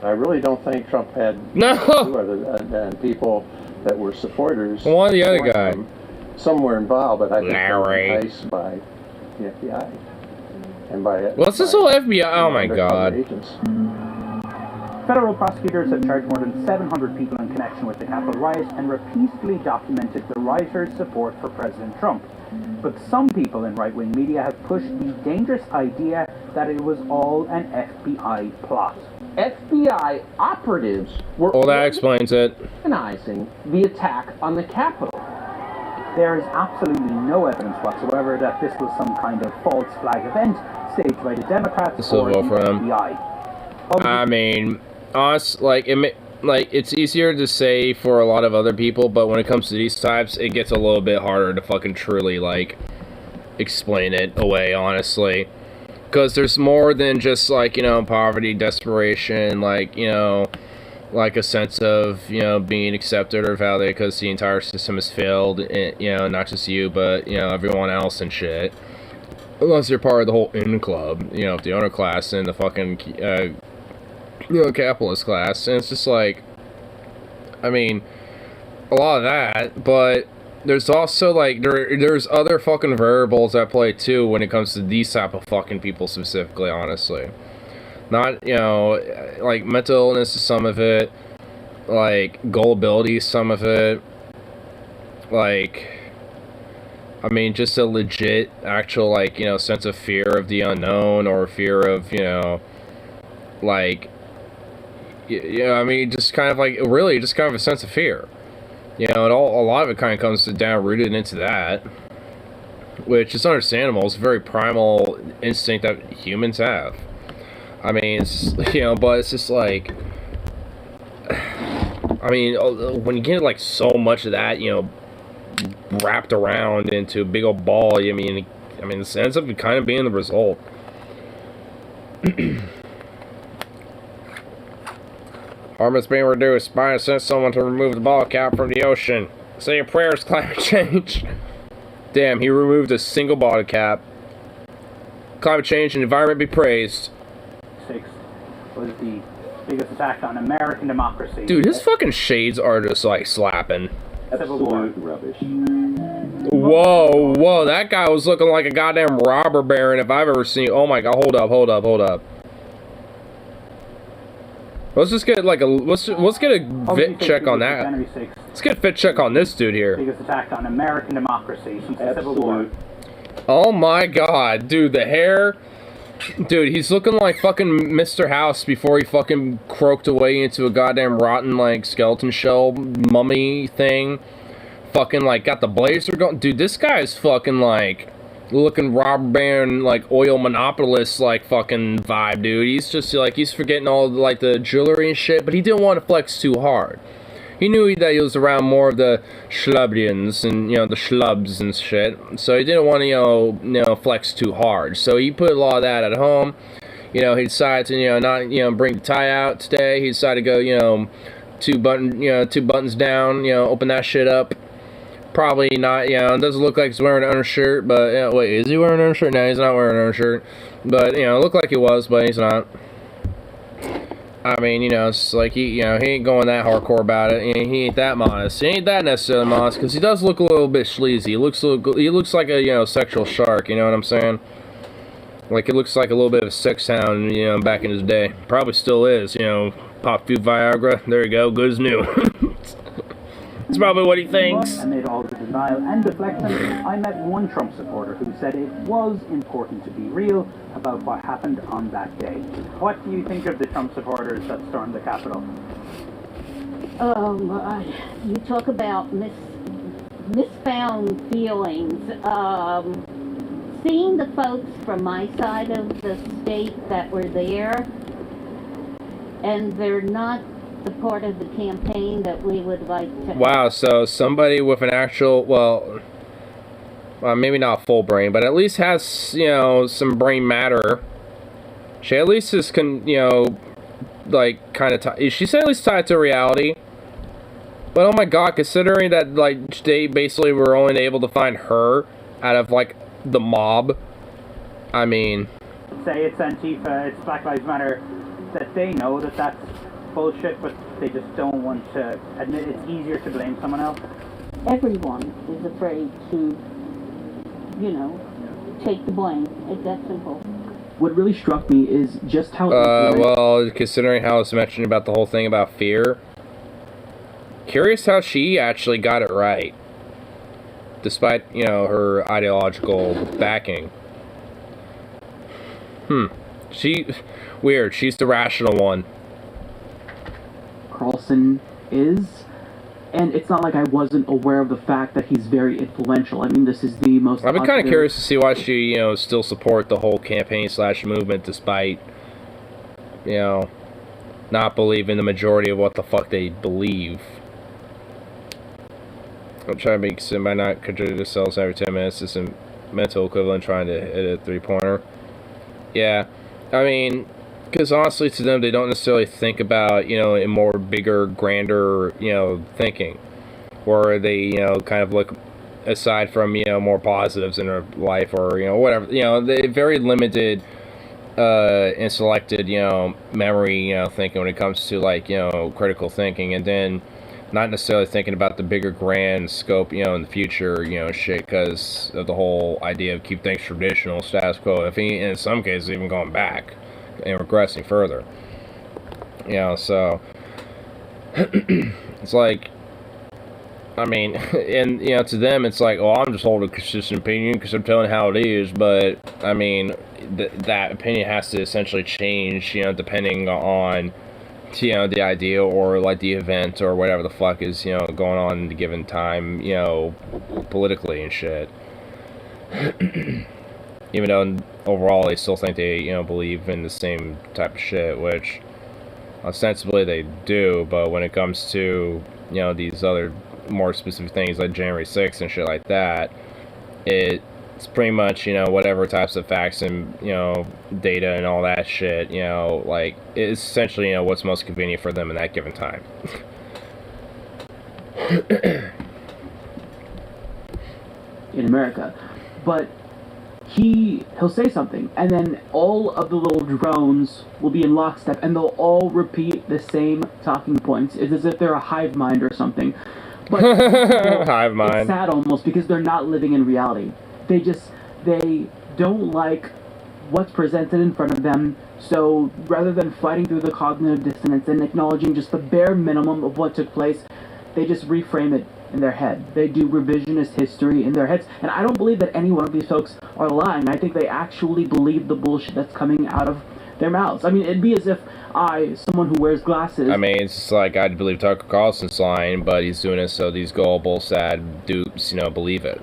I really don't think Trump had no other than people that were supporters. One of the other guy. Some were involved, but I think they were Larry. enticed by the FBI. And by What's this whole FBI? Oh my God. Agents. Federal prosecutors have charged more than 700 people in connection with the Capitol riot and repeatedly documented the rioters' support for President Trump. But some people in right-wing media have pushed the dangerous idea that it was all an FBI plot. FBI operatives were Well, that explains it. organizing the attack on the Capitol. There is absolutely no evidence whatsoever that this was some kind of false flag event staged by the Democrats or the FBI. I mean, it's easier to say for a lot of other people, but when it comes to these types, it gets a little bit harder to fucking truly, like, explain it away, honestly. Because there's more than just, like, you know, poverty, desperation, like, you know, like a sense of, you know, being accepted or validated because the entire system has failed, and, you know, not just you, but, you know, everyone else and shit. Unless you're part of the whole in club, you know, the owner class and the fucking, you know, capitalist class. And it's just like, I mean, a lot of that, but there's also, like, there's other fucking variables at play, too, when it comes to these type of fucking people specifically, honestly. Not, you know, like, mental illness is some of it, like, gullibility is some of it, like, I mean, just a legit, actual, like, you know, sense of fear of the unknown, or fear of, you know, like, yeah, I mean, just kind of, like, really, just kind of a sense of fear. You know, and a lot of it kind of comes down rooted into that, which is understandable. It's a very primal instinct that humans have. I mean, it's, you know, but it's just like, I mean, when you get like so much of that, you know, wrapped around into a big old ball, I mean, it ends up kind of being the result. Harm's being reduced. Biden sent someone to remove the ball cap from the ocean. Say your prayers, climate change. Damn, he removed a single bottle cap. Climate change and environment be praised. 6 was the biggest attack on American democracy. Dude, his fucking shades are just like slapping. Absolute rubbish. Whoa, whoa, that guy was looking like a goddamn robber baron if I've ever seen. Oh my god, hold up. Let's just get like let's get a fit check on that. Let's get a fit check on this dude here. Biggest attack on American democracy since the Civil War. Oh my god, dude, the hair. Dude, he's looking like fucking Mr. House before he fucking croaked away into a goddamn rotten like skeleton shell mummy thing. Fucking like got the blazer going. Dude, this guy is fucking like looking robber baron, like oil monopolist, like fucking vibe, dude. He's just like, he's forgetting all like the jewelry and shit, but he didn't want to flex too hard. He knew that he was around more of the schlubians and, you know, the schlubs and shit, so he didn't want to, you know, flex too hard. So he put a lot of that at home. You know, he decided to, you know, not, you know, bring the tie out today. He decided to go, you know, two buttons down, you know, open that shit up. Probably not, you know, it doesn't look like he's wearing an undershirt, but, you know, wait, is he wearing an undershirt? No, he's not wearing an undershirt. But, you know, it looked like he was, but he's not. I mean, you know, it's like, he ain't going that hardcore about it. He ain't that modest. He ain't that necessarily modest, because he does look a little bit sleazy. He looks like a, you know, sexual shark, you know what I'm saying? Like, it looks like a little bit of a sex hound, you know, back in his day. Probably still is, you know, pop few Viagra, there you go, good as new. That's probably what he thinks. Amid all the denial and deflection, I met one Trump supporter who said it was important to be real about what happened on that day. What do you think of the Trump supporters that stormed the Capitol? You talk about misfound feelings. Seeing the folks from my side of the state that were there, and they're not the part of the campaign that we would like to. Wow, so somebody with an actual, well, maybe not full brain, but at least has, you know, some brain matter. She at least is, you know, like, kind of, she's at least tied to reality. But oh my god, considering that, like, they basically were only able to find her out of, like, the mob, I mean. Say it's Antifa, it's Black Lives Matter, that they know that that's bullshit, but they just don't want to admit it's easier to blame someone else. Everyone is afraid to, you know, take the blame. It's that simple. What really struck me is just how... well, considering how it's mentioned about the whole thing about fear, curious how she actually got it right, despite, you know, her ideological backing. Weird, she's the rational one. Carlson is, and it's not like I wasn't aware of the fact that he's very influential. I mean, this is the most... I've been kind of curious to see why she, you know, still support the whole campaign / movement despite, you know, not believing the majority of what the fuck they believe. I'm trying to make some by not contradict themselves every 10 minutes. It's a mental equivalent trying to hit a three-pointer. Yeah, I mean, because honestly to them, they don't necessarily think about, you know, a more bigger, grander, you know, thinking. Or they, you know, kind of look aside from, you know, more positives in their life or, you know, whatever. You know, they very limited and selected, you know, memory, you know, thinking when it comes to, like, you know, critical thinking. And then not necessarily thinking about the bigger grand scope, you know, in the future, you know, shit, because of the whole idea of keep things traditional, status quo, if he, in some cases, even going back and regressing further. You know, so, it's like, I mean, and, you know, to them, it's like, oh, I'm just holding a consistent opinion because I'm telling how it is, but, I mean, that opinion has to essentially change, you know, depending on you know, the idea or like the event or whatever the fuck is, you know, going on in the given time, you know, politically and shit. Even though overall they still think they, you know, believe in the same type of shit, which ostensibly they do, but when it comes to, you know, these other more specific things like January 6th and shit like that, it's pretty much, you know, whatever types of facts and, you know, data and all that shit, you know, like, it's essentially, you know, what's most convenient for them in that given time. In America. But he'll say something, and then all of the little drones will be in lockstep, and they'll all repeat the same talking points. It's as if they're a hive mind or something. But hive mind. It's sad almost, because they're not living in reality. They don't like what's presented in front of them, so rather than fighting through the cognitive dissonance and acknowledging just the bare minimum of what took place, they just reframe it in their head. They do revisionist history in their heads, and I don't believe that any one of these folks are lying. I think they actually believe the bullshit that's coming out of their mouths. I mean, it'd be as if someone who wears glasses... I mean, it's just like, I believe Tucker Carlson's lying, but he's doing it so these gullible, sad dupes, you know, believe it.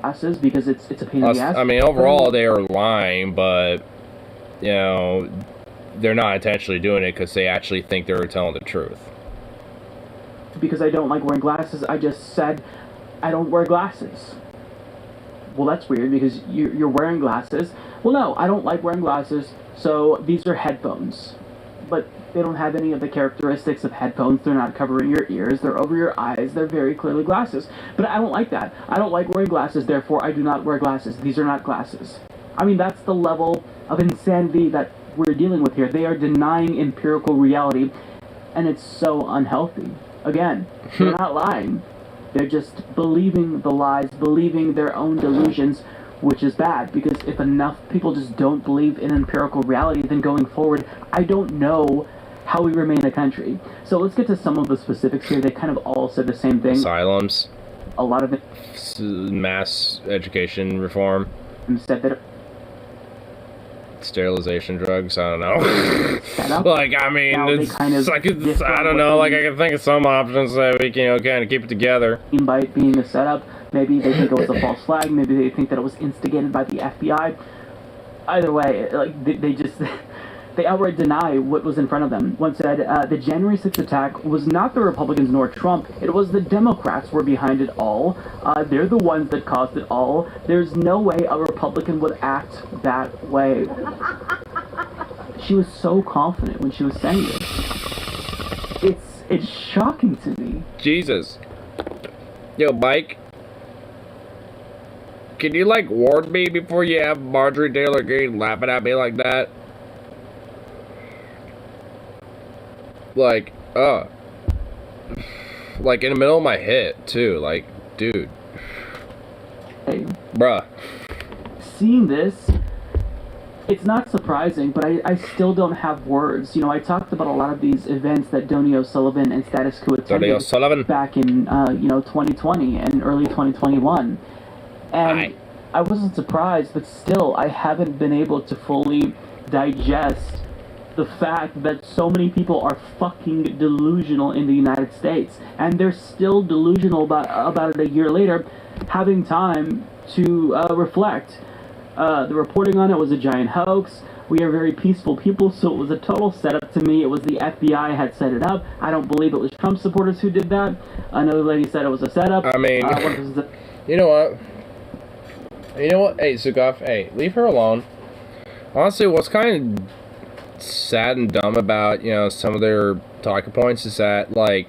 Glasses, because it's a pain in the ass. I mean, overall, they are lying, but, you know, they're not intentionally doing it because they actually think they're telling the truth. Because I don't like wearing glasses, I just said I don't wear glasses. Well, that's weird, because you're wearing glasses. Well, no, I don't like wearing glasses, so these are headphones. But they don't have any of the characteristics of headphones. They're not covering your ears, they're over your eyes, they're very clearly glasses. But I don't like that. I don't like wearing glasses, therefore I do not wear glasses. These are not glasses. I mean, that's the level of insanity that we're dealing with here. They are denying empirical reality, and it's so unhealthy. Again, they're not lying. They're just believing the lies, believing their own delusions, which is bad, because if enough people just don't believe in empirical reality, then going forward, I don't know how we remain a country. So let's get to some of the specifics here. They kind of all said the same thing. Asylums. A lot of it. Mass education reform. Said that. Sterilization drugs, I don't know. Like, I mean, I don't know, like, I can think of some options that we can, you know, kind of keep it together. By it being a setup, maybe they think it was a false flag, maybe they think that it was instigated by the FBI. Either way, like, they outright deny what was in front of them. One said, the January 6th attack was not the Republicans nor Trump, it was the Democrats were behind it all. They're the ones that caused it all. There's no way a Republican would act that way. She was so confident when she was saying this. It's shocking to me. Jesus. Yo, Mike. Can you, like, warn me before you have Marjorie Taylor Greene laughing at me like that? Like, like in the middle of my hit, too. Like, dude. Hey. Bruh. Seeing this, it's not surprising, but I still don't have words. You know, I talked about a lot of these events that Donny O'Sullivan and Status Quo attended back in, you know, 2020 and early 2021. And I wasn't surprised, but still, I haven't been able to fully digest the fact that so many people are fucking delusional in the United States, and they're still delusional about it a year later, having time to reflect. The reporting on it was a giant hoax. We are very peaceful people, so it was a total setup to me. It was the FBI had set it up. I don't believe it was Trump supporters who did that. Another lady said it was a setup. I mean, you know what? You know what? Hey, Zukov, hey, leave her alone. Honestly, what's kind of sad and dumb about, you know, some of their talking points is that, like,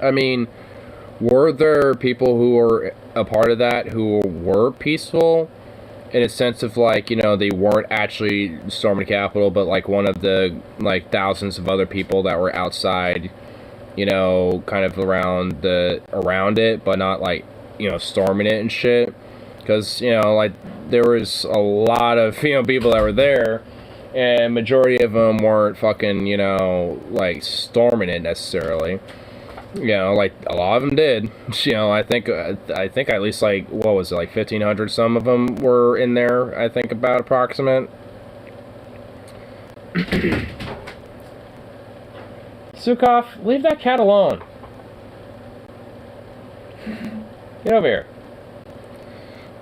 I mean, were there people who were a part of that who were peaceful in a sense of, like, you know, they weren't actually storming the Capitol, but like one of the, like, thousands of other people that were outside, you know, kind of around it, but not, like, you know, storming it and shit? Because, you know, like, there was a lot of, you know, people that were there, and majority of them weren't fucking, you know, like, storming it necessarily. You know, like, a lot of them did. You know, I think at least, like, what was it, like 1,500 some of them were in there, I think, about approximate. Sukov, leave that cat alone. Get over here.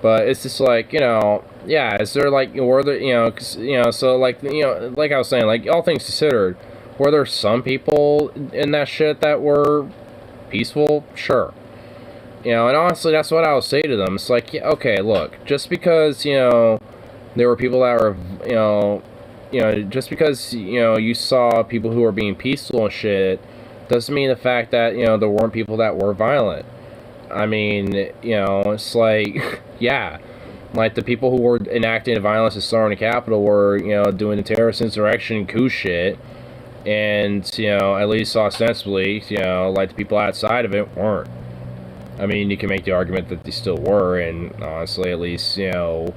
But it's just like, you know, yeah, is there like, were there, you know, so like, you know, like I was saying, like, all things considered, were there some people in that shit that were peaceful? Sure. You know, and honestly, that's what I would say to them. It's like, yeah, okay, look, just because, you know, there were people that were, you know, just because, you know, you saw people who were being peaceful and shit, doesn't mean the fact that, you know, there weren't people that were violent. I mean, you know, it's like, yeah, like the people who were enacting violence and storming the Capitol were, you know, doing the terrorist insurrection coup shit, and, you know, at least ostensibly, you know, like the people outside of it weren't. I mean, you can make the argument that they still were, and honestly, at least, you know,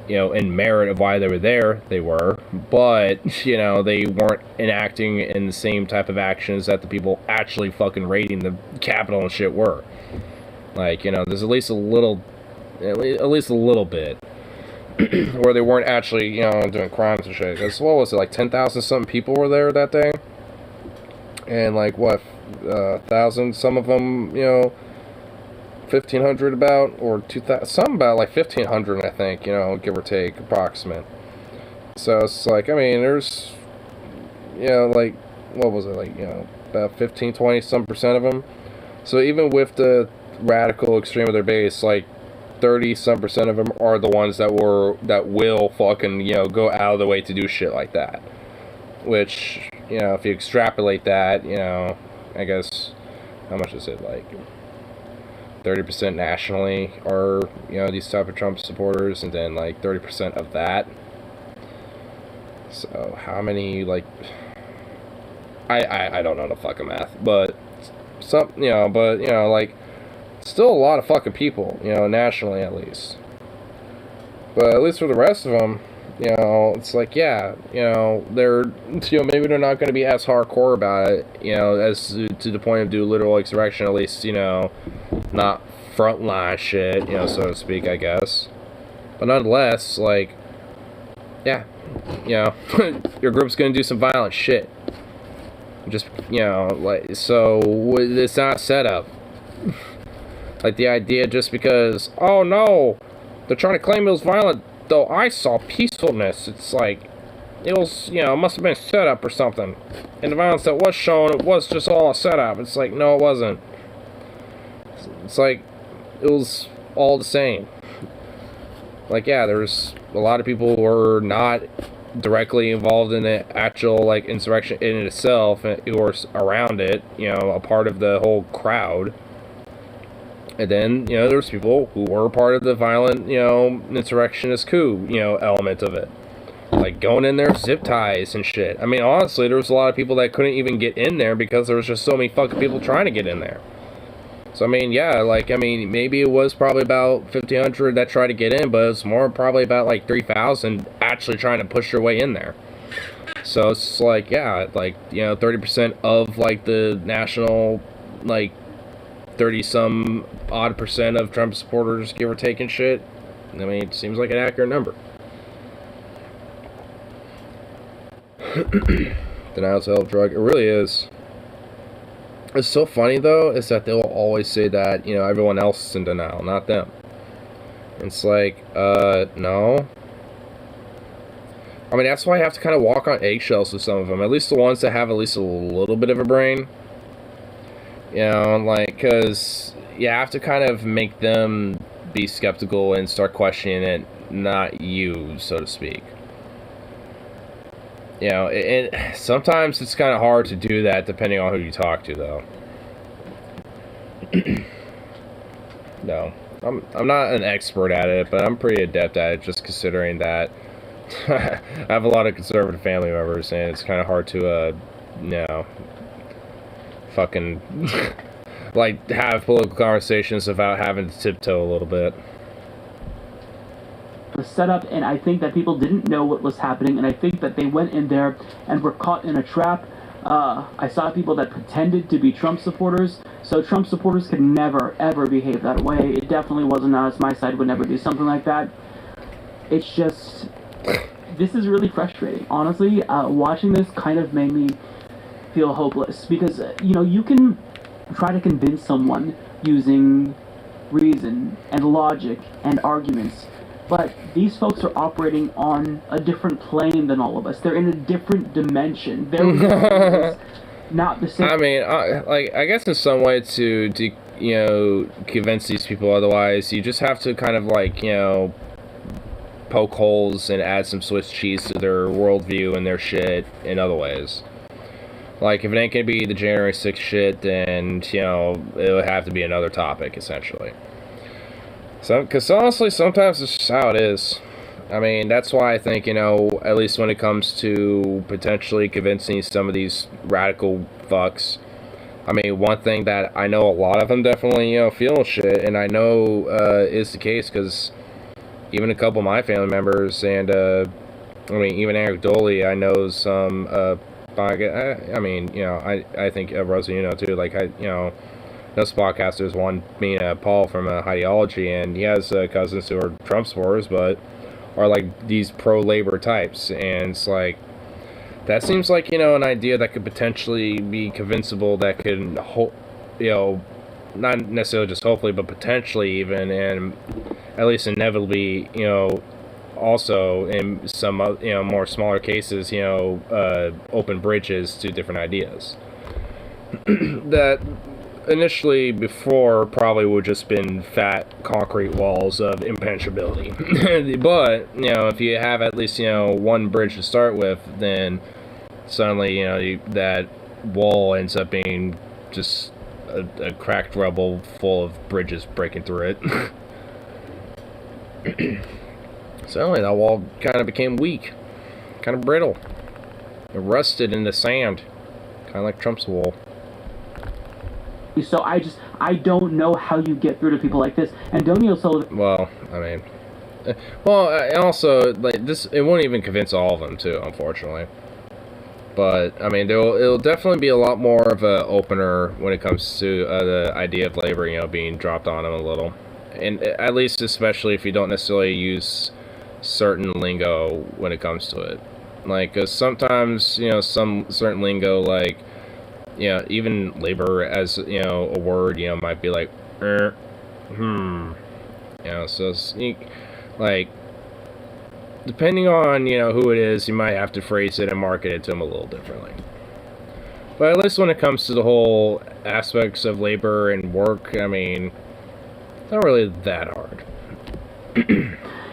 in merit of why they were there, they were, but, you know, they weren't enacting in the same type of actions that the people actually fucking raiding the Capitol and shit were. Like, you know, there's at least a little bit where they weren't actually, you know, doing crimes and shit. Because, what was it, like 10,000 something people were there that day? And, like, what, 1,000, some of them, you know, 1,500 about, or 2,000, something about like 1,500, I think, you know, give or take, approximate. So it's like, I mean, there's, you know, like, what was it, like, you know, about 15, 20 some percent of them. So even with the radical extreme of their base, like 30 some percent of them are the ones that will fucking, you know, go out of the way to do shit like that. Which, you know, if you extrapolate that, you know, I guess, how much is it, like 30% nationally are, you know, these type of Trump supporters, and then like 30% of that. So how many, like, I don't know the fucking math, but some, you know, but, you know, like, still a lot of fucking people, you know, nationally at least. But at least for the rest of them, you know, it's like, yeah, you know, they're, you know, maybe they're not going to be as hardcore about it, you know, as to the point of do literal insurrection, at least, you know, not frontline shit, you know, so to speak, I guess. But nonetheless, like, yeah, you know, your group's going to do some violent shit. Just, you know, like, so it's not a setup. Like, the idea just because, oh no, they're trying to claim it was violent, though I saw peacefulness. It's like, it was, you know, it must have been set up or something. And the violence that was shown, it was just all a setup. It's like, no, it wasn't. It's like, it was all the same. Like, yeah, there's a lot of people who were not directly involved in the actual, like, insurrection in itself, or around it, you know, a part of the whole crowd. And then, you know, there's people who were part of the violent, you know, insurrectionist coup, you know, element of it. Like, going in there, zip ties and shit. I mean, honestly, there was a lot of people that couldn't even get in there because there was just so many fucking people trying to get in there. So, I mean, yeah, like, I mean, maybe it was probably about 1,500 that tried to get in, but it's more probably about, like, 3,000 actually trying to push their way in there. So, it's like, yeah, like, you know, 30% of, like, the national, like, 30-some odd percent of Trump supporters, give or take, and shit. I mean, it seems like an accurate number. Denial self-drug. It really is. It's so funny, though, is that they'll always say that, you know, everyone else is in denial, not them. It's like, no. I mean, that's why I have to kind of walk on eggshells with some of them. At least the ones that have at least a little bit of a brain. You know, like, because you have to kind of make them be skeptical and start questioning it, not you, so to speak. You know, and sometimes it's kind of hard to do that depending on who you talk to, though. No, I'm not an expert at it, but I'm pretty adept at it, just considering that I have a lot of conservative family members, and it's kind of hard to, you know, fucking, like, have political conversations without having to tiptoe a little bit. The setup, and I think that people didn't know what was happening, and I think that they went in there and were caught in a trap. I saw people that pretended to be Trump supporters, so Trump supporters could never, ever behave that way. It definitely wasn't us. My side would never do something like that. It's just, this is really frustrating. Honestly, watching this kind of made me feel hopeless because, you know, you can try to convince someone using reason and logic and arguments, but these folks are operating on a different plane than all of us. They're in a different dimension. They're not the same. I mean, I guess in some way to you know, convince these people otherwise, you just have to kind of like, you know, poke holes and add some Swiss cheese to their worldview and their shit in other ways. Like, if it ain't gonna be the January 6th shit, then, you know, it would have to be another topic, essentially. So, because honestly, sometimes it's just how it is. I mean, that's why I think, you know, at least when it comes to potentially convincing some of these radical fucks, I mean, one thing that I know a lot of them definitely, you know, feel shit, and I know is the case, because even a couple of my family members, and, I mean, even anecdotally, I know some, I mean, you know, I think, Rosie, you know, too, like, you know some podcasters, one being Paul from Ideology, and he has cousins who are Trump supporters, but are, like, these pro-labor types, and it's like, that seems like, you know, an idea that could potentially be convincible, that could, you know, not necessarily just hopefully, but potentially even, and at least inevitably, you know, also in some, you know, more smaller cases, you know, open bridges to different ideas that initially before probably would just been fat concrete walls of impenetrability. But, you know, if you have at least, you know, one bridge to start with, then suddenly, you know, that wall ends up being just a cracked rubble full of bridges breaking through it. Suddenly that wall kind of became weak, kind of brittle. It rusted in the sand, kind of like Trump's wall. So I don't know how you get through to people like this. And Daniel Sullivan. Well, I mean, well, also, like, this, it won't even convince all of them too, unfortunately. But I mean, it'll definitely be a lot more of an opener when it comes to the idea of labor, you know, being dropped on them a little, and at least especially if you don't necessarily use certain lingo when it comes to it, like, 'cause sometimes, you know, some certain lingo, like, you know, even labor as, you know, a word, you know, might be like, you know, so like, depending on, you know, who it is, you might have to phrase it and market it to them a little differently. But at least when it comes to the whole aspects of labor and work, I mean, it's not really that hard.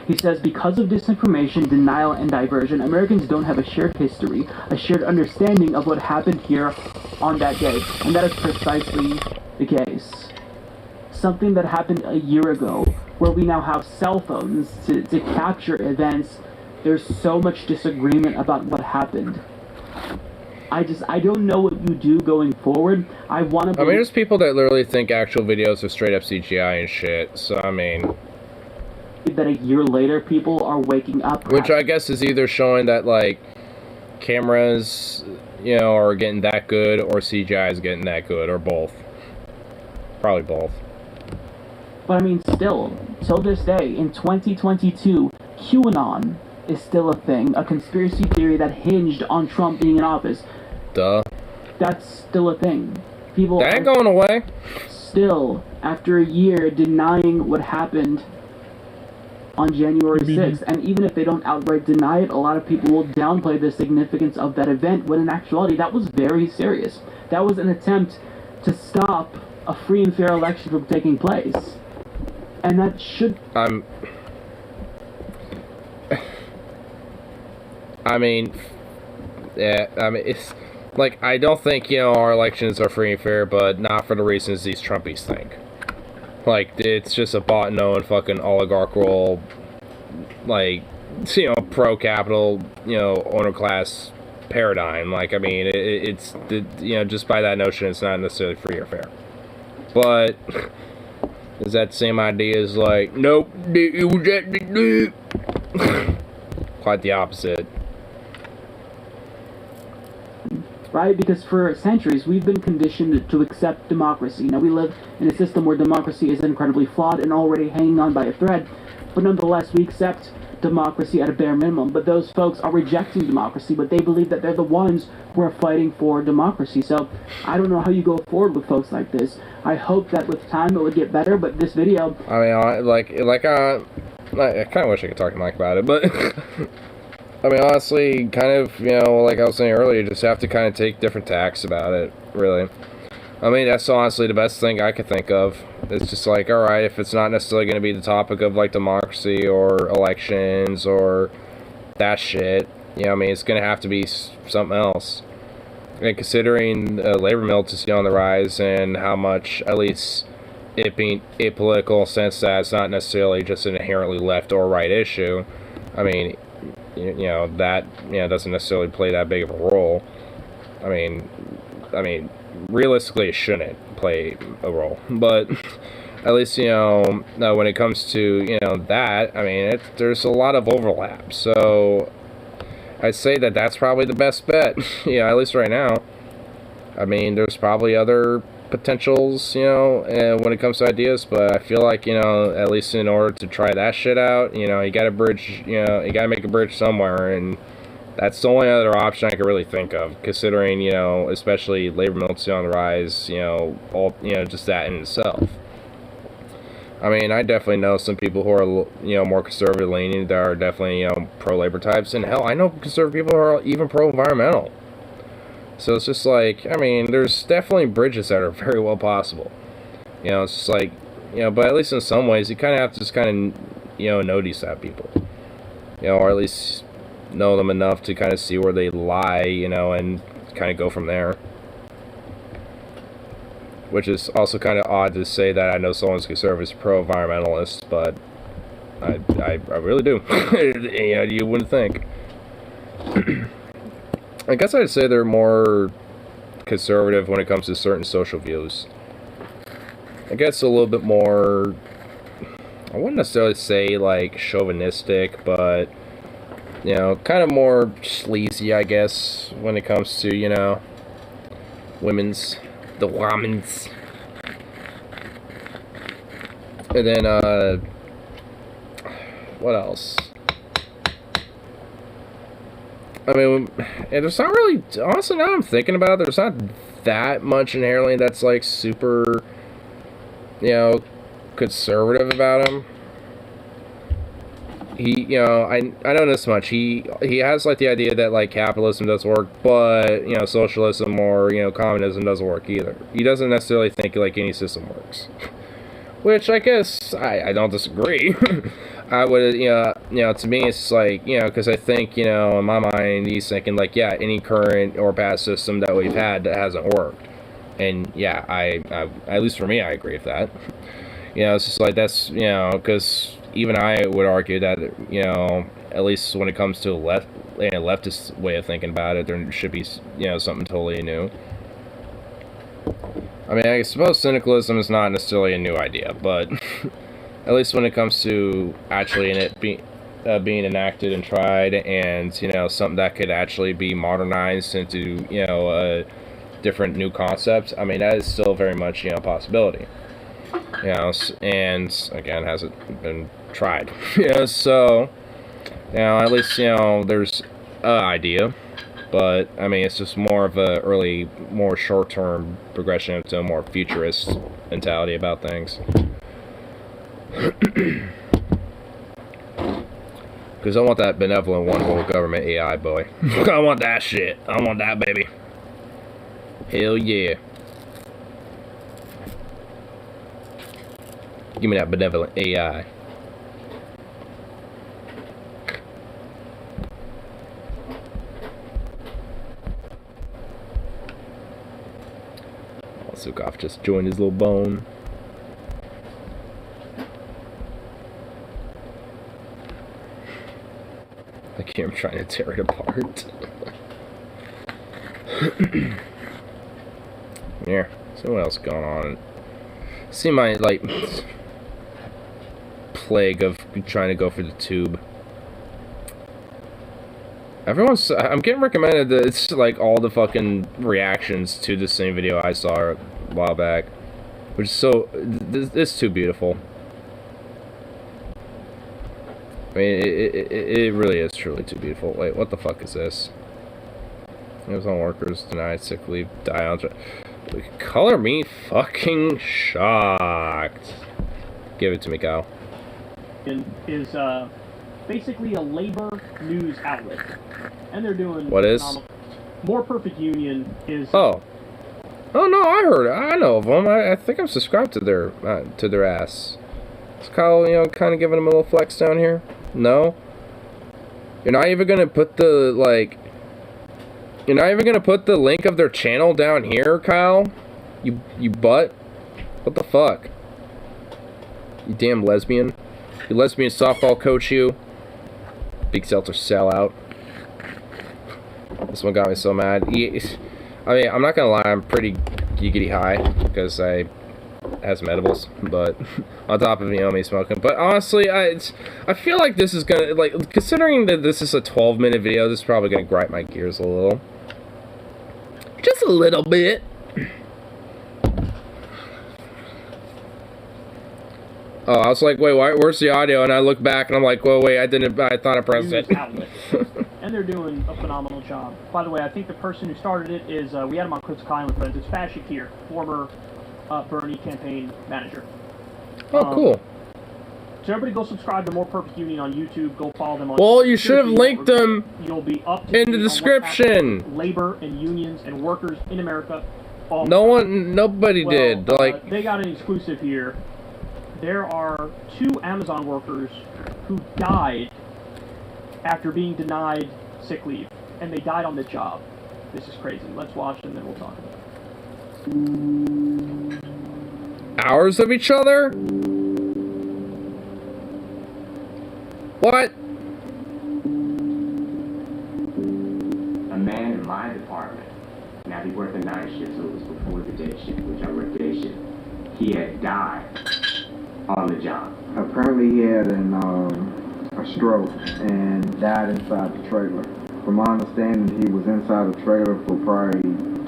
He says, because of disinformation, denial, and diversion, Americans don't have a shared history, a shared understanding of what happened here on that day. And that is precisely the case. Something that happened a year ago, where we now have cell phones to capture events. There's so much disagreement about what happened. I don't know what you do going forward. I mean, there's people that literally think actual videos are straight up CGI and shit, so I mean, that a year later people are waking up. Which I guess is either showing that, like, cameras, you know, are getting that good, or CGI is getting that good, or both. Probably both. But I mean, still, till this day, in 2022, QAnon is still a thing, a conspiracy theory that hinged on Trump being in office. Duh. That's still a thing. People that ain't going away. Still, after a year, denying what happened on January 6th, and even if they don't outright deny it, a lot of people will downplay the significance of that event, when in actuality that was very serious. That was an attempt to stop a free and fair election from taking place. And that should... I mean, yeah, I mean, it's, like, I don't think, you know, our elections are free and fair, but not for the reasons these Trumpies think. Like, it's just a bought-known fucking oligarchical, like, you know, pro-capital, you know, owner-class paradigm. Like, I mean, it's, you know, just by that notion, it's not necessarily free or fair. But is that the same idea as, like, nope, it was just quite the opposite. happen, right? Because for centuries, we've been conditioned to accept democracy. Now, we live in a system where democracy is incredibly flawed and already hanging on by a thread, but nonetheless, we accept democracy at a bare minimum. But those folks are rejecting democracy, but they believe that they're the ones who are fighting for democracy. So I don't know how you go forward with folks like this. I hope that with time it would get better, but this video... I mean, I kind of wish I could talk to Mike about it, but... I mean, honestly, kind of, you know, like I was saying earlier, you just have to kind of take different tacks about it, really. I mean, that's honestly the best thing I could think of. It's just like, alright, if it's not necessarily going to be the topic of, like, democracy or elections or that shit, you know, I mean, it's going to have to be something else. And considering labor militancy on the rise and how much, at least it being apolitical, sense that it's not necessarily just an inherently left or right issue, I mean, you know, that, you know, doesn't necessarily play that big of a role. I mean, realistically, it shouldn't play a role, but at least, you know, when it comes to, you know, that, I mean, there's a lot of overlap, so I'd say that that's probably the best bet, you know, at least right now. I mean, there's probably other potentials, you know, when it comes to ideas, but I feel like, you know, at least in order to try that shit out, you know, you gotta bridge, you know, you gotta make a bridge somewhere, and that's the only other option I could really think of, considering, you know, especially labor militancy on the rise, you know, all, you know, just that in itself. I mean, I definitely know some people who are, you know, more conservative leaning that are definitely, you know, pro-labor types, and hell, I know conservative people who are even pro-environmental. So it's just like, I mean, there's definitely bridges that are very well possible. You know, it's just like, you know, but at least in some ways, you kind of have to just kind of, you know these type of people. You know, or at least know them enough to kind of see where they lie, you know, and kind of go from there. Which is also kind of odd to say that I know someone's conservative is pro-environmentalist, but I really do. You know, you wouldn't think. I guess I'd say they're more conservative when it comes to certain social views. I guess a little bit more, I wouldn't necessarily say like chauvinistic, but, you know, kind of more sleazy, I guess, when it comes to, you know, the womens. And then, what else? I mean, and there's not really, honestly, now I'm thinking about it, there's not that much inherently that's, like, super, you know, conservative about him. He, you know, I know this much, he has, like, the idea that, like, capitalism does work, but, you know, socialism or, you know, communism doesn't work either. He doesn't necessarily think, like, any system works. Which, I guess, I don't disagree. I would, you know, to me, it's like, you know, because I think, you know, in my mind, he's thinking, like, yeah, any current or past system that we've had that hasn't worked. And, yeah, I at least for me, I agree with that. You know, it's just like, that's, you know, because even I would argue that, you know, at least when it comes to a leftist way of thinking about it, there should be, you know, something totally new. I mean, I suppose syndicalism is not necessarily a new idea, but at least when it comes to actually in it being enacted and tried, and, you know, something that could actually be modernized into, you know, a different new concept, I mean, that is still very much, you know, a possibility. You know, and again, hasn't been tried. You know, so, you know, at least, you know, there's an idea. But, I mean, it's just more of a early, more short-term progression to a more futurist mentality about things. Because I want that benevolent one-world government AI, boy. I want that shit. I want that, baby. Hell yeah. Give me that benevolent AI. Sukov just joined his little bone. I can't, I'm trying to tear it apart. Yeah, so what else going on? See my, like, plague of trying to go for the tube. I'm getting recommended that it's like all the fucking reactions to the same video I saw a while back, which is so, it's too beautiful. I mean, it really is truly too beautiful. Wait, what the fuck is this? Amazon workers denied sick leave, die on. Color me fucking shocked. Give it to me, Kyle. Is basically a labor news outlet, and they're doing what is More Perfect Union is. Oh no, I know of them. I think I'm subscribed to their ass. Is Kyle, you know, kind of giving them a little flex down here? No, you're not even gonna put the You're not even gonna put the link of their channel down here, Kyle? You butt? What the fuck? You damn lesbian. You lesbian softball coach, you. Big Seltzer sellout. This one got me so mad. I mean, I'm not gonna lie, I'm pretty giggity high because I had some edibles, but on top of, you know, me smoking. But honestly, I feel like this is gonna, like, considering that this is a 12-minute video, this is probably gonna grind my gears a little. Just a little bit. Oh, I was like, wait, where's the audio? And I look back and I'm like, well, wait, I thought I pressed it. And they're doing a phenomenal job. By the way, I think the person who started it is, we had him on Critical Island Friends. It's Faz Shakir, former Bernie campaign manager. Oh, cool. So everybody go subscribe to More Perfect Union on YouTube. Go follow them on Well, you should have linked them You'll be up to in the description. Labor and unions and workers in America. Nobody did. Like, they got an exclusive here. There are 2 Amazon workers who died after being denied sick leave, and they died on the job. This is crazy. Let's watch and then we'll talk about it. Hours of each other? What? A man in my department, now he worked the night shift, so it was before the day shift, which I worked day shift. He had died on the job. Apparently he had a stroke and died inside the trailer. From my understanding, he was inside the trailer for probably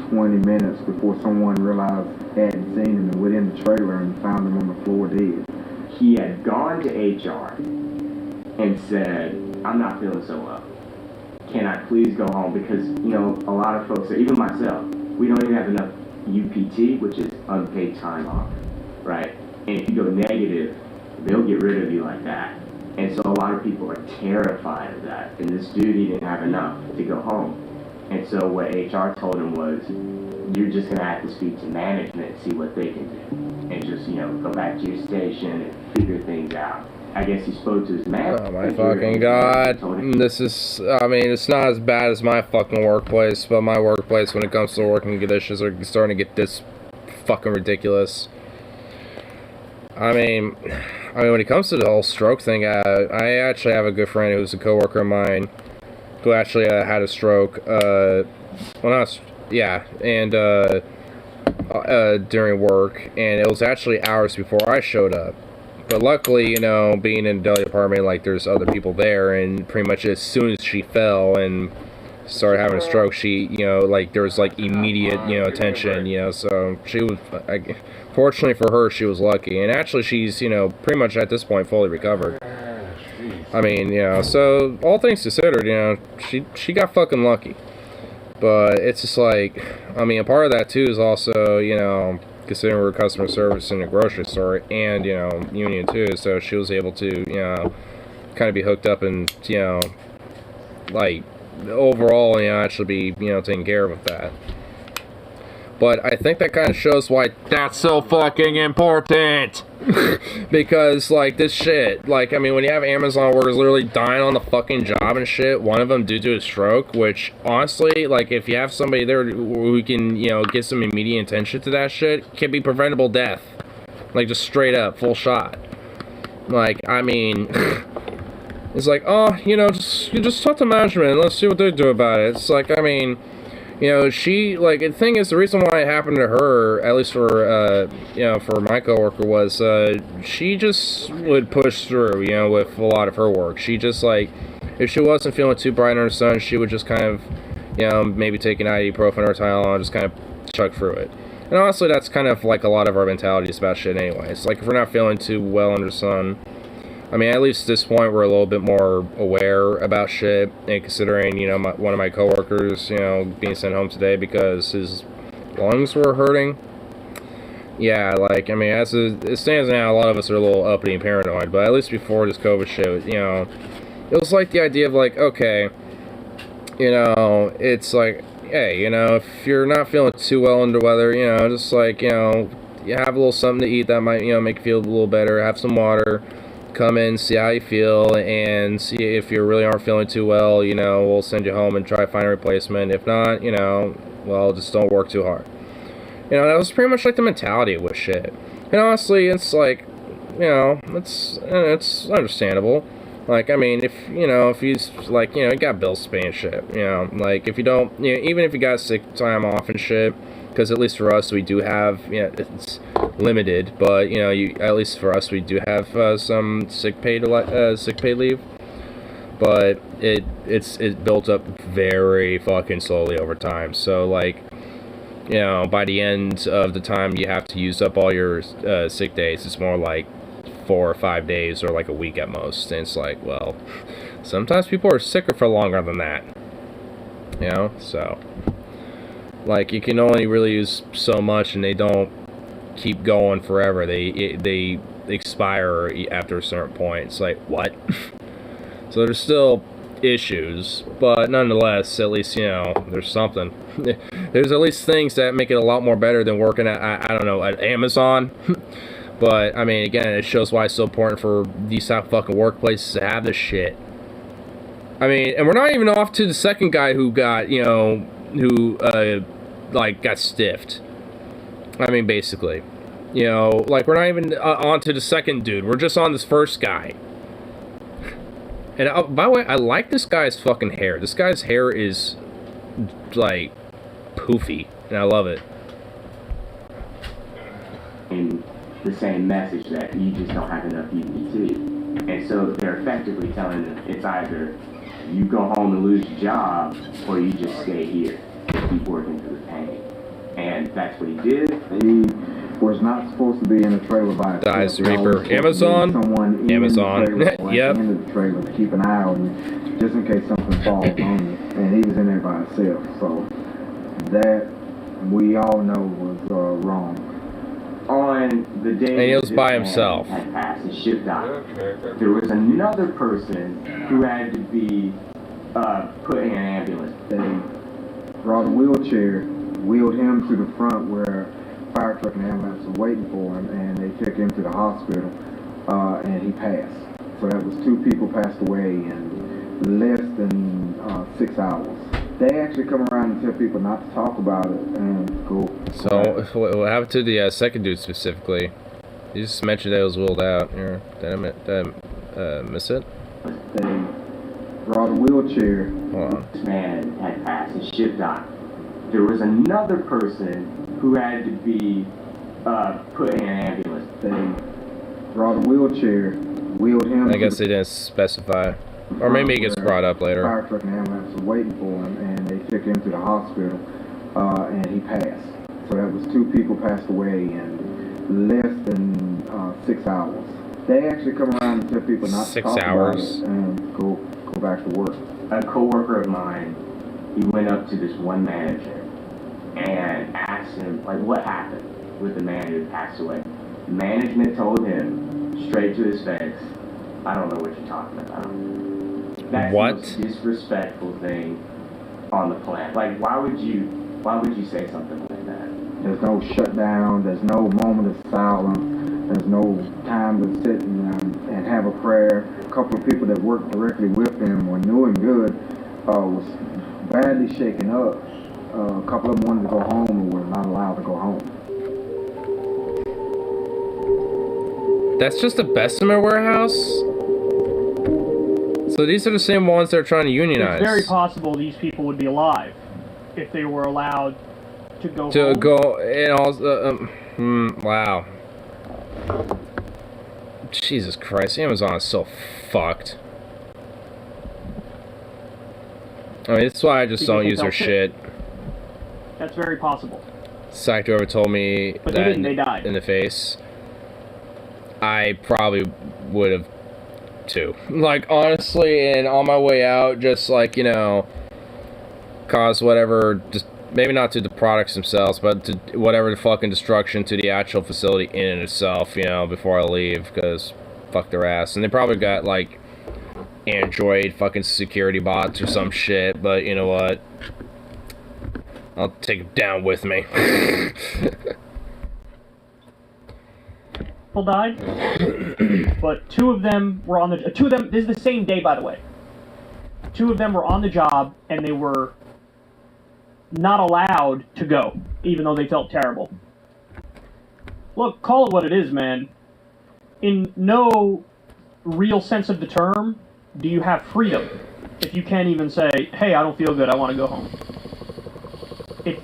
20 minutes before someone realized they hadn't seen him and went in the trailer and found him on the floor dead. He had gone to HR and said, I'm not feeling so well. Can I please go home? Because, you know, a lot of folks, even myself, we don't even have enough UPT, which is unpaid time off, right? And if you go negative, they'll get rid of you like that. And so a lot of people are terrified of that. And this dude, he didn't have enough to go home. And so what HR told him was, you're just going to have to speak to management and see what they can do. And just, you know, go back to your station and figure things out. I guess he spoke to his manager. Oh my fucking god. This is, I mean, it's not as bad as my fucking workplace, but my workplace, when it comes to working conditions, are starting to get this fucking ridiculous. I mean, when it comes to the whole stroke thing, I actually have a good friend who's a coworker of mine who actually had a stroke. During work, and it was actually hours before I showed up. But luckily, you know, being in a deli department, like, there's other people there, and pretty much as soon as she fell and started having a stroke, she, you know, like, there was, like, immediate, you know, attention, you know, so she was, fortunately for her, she was lucky, and actually she's, you know, pretty much at this point fully recovered. I mean, you know, so, all things considered, you know, she got fucking lucky. But it's just like, I mean, a part of that, too, is also, you know, considering we're customer service in a grocery store and, you know, union, too, so she was able to, you know, kind of be hooked up and, you know, like, overall, you know, actually be, you know, taken care of with that. But I think that kind of shows why that's so fucking important. Because, like, this shit, like, I mean, when you have Amazon workers literally dying on the fucking job and shit, one of them due to a stroke, which, honestly, like, if you have somebody there who can, you know, get some immediate attention to that shit, can be preventable death. Like, just straight up, full shot. Like, I mean, it's like, oh, you know, just talk to management and let's see what they do about it. It's like, I mean, you know, she, like, the thing is, the reason why it happened to her, at least for, you know, for my coworker, was, she just would push through, you know, with a lot of her work. She just, like, if she wasn't feeling too bright in her sun, she would just kind of, you know, maybe take an ibuprofen or Tylenol and just kind of chug through it. And honestly, that's kind of like a lot of our mentalities about shit anyways. Like, if we're not feeling too well in the sun, I mean, at least at this point, we're a little bit more aware about shit. And considering, you know, one of my coworkers, you know, being sent home today because his lungs were hurting. Yeah, like, I mean, as it stands now, a lot of us are a little uppity and paranoid. But at least before this COVID shit, you know, it was like the idea of, like, okay, you know, it's like, hey, you know, if you're not feeling too well under weather, you know, just like, you know, you have a little something to eat that might, you know, make you feel a little better. Have some water. Come in, see how you feel, and see if you really aren't feeling too well, you know, we'll send you home and try to find a replacement. If not, you know, well, just don't work too hard. You know, that was pretty much like the mentality with shit. And honestly, it's like, you know, it's understandable. Like, I mean, if, you know, if he's, like, you know, you got bills to pay and shit, you know, like, if you don't, you know, even if you got sick time off and shit, because at least for us, we do have, you know, it's limited, but, you know, at least for us, we do have some sick pay leave, but it's built up very fucking slowly over time, so, like, you know, by the end of the time you have to use up all your sick days, it's more like 4 or 5 days or like a week at most. And it's like, well, sometimes people are sicker for longer than that, you know. So like, you can only really use so much, and they don't keep going forever. They expire after a certain point. It's like, what? So there's still issues, but nonetheless, at least, you know, there's something. There's at least things that make it a lot more better than working at, I don't know, at Amazon. But, I mean, again, it shows why it's so important for these type of fucking workplaces to have this shit. I mean, and we're not even off to the second guy who got, you know, who, like, got stiffed. I mean, basically. You know, like, we're not even on to the second dude. We're just on this first guy. And, by the way, I like this guy's fucking hair. This guy's hair is, like, poofy. And I love it. And the same message that you just don't have enough UPT. And so they're effectively telling them it's either you go home and lose your job, or you just stay here and keep working through the pain. And that's what he did. He was not supposed to be in a trailer by himself. Dies Reaper. Amazon? Someone Amazon. Yep. In the trailer to keep an eye on you, just in case something falls on you. And he was in there by himself. So that, we all know, was wrong. On the day and he was by himself. Had passed his shift out, there was another person who had to be put in an ambulance. They brought a wheelchair, wheeled him to the front where fire truck and ambulance were waiting for him, and they took him to the hospital, and he passed. So that was 2 people passed away in less than 6 hours. They actually come around and tell people not to talk about it and go. So, what happened to the second dude specifically? You just mentioned that it was wheeled out. Here, did I miss it? They brought a wheelchair. Hold on. This man had passed his shift out. There was another person who had to be put in an ambulance. They brought a wheelchair, wheeled him. I guess they didn't specify. Or maybe it gets brought up later. Fire truck and ambulance were waiting for him, and they took him to the hospital, and he passed. So that was 2 people passed away in less than 6 hours. They actually come around and tell people not to talk about it and go back to work. A coworker of mine, he went up to this one manager and asked him, like, what happened with the man who passed away. Management told him straight to his face, I don't know what you're talking about. That's the most disrespectful thing on the planet. Like, why would you say something like that? There's no shutdown. There's no moment of silence. There's no time to sit and have a prayer. A couple of people that worked directly with him were new and good, was badly shaken up. A couple of them wanted to go home and were not allowed to go home. That's just a Bessemer warehouse? So these are the same ones that are trying to unionize. It's very possible these people would be alive if they were allowed to go home. And also, wow. Jesus Christ, Amazon is so fucked. I mean, that's why I just don't use her shit. That's very possible. Psych whoever told me But that they didn't, they died. in the face, I probably would have too. Like, honestly, and on my way out, just like, you know, cause whatever, just maybe not to the products themselves, but to whatever the fucking destruction to the actual facility in and itself, you know, before I leave, because fuck their ass. And they probably got, like, Android fucking security bots or some shit, but you know what? I'll take them down with me. People died, but two of them were on the... Two of them... This is the same day, by the way. Two of them were on the job, and they were not allowed to go, even though they felt terrible. Look, call it what it is, man. In no real sense of the term do you have freedom if you can't even say, hey, I don't feel good, I want to go home.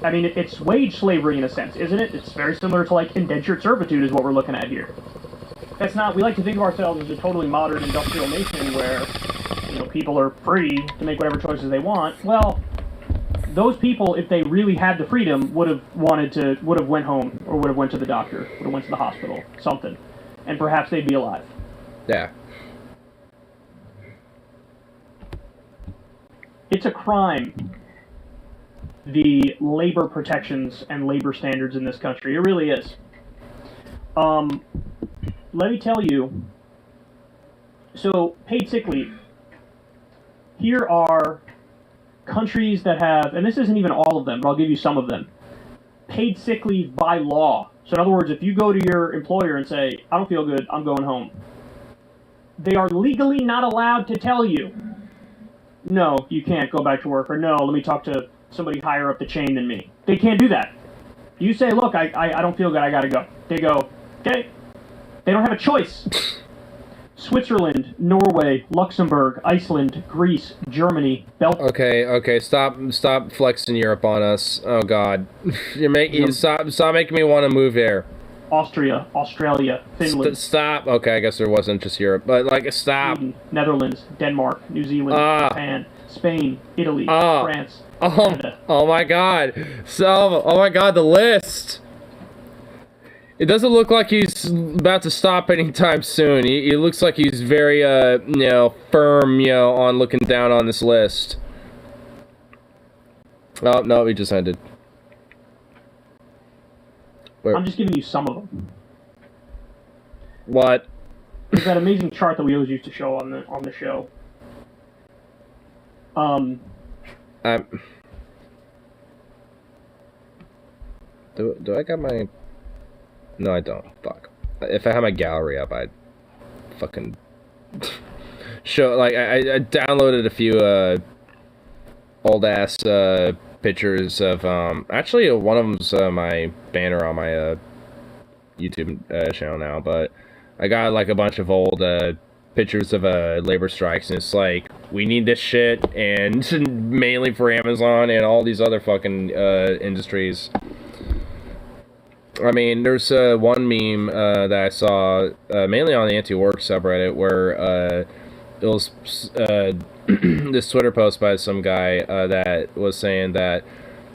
I mean, it's wage slavery in a sense, isn't it? It's very similar to, like, indentured servitude is what we're looking at here. That's not... We like to think of ourselves as a totally modern industrial nation where, you know, people are free to make whatever choices they want. Well, those people, if they really had the freedom, would have went home, or would have went to the doctor, would have went to the hospital, something. And perhaps they'd be alive. Yeah. It's a crime, the labor protections and labor standards in this country. It really is. Let me tell you, so paid sick leave. Here are countries that have, and this isn't even all of them, but I'll give you some of them, paid sick leave by law. So in other words, if you go to your employer and say, I don't feel good, I'm going home, they are legally not allowed to tell you, no, you can't go back to work, or no, let me talk to somebody higher up the chain than me. They can't do that. You say, look, I don't feel good, I gotta go. They go, okay. They don't have a choice. Switzerland, Norway, Luxembourg, Iceland, Greece, Germany, Belgium. Okay, stop flexing Europe on us. Oh God, stop making me want to move here. Austria, Australia, Finland. Stop. Okay, I guess there wasn't just Europe, but like, stop. Sweden, Netherlands, Denmark, New Zealand, Japan, Spain, Italy, France, Canada. Oh my God. Oh my God, the list. It doesn't look like he's about to stop anytime soon. He looks like he's very, you know, firm, you know, on looking down on this list. Oh, no, he just ended. Where? I'm just giving you some of them. What? There's that amazing chart that we always used to show on the show. Do I got my... No, I don't. Fuck. If I had my gallery up, I'd fucking show... Like, I downloaded a few, old-ass, pictures of, actually, one of them's, my banner on my, YouTube, channel now, but I got, like, a bunch of old, pictures of, labor strikes, and it's like, we need this shit, and mainly for Amazon and all these other fucking, industries. I mean, there's one meme that I saw mainly on the anti-work subreddit where it was this Twitter post by some guy that was saying that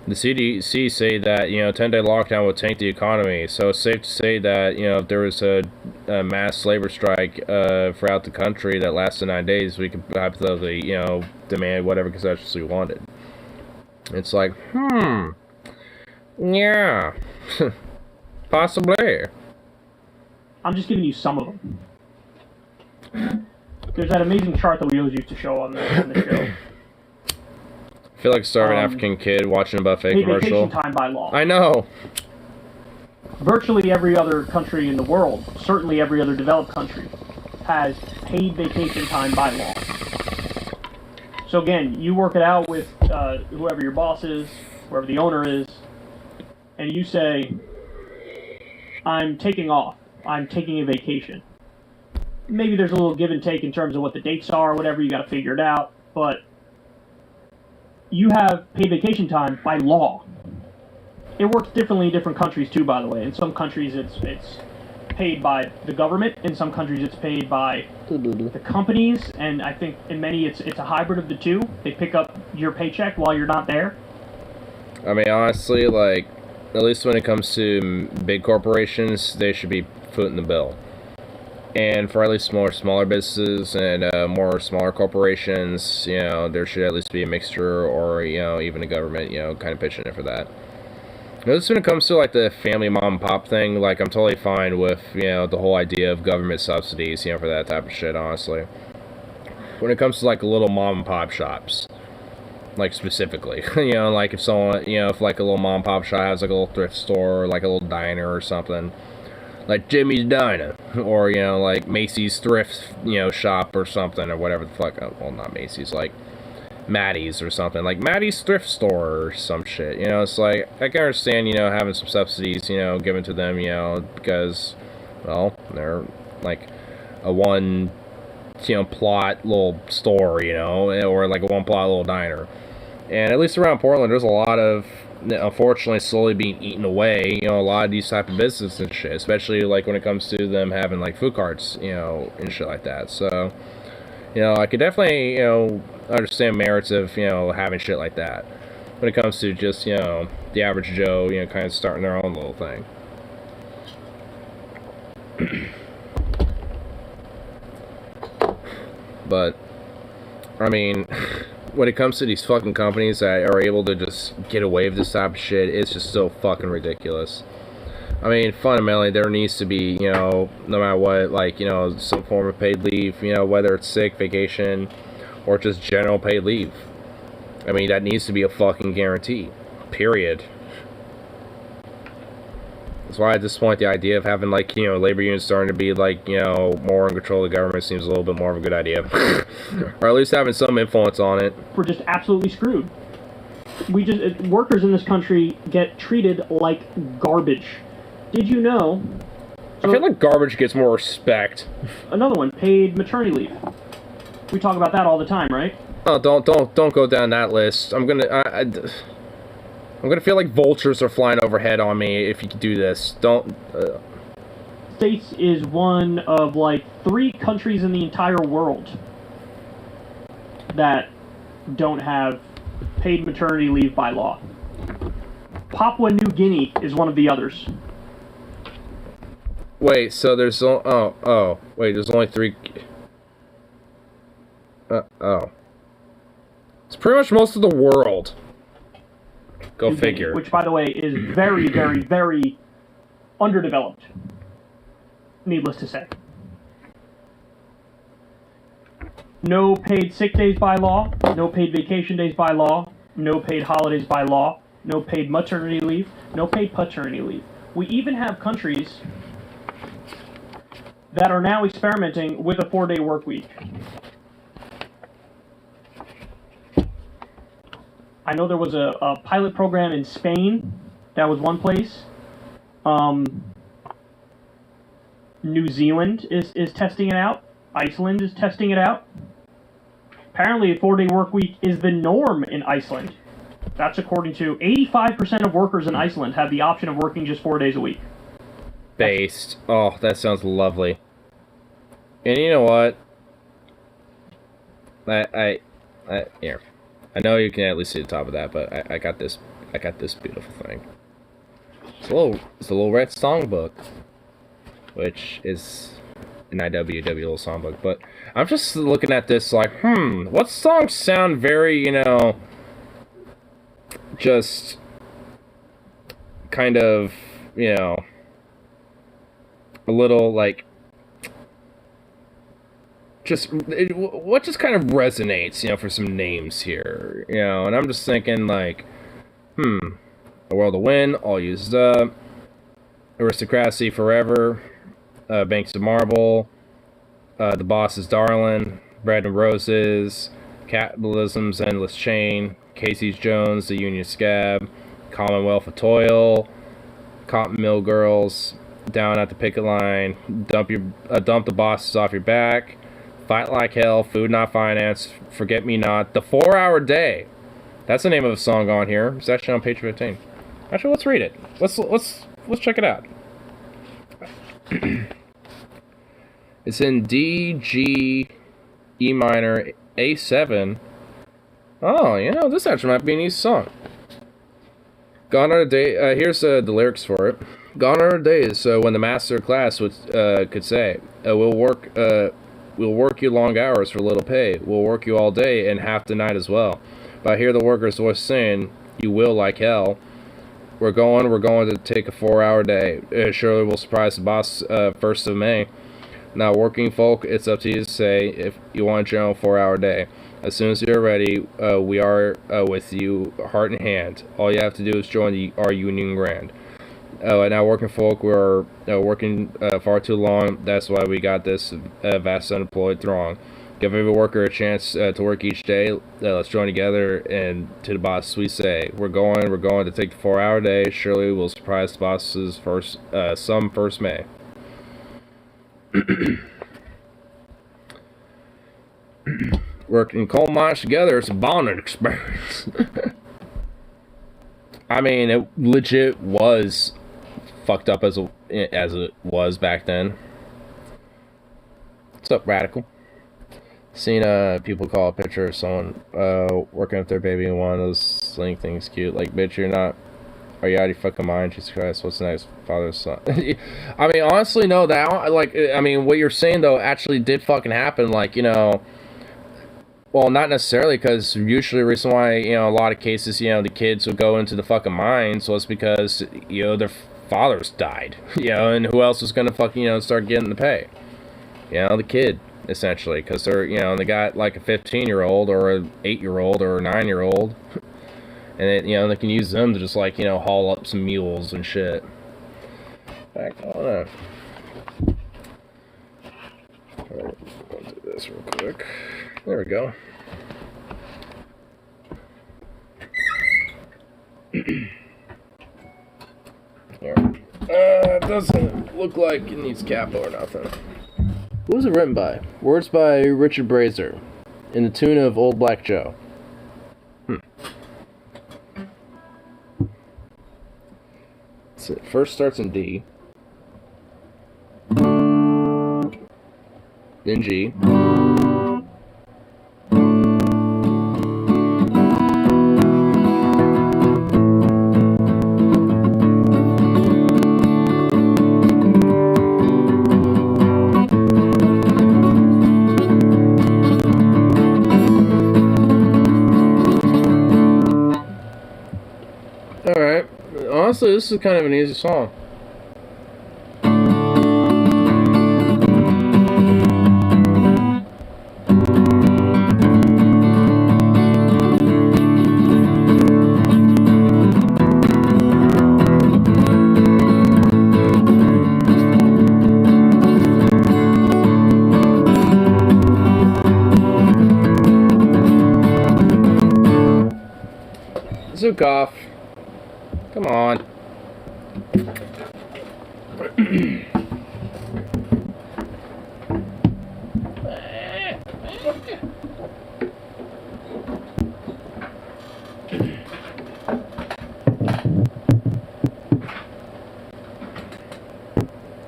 the CDC say that, you know, 10-day lockdown would tank the economy. So it's safe to say that, you know, if there was a mass labor strike throughout the country that lasted 9 days, we could hypothetically, you know, demand whatever concessions we wanted. It's like, yeah. Possibly. I'm just giving you some of them. There's that amazing chart that we always used to show on the show. I feel like a starving African kid watching a buffet commercial. Vacation time by law. I know. Virtually every other country in the world, certainly every other developed country, has paid vacation time by law. So again, you work it out with whoever your boss is, whoever the owner is, and you say, I'm taking off. I'm taking a vacation. Maybe there's a little give and take in terms of what the dates are or whatever. You got to figure it out. But you have paid vacation time by law. It works differently in different countries too, by the way. In some countries, it's paid by the government. In some countries, it's paid by the companies, and I think in many it's a hybrid of the two. They pick up your paycheck while you're not there. I mean, honestly, like, at least when it comes to big corporations, they should be footing the bill. And for at least smaller businesses and more smaller corporations, you know, there should at least be a mixture, or, you know, even the government, you know, kind of pitching in for that. Notice when it comes to, like, the family mom and pop thing, like, I'm totally fine with, you know, the whole idea of government subsidies, you know, for that type of shit, honestly. When it comes to, like, little mom and pop shops, like, specifically, you know, like, if someone, you know, if, like, a little mom and pop shop has, like, a little thrift store, or, like, a little diner or something, like Jimmy's Diner, or, you know, like, Macy's thrift, you know, shop or something, or whatever the fuck, well, not Macy's, like, Maddie's or something, like Maddie's thrift store or some shit, you know, it's like, I can understand, you know, having some subsidies, you know, given to them, you know, because, well, they're, like, a one, you know, plot little store, you know, or, like, a one plot little diner, and at least around Portland, there's a lot of, unfortunately, slowly being eaten away, you know, a lot of these type of businesses and shit, especially, like, when it comes to them having, like, food carts, you know, and shit like that, so, you know, I could definitely, you know, understand merits of, you know, having shit like that. When it comes to just, you know, the average Joe, you know, kind of starting their own little thing. But, I mean, when it comes to these fucking companies that are able to just get away with this type of shit, it's just so fucking ridiculous. I mean, fundamentally, there needs to be, you know, no matter what, like, you know, some form of paid leave, you know, whether it's sick, vacation, or just general paid leave. I mean, that needs to be a fucking guarantee. Period. That's why at this point, the idea of having, like, you know, labor unions starting to be, like, you know, more in control of the government seems a little bit more of a good idea. Or at least having some influence on it. We're just absolutely screwed. Workers in this country get treated like garbage. Did you know? I feel like garbage gets more respect. Another one, paid maternity leave. We talk about that all the time, right? Oh, don't go down that list. I'm gonna feel like vultures are flying overhead on me if you do this. Don't. States is one of, like, 3 countries in the entire world that don't have paid maternity leave by law. Papua New Guinea is one of the others. Wait, so there's wait, there's only 3. It's pretty much most of the world. Go figure. Which, by the way, is very, very, very underdeveloped. Needless to say. No paid sick days by law, no paid vacation days by law, no paid holidays by law, no paid maternity leave, no paid paternity leave. We even have countries that are now experimenting with a 4-day work week. I know there was a pilot program in Spain. That was one place. New Zealand is testing it out. Iceland is testing it out. Apparently, a 4-day work week is the norm in Iceland. That's according to 85% of workers in Iceland have the option of working just 4 days a week. Based. Oh, that sounds lovely. And you know what? Here. I know you can at least see the top of that, but I got this beautiful thing. It's a little red songbook, which is an IWW little songbook. But I'm just looking at this like, what songs sound very, you know, just kind of, you know, a little like, what just kind of resonates, you know, for some names here, you know, and I'm just thinking like, A World to Win, All Used Up, Aristocracy Forever, Banks of Marble, The Boss's Darling, Bread and Roses, Capitalism's Endless Chain, Casey's Jones, The Union Scab, Commonwealth of Toil, Cotton Mill Girls, Down at the Picket Line, Dump the Bosses Off Your Back, Fight Like Hell, Food Not Finance, Forget Me Not, The 4-Hour Day. That's the name of a song on here. It's actually on page 15. Actually, let's read it. Let's check it out. It's in D, G, E minor, A7. Oh, you know, this actually might be an easy song. Gone are the days, here's the lyrics for it. Gone are the days when the master of class could say, we'll work you long hours for little pay. We'll work you all day and half the night as well. But I hear the workers' voice saying, you will like hell. We're going to take a 4-hour day. Surely we'll surprise the boss 1st of May. Now, working folk, it's up to you to say if you want your own 4-hour day. As soon as you're ready, we are with you, heart and hand. All you have to do is join our union grand. Now, working folk, we're working far too long. That's why we got this vast unemployed throng. Give every worker a chance to work each day. Let's join together, and to the boss we say, we're going to take the 4-hour day. Surely we'll surprise the bosses some 1st May. Working coal mines together, it's a bonding experience. I mean, it legit was fucked up as it was back then. What's up, Radical? Seen people call a picture of someone working with their baby in one of those sling things cute. Like, bitch, you're not. Are you out of your fucking mind? Jesus Christ, what's the next father's son? I mean, honestly, no. That, like, I mean, what you're saying though actually did fucking happen. Like, you know. Well, not necessarily, because usually the reason why, you know, a lot of cases, you know, the kids would go into the fucking mines was because, you know, their fathers died. You know, and who else was gonna fucking, you know, start getting the pay? You know, the kid, essentially, because they're, you know, they got like a 15-year-old or an 8-year-old or a 9-year-old. And, it, you know, they can use them to just, like, you know, haul up some mules and shit. Back on up. Alright, I'll do this real quick. There we go. Alright. It doesn't look like it needs capo or nothing. Who was it written by? Words by Richard Brazier. In the tune of Old Black Joe. So it first starts in D. Then G. Alright. Honestly, this is kind of an easy song. Zukov. Come on.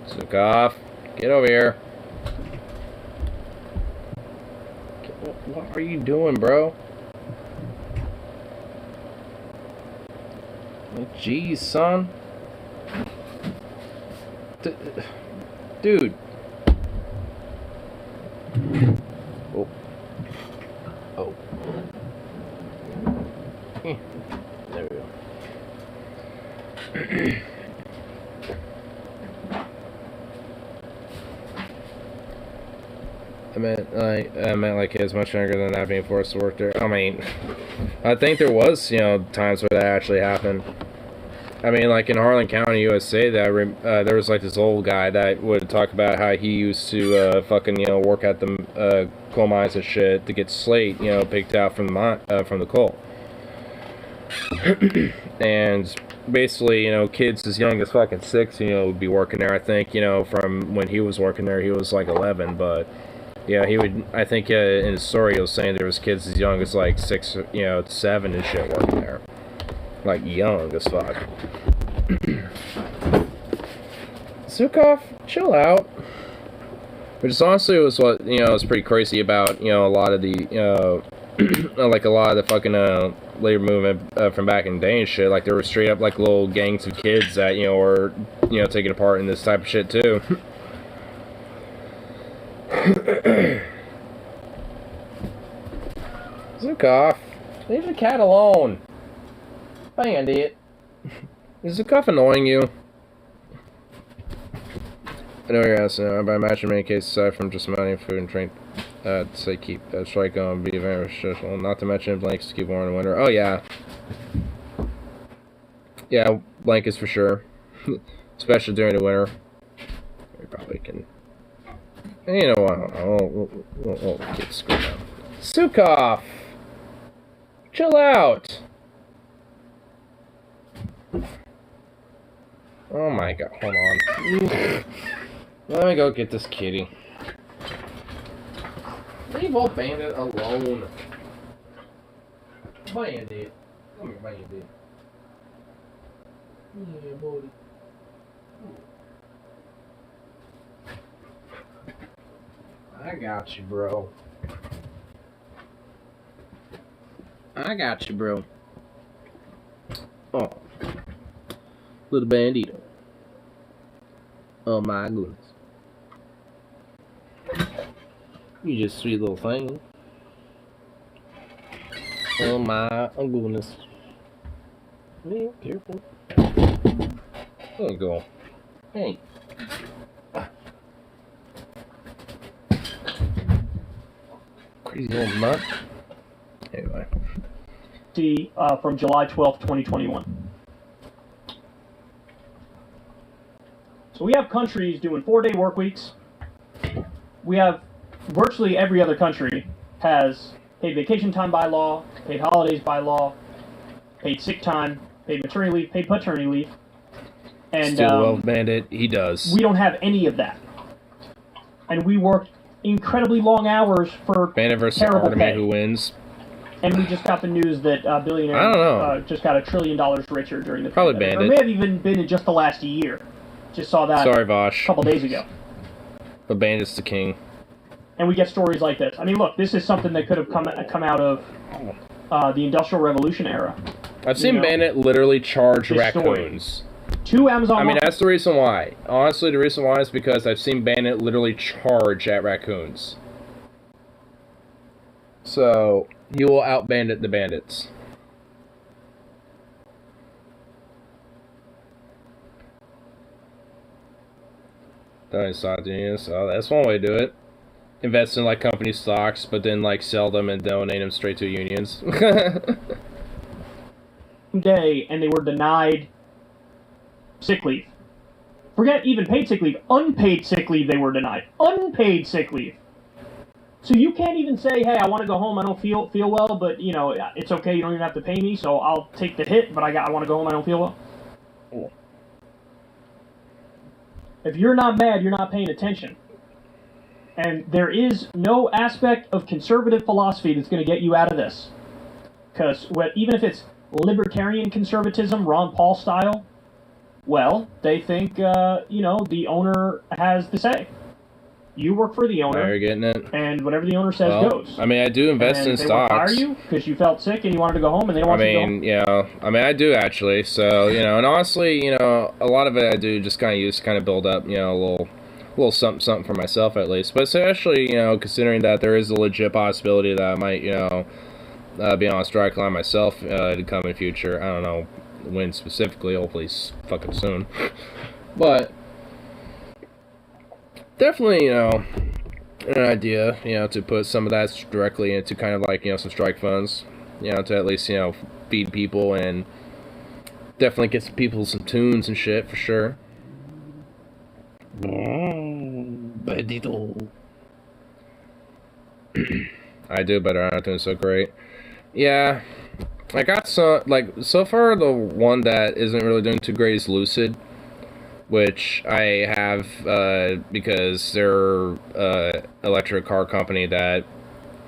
Zukov, get over here. What are you doing, bro? Jeez, son. Dude. Oh. Oh. There we go. I meant like he was much younger than that being forced to work there. I mean, I think there was, you know, times where that actually happened. I mean, like in Harlan County, USA, that there was like this old guy that would talk about how he used to fucking, you know, work at the coal mines and shit to get slate, you know, picked out from the coal. And basically, you know, kids as young as fucking 6, you know, would be working there. I think, you know, from when he was working there, he was like 11, but yeah, he would. I think in his story, he was saying there was kids as young as like 6, you know, 7 and shit working there. Like, young as fuck. Zukov, chill out. Which is honestly was what, you know, was pretty crazy about, you know, a lot of the, like a lot of the fucking, labor movement from back in the day and shit. Like, there were straight up, like, little gangs of kids that, you know, were, you know, taking part in this type of shit, too. Zukov, leave the cat alone. Bandit. Is Zukov annoying you? I know you're asking, but I imagine in many cases, aside from just money, food, and drink, to say keep strike on, be very restrictional. Not to mention blankets to keep warm in the winter. Oh, yeah. Yeah, blankets for sure. Especially during the winter. We probably can. And you know what? We'll get screwed up. Zukov! Chill out! Oh my god, hold on. Let me go get this kitty. Leave old Bandit alone. Bandit. Come here, Bandit. Yeah, buddy. I got you, bro. I got you, bro. Oh. Little bandito. Oh my goodness. You just sweet little thing. Oh my goodness. Yeah, careful. There you go. Hey. Crazy little nut. Anyway. See, from July 12th, 2021. So we have countries doing 4-day work weeks. We have virtually every other country has paid vacation time by law, paid holidays by law, paid sick time, paid maternity leave, paid paternity leave. And Still well, Bandit, he does. We don't have any of that. And we work incredibly long hours for Bandit versus terrible pay. who wins. And we just got the news that billionaires I don't know. Just got $1 trillion richer during the Probably pandemic. Bandit. Or may have even been in just the last year. Just saw that Sorry, Vosh. a couple days ago. But Bandit's the king. And we get stories like this. I mean, look, this is something that could have come out of the Industrial Revolution era. I've seen Bandit literally charge raccoons. 2 Amazon. I mean, that's the reason why. Honestly, the reason why is because I've seen Bandit literally charge at raccoons. So, you will out-bandit the bandits. Donate stock to unions. So that's one way to do it. Invest in like company stocks, but then like sell them and donate them straight to unions. Day, and they were denied sick leave. Forget even paid sick leave. Unpaid sick leave they were denied. Unpaid sick leave. So you can't even say, hey, I want to go home, I don't feel well, but, you know, it's okay, you don't even have to pay me, so I'll take the hit, but I want to go home, I don't feel well. Cool. If you're not mad, you're not paying attention. And there is no aspect of conservative philosophy that's going to get you out of this. Because even if it's libertarian conservatism, Ron Paul style, well, they think, you know, the owner has the say. You work for the owner. You're getting it. And whatever the owner says goes. I mean, I do invest in they stocks. They fire you because you felt sick and you wanted to go home, and they don't want you to go home. Yeah. I mean, I do actually. So, you know, and honestly, you know, a lot of it I do just kind of use to kind of build up, you know, a little something for myself at least. But especially, you know, considering that there is a legit possibility that I might, you know, be on a strike line myself to come in future. I don't know when specifically. Hopefully, fucking soon. But definitely, you know, an idea, you know, to put some of that directly into kind of like, you know, some strike funds, you know, to at least, you know, feed people and definitely get some people some tunes and shit for sure. Bandito. I do, but I'm not doing so great. Yeah, I got some, like, so far the one that isn't really doing too great is Lucid, which I have because they're electric car company that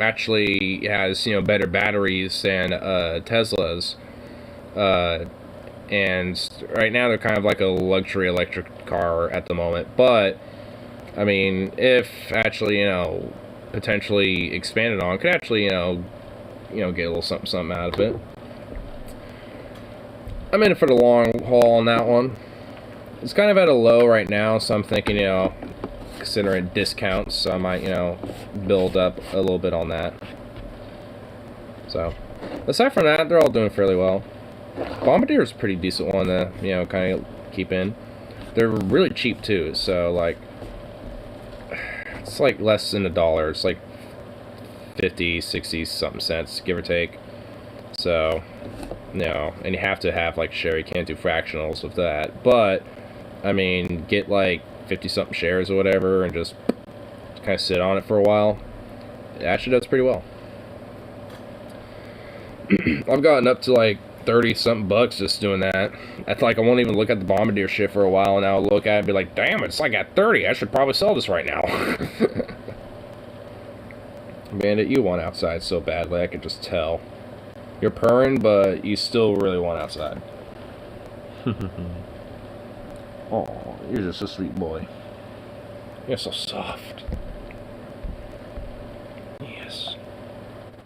actually has, you know, better batteries than Tesla's. And right now they're kind of like a luxury electric car at the moment. But, I mean, if actually, you know, potentially expanded on, could actually, you know, get a little something out of it. I'm in it for the long haul on that one. It's kind of at a low right now, so I'm thinking, you know, considering discounts, so I might, you know, build up a little bit on that. So, aside from that, they're all doing fairly well. Bombardier's a pretty decent one to, you know, kind of keep in. They're really cheap too, so like, it's like less than $1. It's like 50, 60 something cents, give or take. So, you know, and you have to have like share. You can't do fractionals with that. But, I mean, get like 50 something shares or whatever and just kind of sit on it for a while. It actually does pretty well. I've gotten up to like 30 something bucks just doing that. I feel like I won't even look at the Bombardier shit for a while, and I'll look at it and be like, damn, it's like at 30. I should probably sell this right now. Bandit, you want outside so badly, I could just tell. You're purring, but you still really want outside. Oh, you're just a sweet boy. You're so soft. Yes.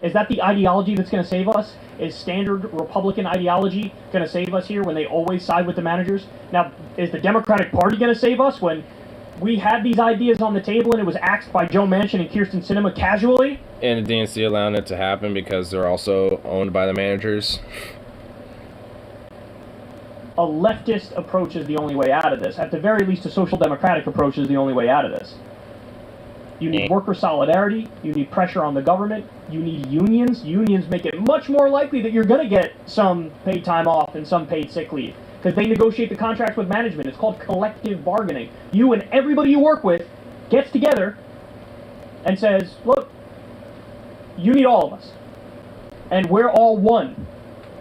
Is that the ideology that's going to save us? Is standard Republican ideology going to save us here when they always side with the managers? Now, is the Democratic Party going to save us when we had these ideas on the table and it was axed by Joe Manchin and Kyrsten Sinema casually? And the DNC allowing it to happen because they're also owned by the managers? A leftist approach is the only way out of this. At the very least, a social democratic approach is the only way out of this. You need worker solidarity, you need pressure on the government, you need unions. Unions make it much more likely that you're going to get some paid time off and some paid sick leave, because they negotiate the contracts with management. It's called collective bargaining. You and everybody you work with gets together and says, look, you need all of us, and we're all one.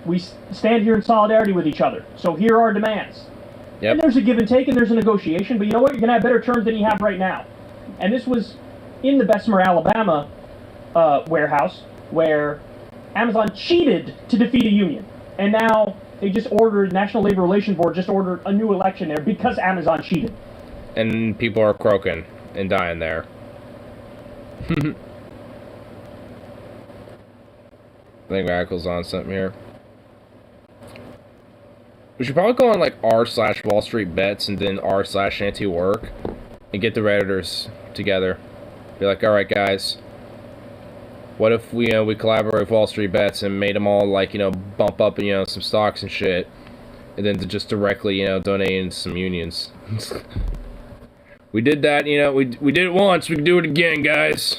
We stand here in solidarity with each other, so here are our demands. Yep. And there's a give and take and there's a negotiation, but you know what? You're going to have better terms than you have right now. And this was in the Bessemer, Alabama warehouse, where Amazon cheated to defeat a union. And now they just ordered, National Labor Relations Board just ordered a new election there because Amazon cheated. And people are croaking and dying there. I think Radical's on something here. We should probably go on like r/Wall Street Bets and then r/anti-work and get the Redditors together. Be like, alright guys, what if we collaborate with Wall Street Bets and made them all like, bump up, some stocks and shit, and then to just directly, donate in some unions. We did that, we did it once, we can do it again, guys.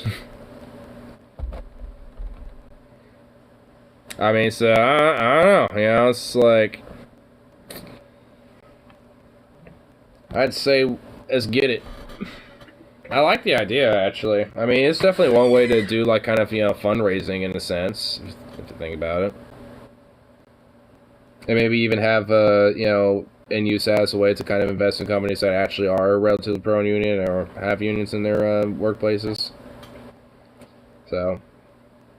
I mean, so, I don't know, it's like, I'd say, let's get it. I like the idea, actually. I mean, it's definitely one way to do, like, kind of, fundraising in a sense, if you think about it. And maybe even have, in use as a way to kind of invest in companies that actually are relatively pro-union or have unions in their workplaces. So,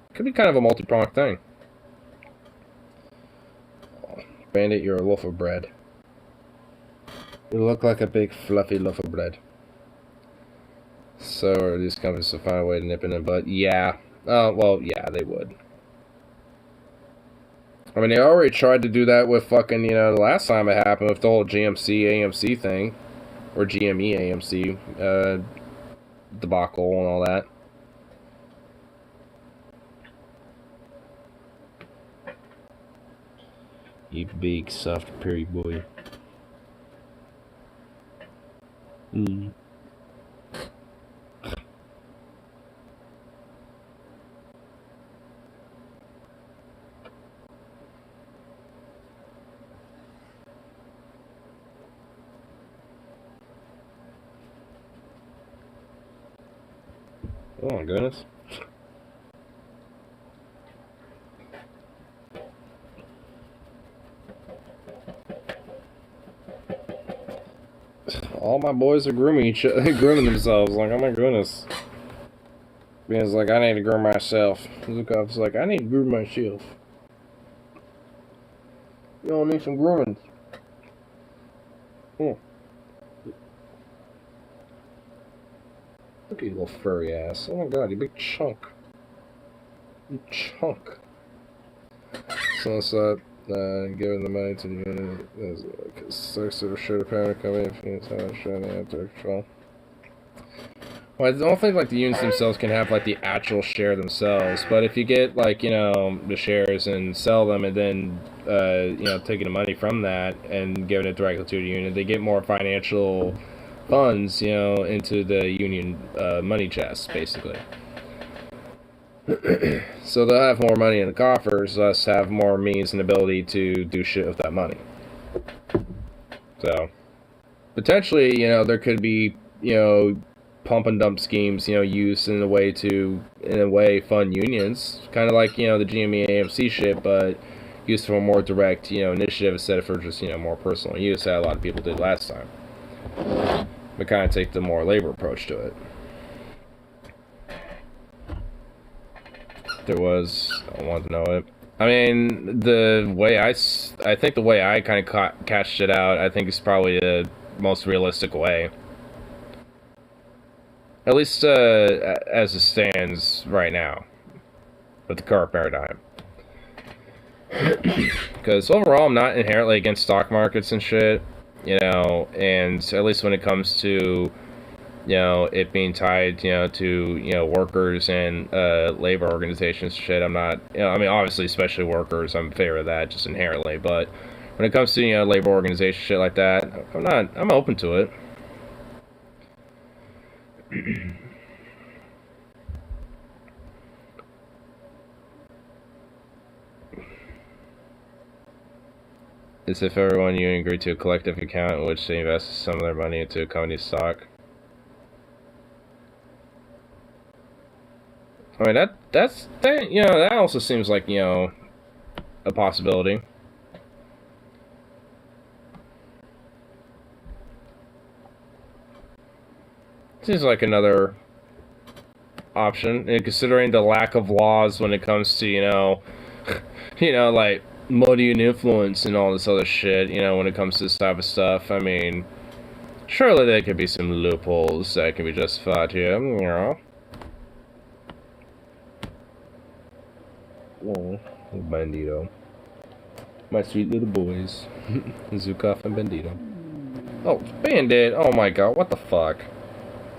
it could be kind of a multi-pronged thing. Bandit, you're a loaf of bread. You look like a big fluffy loaf of bread. So are these companies to find a way to nip in the butt? Yeah. Well, yeah, they would. I mean, they already tried to do that with fucking, the last time it happened with the whole GMC AMC thing. Or GME AMC debacle and all that. You big soft prairie boy. Mm. Oh my goodness. All my boys are grooming themselves. Like, oh my goodness. Ben's like, I need to groom myself. Zukov's like, I need to groom myself. You all need some grooming. Oh. Look at you little furry ass. Oh my god, you big chunk. You chunk. So let's giving the money to the unit as sex or should apparently come in if you trying to enter control. Well, I don't think like the units themselves can have like the actual share themselves, but if you get like, you know, the shares and sell them and then you know, taking the money from that and giving it directly to the unit, they get more financial funds, you know, into the union money chest, basically. So they'll have more money in the coffers, thus have more means and ability to do shit with that money. So potentially, you know, there could be, you know, pump and dump schemes, you know, used in a way fund unions, kind of like, you know, the GME AMC shit, but used for a more direct, you know, initiative instead of for just, you know, more personal use that a lot of people did last time. But kind of take the more labor approach to it. There was, I want to know it. I mean, the way I think the way I kind of cashed it out, I think is probably the most realistic way. At least as it stands right now, with the current paradigm. Because overall, I'm not inherently against stock markets and shit, you know, and at least when it comes to, you know, it being tied, you know, to, you know, workers and labor organizations and shit, I'm not, you know, I mean, obviously, especially workers, I'm in favor of that, just inherently, but when it comes to, you know, labor organization shit like that, I'm open to it. Is if everyone in the union agreed to a collective account in which they invest some of their money into a company's stock. I mean, that you know, that also seems like, you know, a possibility. Seems like another option, and considering the lack of laws when it comes to, you know, you know, like money and influence and all this other shit, you know, when it comes to this type of stuff. I mean, surely there could be some loopholes that can be justified here, you know. Oh, Bandito. My sweet little boys. Zukov and Bandito. Oh, Bandit! Oh my god, what the fuck?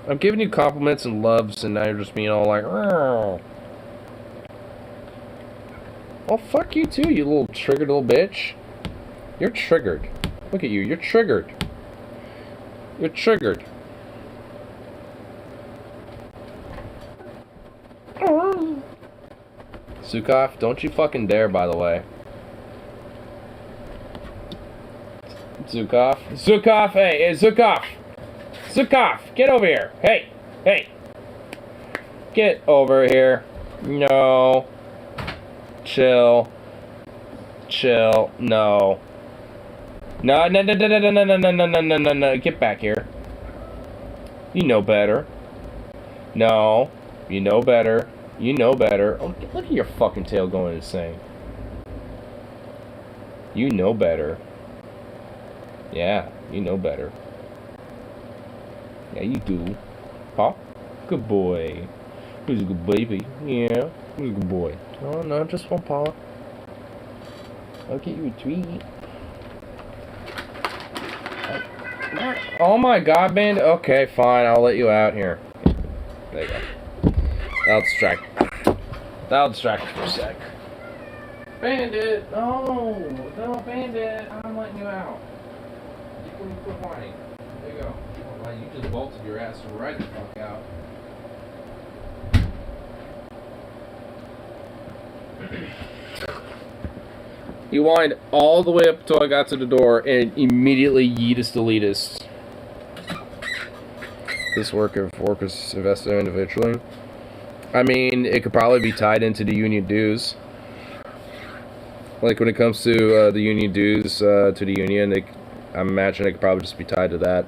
I'm giving you compliments and loves, and now you're just being all like, oh. Oh, fuck you too, you little triggered little bitch. You're triggered. Look at you, you're triggered. You're triggered. Zukov, don't you fucking dare, by the way. Zukov? Zukov, hey, Zukov! Zukov, get over here! Hey! Hey! Get over here. No. Chill. Chill. No. No, no, no, no, no, no, no, no, no, no, no, no, no, get back here. You know better. No. You know better. You know better. Oh, look at your fucking tail going insane. You know better. Yeah, you know better. Yeah, you do. Paw? Good boy. Who's a good baby? Yeah, who's a good boy? Oh, no, just one paw. I'll get you a treat. Oh my god, Bandit. Okay, fine, I'll let you out here. There you go. That'll distract you for a sec. Bandit! No! No, Bandit! I'm letting you out. You quit whining. There you go. Well, you just bolted your ass right the fuck out. You whined all the way up until I got to the door and immediately yeetus deletus. This work if workers invested individually. I mean, it could probably be tied into the union dues. Like when it comes to the union dues to the union, I imagine it could probably just be tied to that.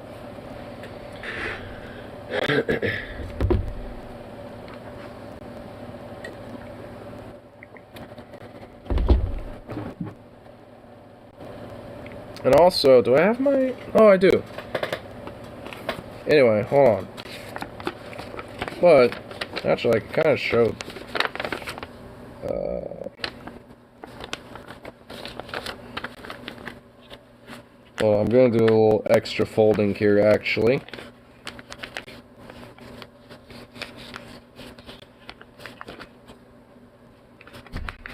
And also, do I have my... Oh, I do. Anyway, hold on. But, actually, I kind of showed... Well, I'm going to do a little extra folding here, actually.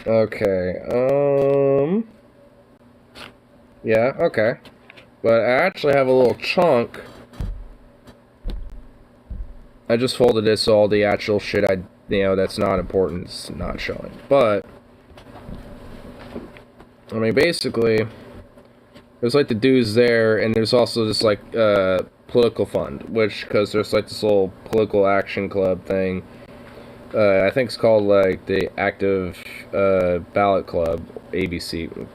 Okay, yeah, okay. But I actually have a little chunk. I just folded this so all the actual shit that's not important is not showing. But, I mean, basically, there's like the dues there, and there's also this like, political fund, because there's like this little political action club thing. I think it's called like the Active Ballot Club, ABC,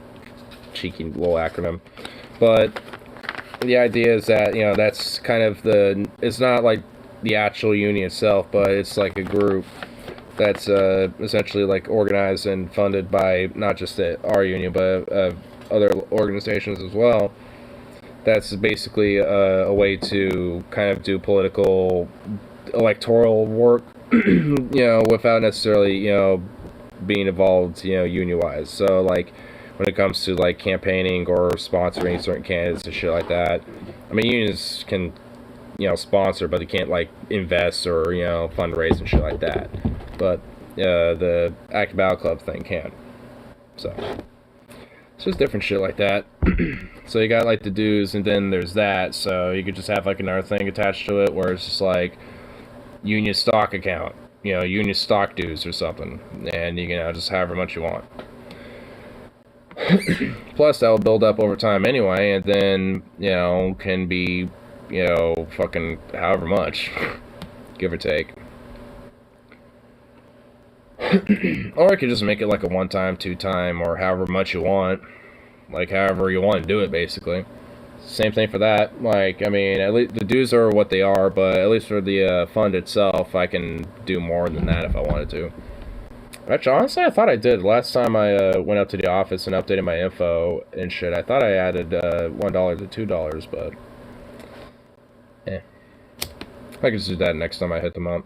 cheeky little acronym. But the idea is that, that's kind of it's not like the actual union itself, but it's like a group that's essentially like organized and funded by not just our union, but other organizations as well. That's basically a way to kind of do political electoral work, without necessarily, being involved, union-wise. So, like, when it comes to, like, campaigning or sponsoring certain candidates and shit like that, I mean, unions can, sponsor, but they can't, like, invest or, fundraise and shit like that. But, the Active Ballot Club thing can. So, it's just different shit like that. So you got, like, the dues, and then there's that, so you could just have, like, another thing attached to it, where it's just, like, union stock account, union stock dues or something, and you can just however much you want. Plus, that will build up over time anyway, and then, can be, fucking however much, give or take. Or I could just make it like a one-time, two-time, or however much you want, like however you want to do it, basically. Same thing for that. Like, I mean, at least the dues are what they are, but at least for the fund itself, I can do more than that if I wanted to. Actually, honestly, I thought I did. Last time I went up to the office and updated my info and shit, I thought I added $1 to $2, but I can just do that next time I hit them up.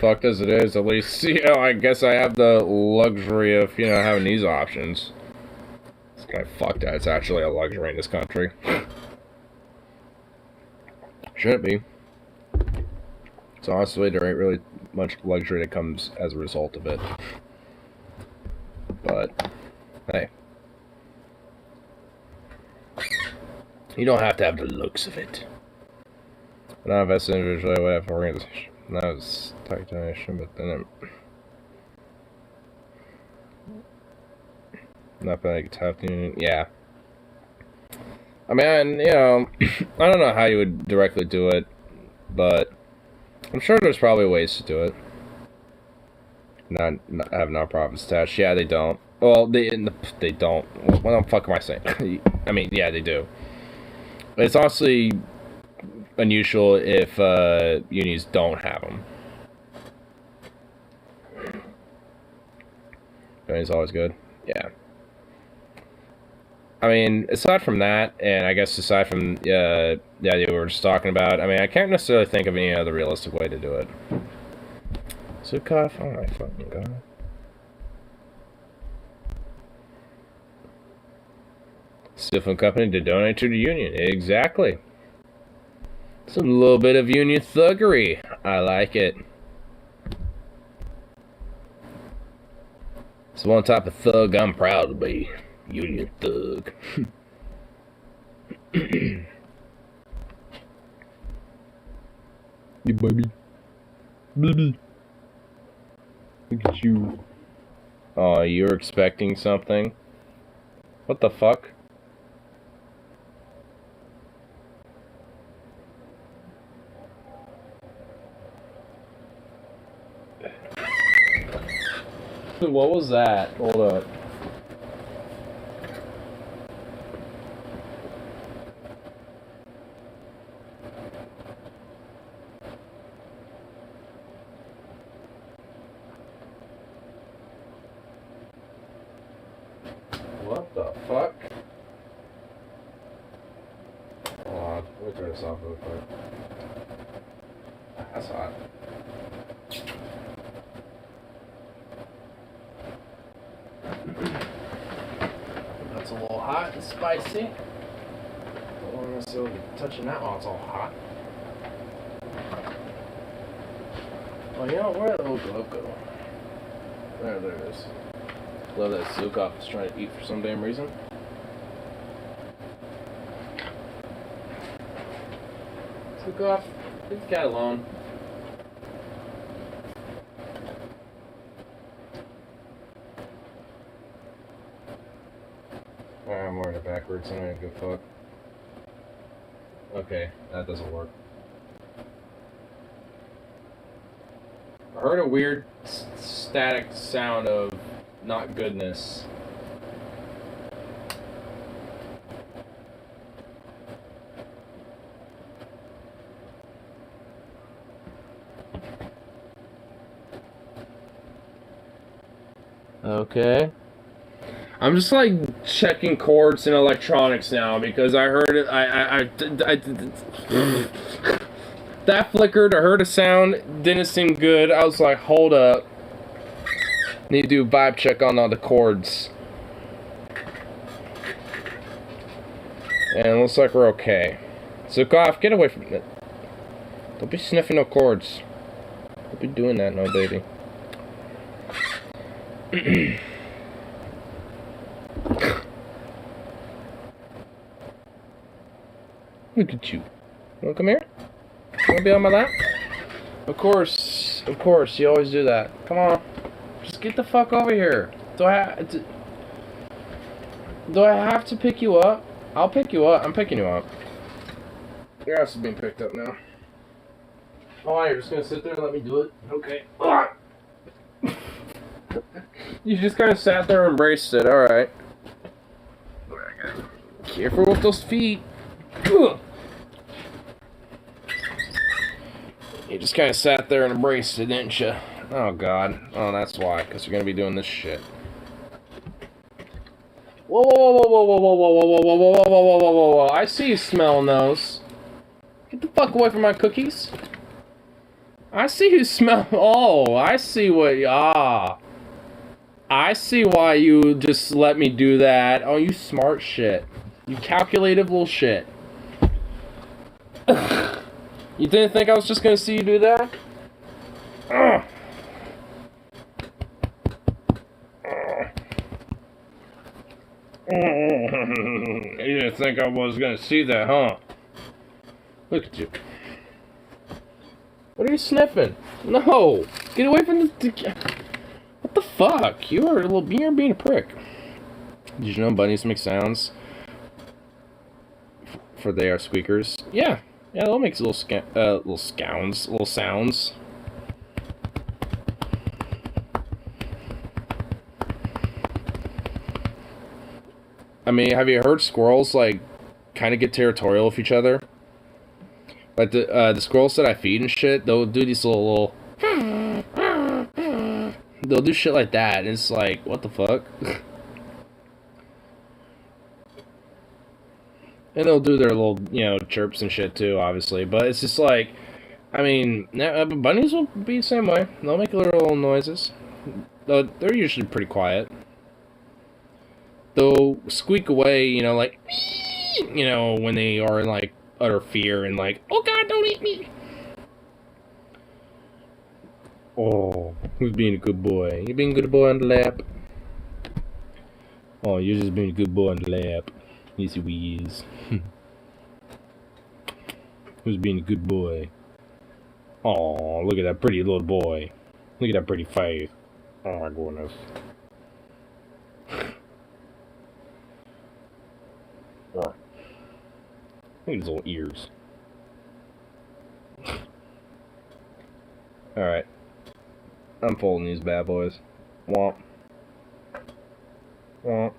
Fucked as it is, at least, I guess I have the luxury of, having these options. It's kind of fucked that it's actually a luxury in this country. Shouldn't be. So honestly, there ain't really much luxury that comes as a result of it. But, hey. You don't have to have the looks of it. Not invest individually, whatever organization. That was tight donation, but then not like tough union. Yeah. I mean, I don't know how you would directly do it, but I'm sure there's probably ways to do it. Not have nonprofits attached. Yeah, they don't. Well, they don't. What the fuck am I saying? I mean, yeah, they do. But it's honestly unusual if unis don't have them. It's always good. Yeah. I mean, aside from that, and I guess aside from the idea we were just talking about, I mean, I can't necessarily think of any other realistic way to do it. Sukaf? Oh my fucking god. Steal from company to donate to the union. Exactly. Some little bit of union thuggery. I like it. It's one type of thug I'm proud to be. Union thug. Yeah, baby. Baby. Look at you. Oh, you're expecting something? What the fuck? What was that? Hold up. on. Let me turn this off real quick. That's hot. That's a little hot and spicy. Don't want to necessarily be touching that while it's all hot. Oh, you know, where did the little glove go? There it is. Love that Zukov is trying to eat for some damn reason. Zukov, leave the cat alone. Alright, I'm wearing it backwards. I don't give a fuck. Okay, that doesn't work. I heard a weird static sound of not goodness. Okay. I'm just like checking chords in electronics now because I heard it. That flickered. I heard a sound. Didn't seem good. I was like, hold up. Need to do a vibe check on all the chords. And it looks like we're okay. Zukov, get away from it. Don't be sniffing no chords. Don't be doing that, no baby. Look at you. You wanna come here? You wanna be on my lap? Of course, you always do that. Come on. Just get the fuck over here. Do I have to pick you up? I'll pick you up. I'm picking you up. Your ass is being picked up now. Oh, you're just gonna sit there and let me do it? Okay. You just kind of sat there and embraced it. Alright. Careful with those feet. Ugh. You just kind of sat there and embraced it, didn't you? Oh, God. Oh, that's why. Because you're going to be doing this shit. Whoa, whoa, whoa, whoa, whoa, whoa, whoa, whoa, whoa, whoa, whoa, whoa, whoa, whoa, whoa. I see you smelling those. Get the fuck away from my cookies. I see you smell... Oh, I see what... Ah. I see why you just let me do that. Oh, you smart shit. You calculative little shit. You didn't think I was just gonna see you do that? You didn't think I was gonna see that, huh? Look at you. What are you sniffing? No! Get away from the... What the fuck? You're being a prick. Did you know bunnies make sounds? For they are squeakers? Yeah. Yeah, they'll make little sounds. I mean, have you heard squirrels, like, kind of get territorial with each other? Like, the squirrels that I feed and shit, they'll do these little... They'll do shit like that, and it's like, what the fuck? And they'll do their little, you know, chirps and shit too, obviously. But it's just like, I mean, bunnies will be the same way. They'll make little noises. They're usually pretty quiet. They'll squeak away, you know, like, you know, when they are in, like, utter fear and like, oh God, don't eat me. Oh, who's being a good boy? You being a good boy on the lap? Oh, you're just being a good boy on the lap. Yes, he is. Who's being a good boy? Oh, look at that pretty little boy. Look at that pretty face. Oh my goodness. Oh. Look at his little ears. Alright. I'm folding these bad boys. Womp. Womp.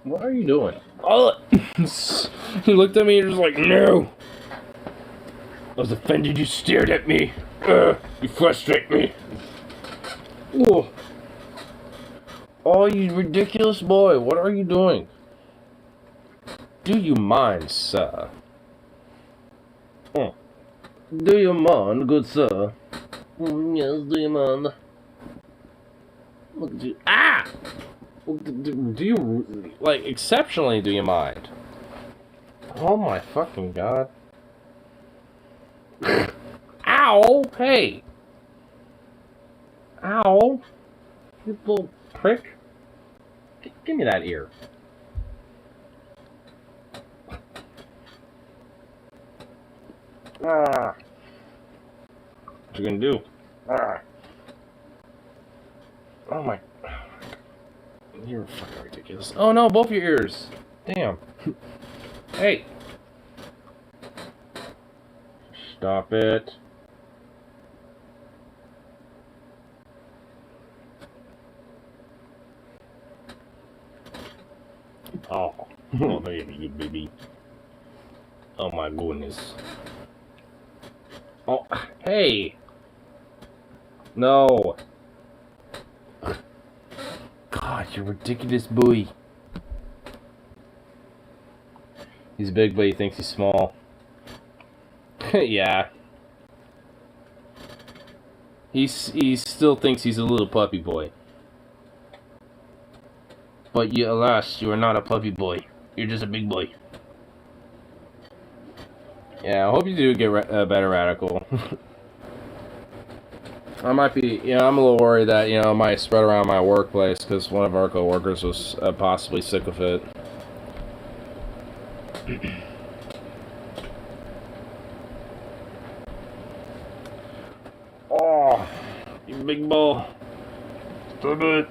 What are you doing? Oh, he looked at me and was like, no. I was offended you stared at me. You frustrate me. Oh. Oh, you ridiculous boy. What are you doing? Do you mind, sir? Oh. Do you mind, good sir? Yes, do you mind? Look, ah! Do you, like, exceptionally do you mind? Oh my fucking god. Ow! Hey! Ow! You little prick. Give me that ear. Ah. What you gonna do? Ah. Oh my. You're fucking ridiculous. Oh no, both your ears. Damn. Hey. Stop it. Oh. Oh, baby, baby. Oh my goodness. Oh, hey. No. God, you ridiculous boy. He's big, but he thinks he's small. Yeah. He still thinks he's a little puppy boy. But you, alas, you are not a puppy boy. You're just a big boy. Yeah, I hope you do get better, Radical. I might be, I'm a little worried that, it might spread around my workplace because one of our co-workers was possibly sick of it. Oh, you big ball. Stop it.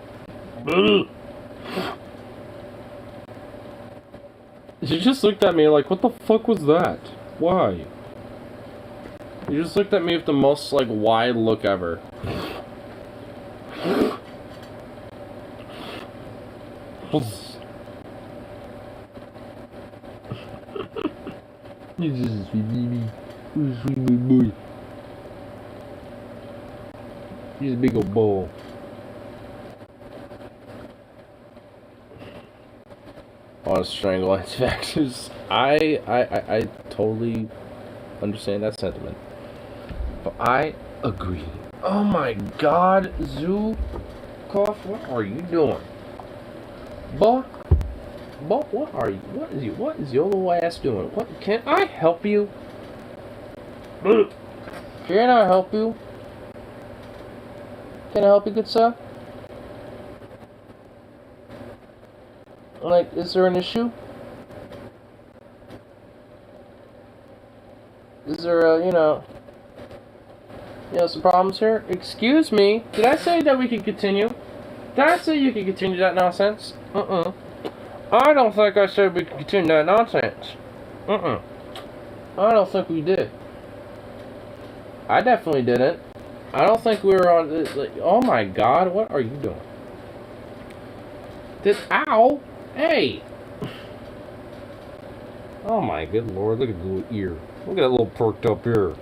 You just looked at me like, what the fuck was that? Why? You just looked at me with the most, like, wide look ever. He's just a sweet baby. He's a sweet boy. He's a big old ball. On strangle anti-vaxxers. I totally understand that sentiment. But I agree. Oh my god, Zukov, what are you doing? Boy, what are you? What is your little ass doing? What, can I help you? Can I help you? Can I help you, good sir? Like, is there an issue? Is there some problems here? Excuse me, did I say that we could continue? Did I say you could continue that nonsense? I don't think I said we could continue that nonsense. I don't think we did. I definitely didn't. I don't think we were on, like, oh my god, what are you doing? Ow! Hey! Oh my good lord, look at the little ear. Look at that little perked up ear.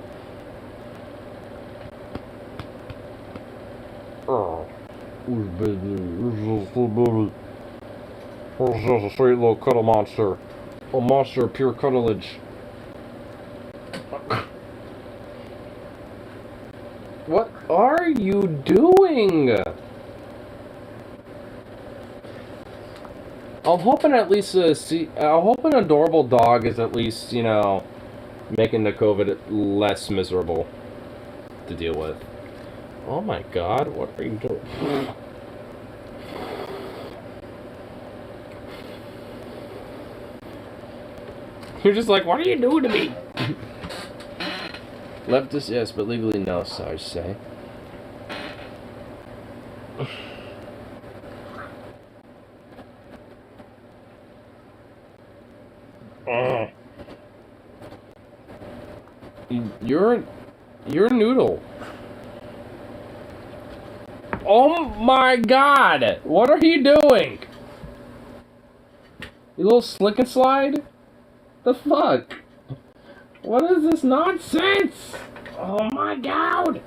Oh. Who's baby? Who's this little baby? Who's just a sweet little cuddle monster? A monster of pure cuddleage. What are you doing? I'm hoping at least I'm hoping Adorable Dog is at least, making the COVID less miserable to deal with. Oh my god, what are you doing? You're just like, what are you doing to me? Leftist, yes, but legally no, Sarge say. You're a noodle. Oh my god! What are you doing? You little slick and slide? The fuck? What is this nonsense? Oh my god!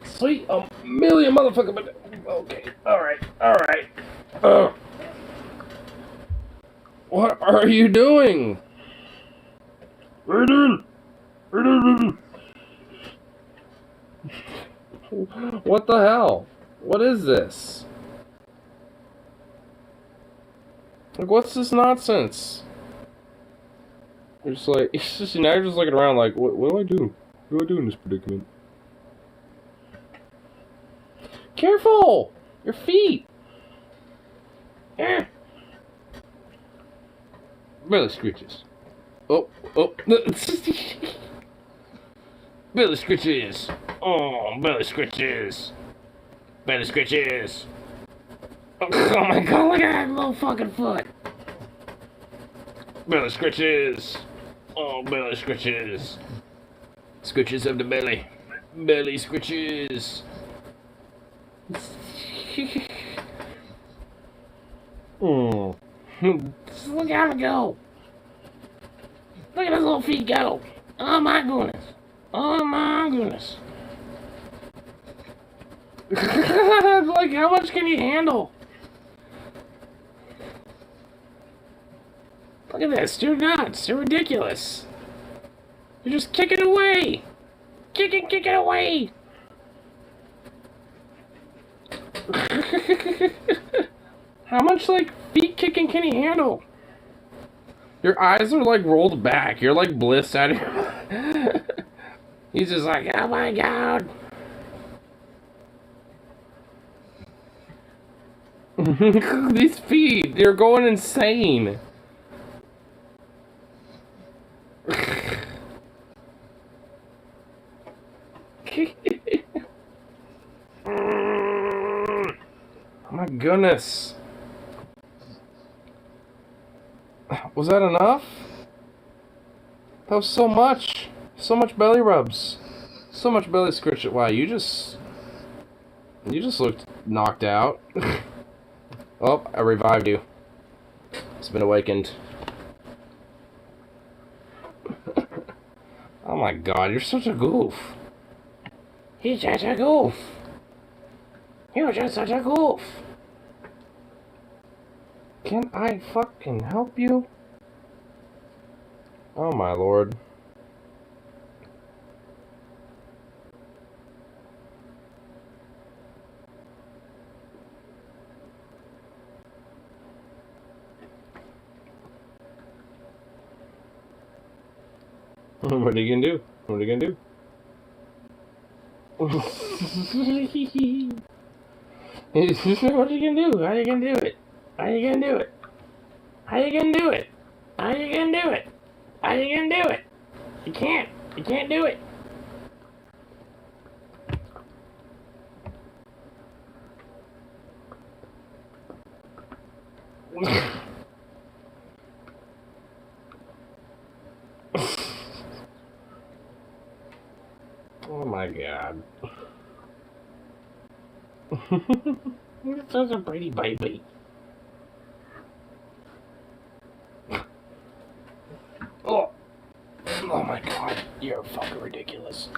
Sweet a million motherfucker, but okay, alright. What are you doing? What the hell? What is this? Like, what's this nonsense? You're just like, now you're just looking around like, what do I do? What do I do in this predicament? Careful! Your feet! Belly scritches. Oh. Belly scritches. Oh, belly scritches. Belly scritches. Oh my god, look at that little fucking foot. Belly scritches. Oh, belly scritches. Scritches of the belly. Belly scritches. Oh. Just look at him go. Look at his little feet go. Oh my goodness. Oh my goodness. Like, how much can you handle? Look at this. You're nuts. You're ridiculous. You're just kicking away. Kick it away. How much, like, feet kicking can he handle? Your eyes are, like, rolled back. You're, like, blissed out of your... He's just like, oh my god. These feet, they're going insane. Oh my goodness. Was that enough? That was so much. So much belly rubs. So much belly scritch. Wow, you just looked knocked out. Oh, I revived you. It's been awakened. Oh my god, you're such a goof. He's such a goof. You're just such a goof. Can I fucking help you? Oh my lord. What are you gonna do? What are you gonna do? What are you gonna do? How are you gonna do it? How are you gonna do it? How are you gonna do it? How are you gonna do it? How are you gonna do it? You can't. You can't do it. Oh my god. You're such a pretty baby. Oh. Oh my god. You're fucking ridiculous.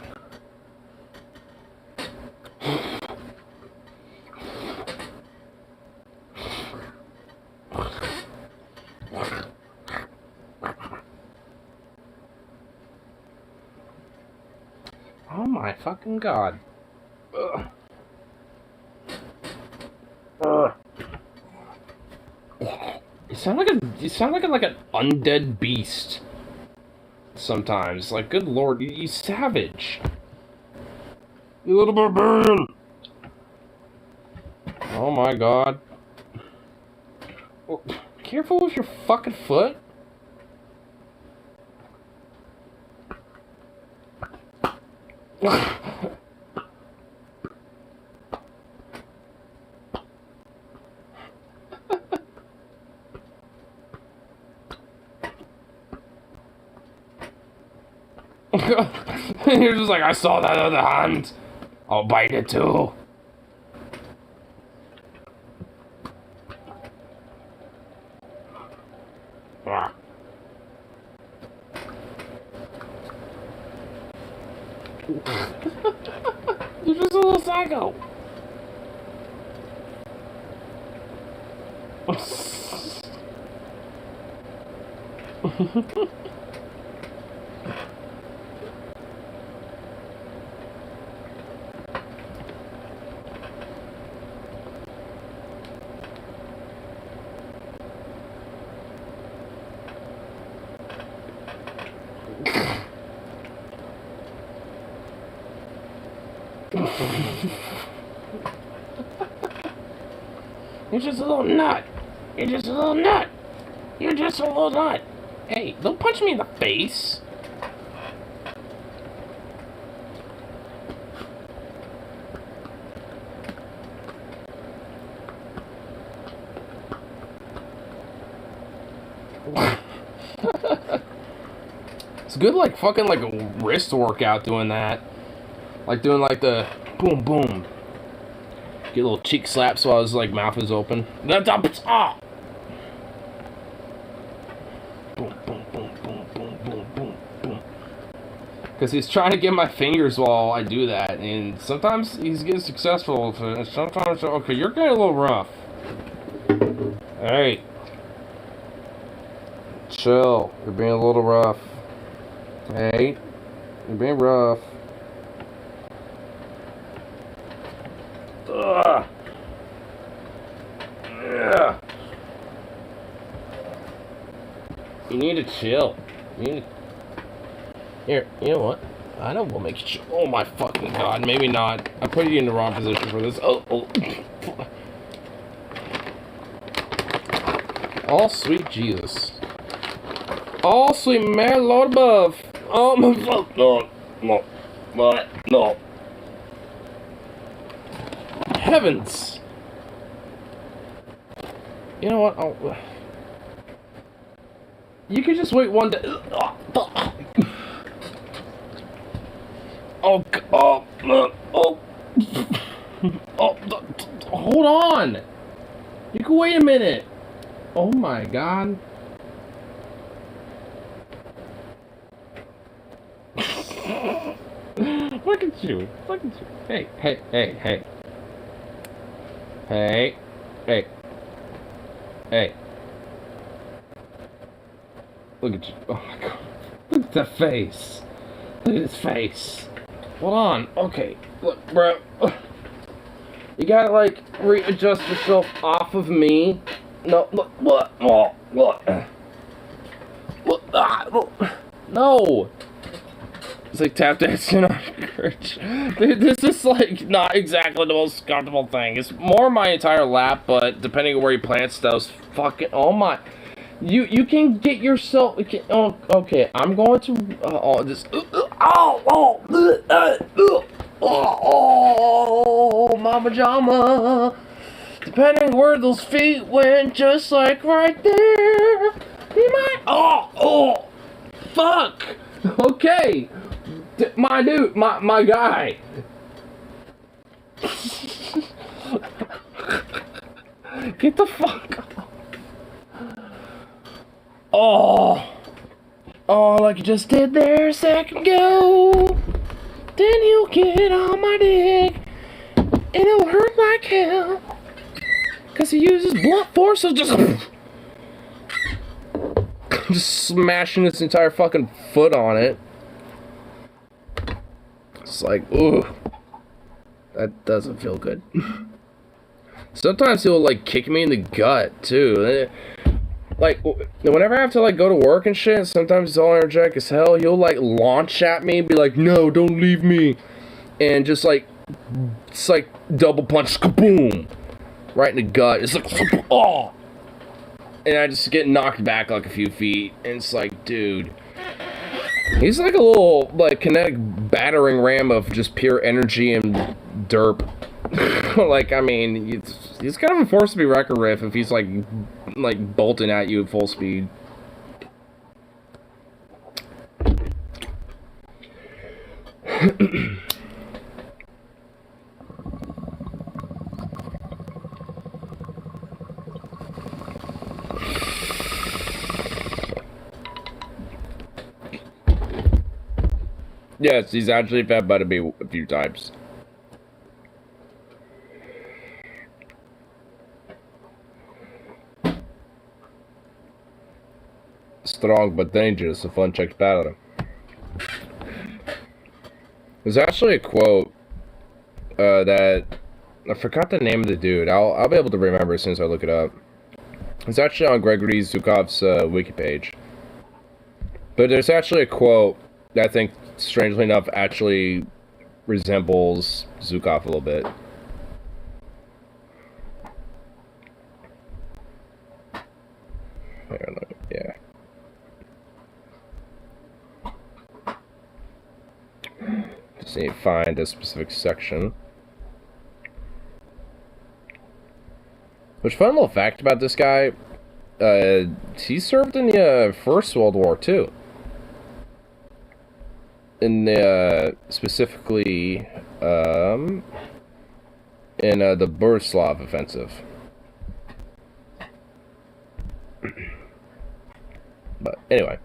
Oh my fucking god. Ugh. Ugh. You sound like an undead beast. Sometimes, like, good lord, you savage. You little barbarian. Oh my god. Well, careful with your fucking foot. You're just like, I saw that other hand. I'll bite it too. You're just a little psycho. You're just a little nut. You're just a little nut. You're just a little nut. Hey, don't punch me in the face. It's good, like, fucking, like, a wrist workout doing that. Like, doing, like, the boom, boom. Get a little cheek slaps while his, like, mouth is open. Ah! Boom, boom, boom, boom, boom, boom, boom, boom. Because he's trying to get my fingers while I do that. And sometimes he's getting successful. And sometimes, okay, you're getting a little rough. Hey. Chill. You're being a little rough. Hey. You're being rough. Ugh. Yeah. You need to chill. You need to... Here, you know what? I know we'll make you chill. Oh my fucking god, maybe not. I put you in the wrong position for this. Oh. Oh, sweet Jesus. Oh, sweet Mary, Lord above. Oh my fuck. No. Heavens. You know what? Oh. You could just wait one day. Hold on. You can wait a minute. Oh my god. Look at you. Look at you. Hey. Look at you. Oh my god. Look at that face. Look at his face. Hold on. Okay. Look, bro. You gotta, like, readjust yourself off of me. No, look. No. It's like tap dancing on a crutch. Dude, this is, like, not exactly the most comfortable thing. It's more my entire lap, but depending on where you plant stuff, fucking, oh my. You can get yourself, okay, I'm going to, my pajama. Depending where those feet went, just like right there. Be my, fuck. Okay. My dude, my guy. Get the fuck off. Oh, like you just did there a second ago. Then he'll get on my dick, and it'll hurt like hell. Cause he uses blunt force of just smashing his entire fucking foot on it. It's like, ooh, that doesn't feel good. Sometimes he'll, like, kick me in the gut, too. Like, whenever I have to, like, go to work and shit, sometimes it's all energetic as hell. He'll, like, launch at me and be like, no, don't leave me. And just, like, it's like double punch, kaboom, right in the gut. It's like, oh. And I just get knocked back, like, a few feet. And it's like, dude. He's like a little, like, kinetic battering ram of just pure energy and derp. Like, I mean, he's kind of a force to be reckoned with if he's, like bolting at you at full speed. Yes, he's actually fed by me a few times. Strong but dangerous, a fun checked battle. There's actually a quote that I forgot the name of the dude. I'll be able to remember as soon as I look it up. It's actually on Gregory Zhukov's wiki page. But there's actually a quote that I think, strangely enough, actually resembles Zhukov a little bit. Yeah. Just need to find a specific section. Which, fun little fact about this guy, he served in the First World War too. In the, specifically, in the Borislav offensive. But anyway,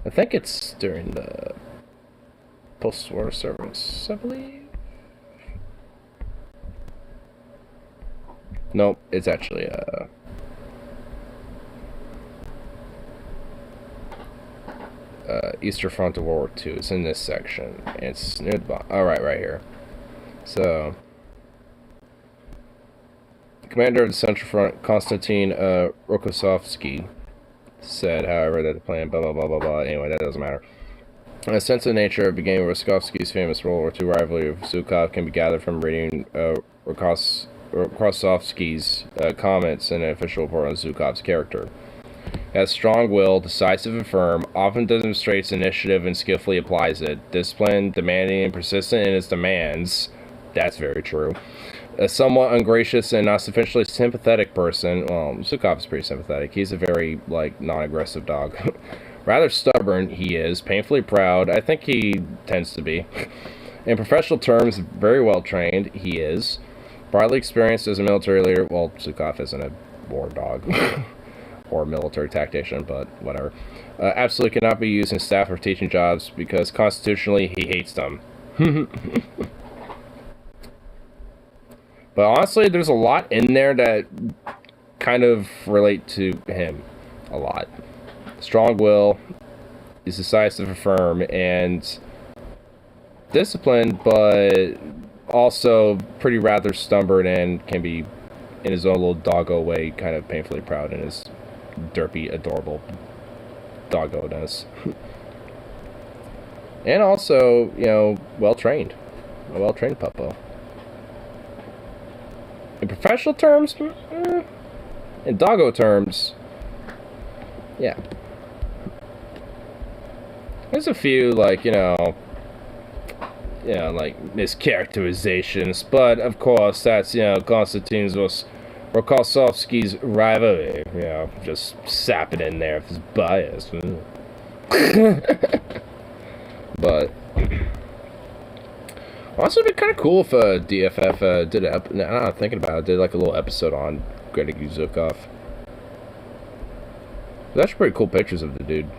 I think it's during the post-war service, I believe. Nope, it's actually Eastern Front of World War II. It's in this section. It's near the bottom. Oh, right here. So, commander of the Central Front, Konstantin Rokossovsky, said, however, that the plan, blah, blah, blah, blah, blah. Anyway, that doesn't matter. A sense of nature of beginning Rokossovsky's famous World War II rivalry with Zhukov can be gathered from reading Rokossovsky's comments in an official report on Zhukov's character. Has strong will, decisive and firm, often demonstrates initiative and skillfully applies it. Disciplined, demanding, and persistent in his demands. That's very true. A somewhat ungracious and not sufficiently sympathetic person. Well, Zhukov is pretty sympathetic. He's a very, non-aggressive dog. Rather stubborn, he is. Painfully proud. I think he tends to be. In professional terms, very well trained. He is. Broadly experienced as a military leader. Well, Zhukov isn't a war dog. Or military tactician, but whatever. Absolutely cannot be used in staff or teaching jobs because constitutionally he hates them. But honestly, there's a lot in there that kind of relate to him a lot. Strong will, is decisive and firm, and disciplined, but also pretty rather stubborn and can be, in his own little doggo way, kind of painfully proud in his derpy, adorable doggo-ness. And also, well-trained. A well-trained puppo. In professional terms, in doggo terms, yeah. There's a few, mischaracterizations, but of course, that's, Konstantin Rokossovsky's rivalry, just sapping in there with his bias. But also, it'd be kind of cool if DFF did now I'm thinking about it, did a little episode on Gregory Zhukov. That's pretty cool pictures of the dude.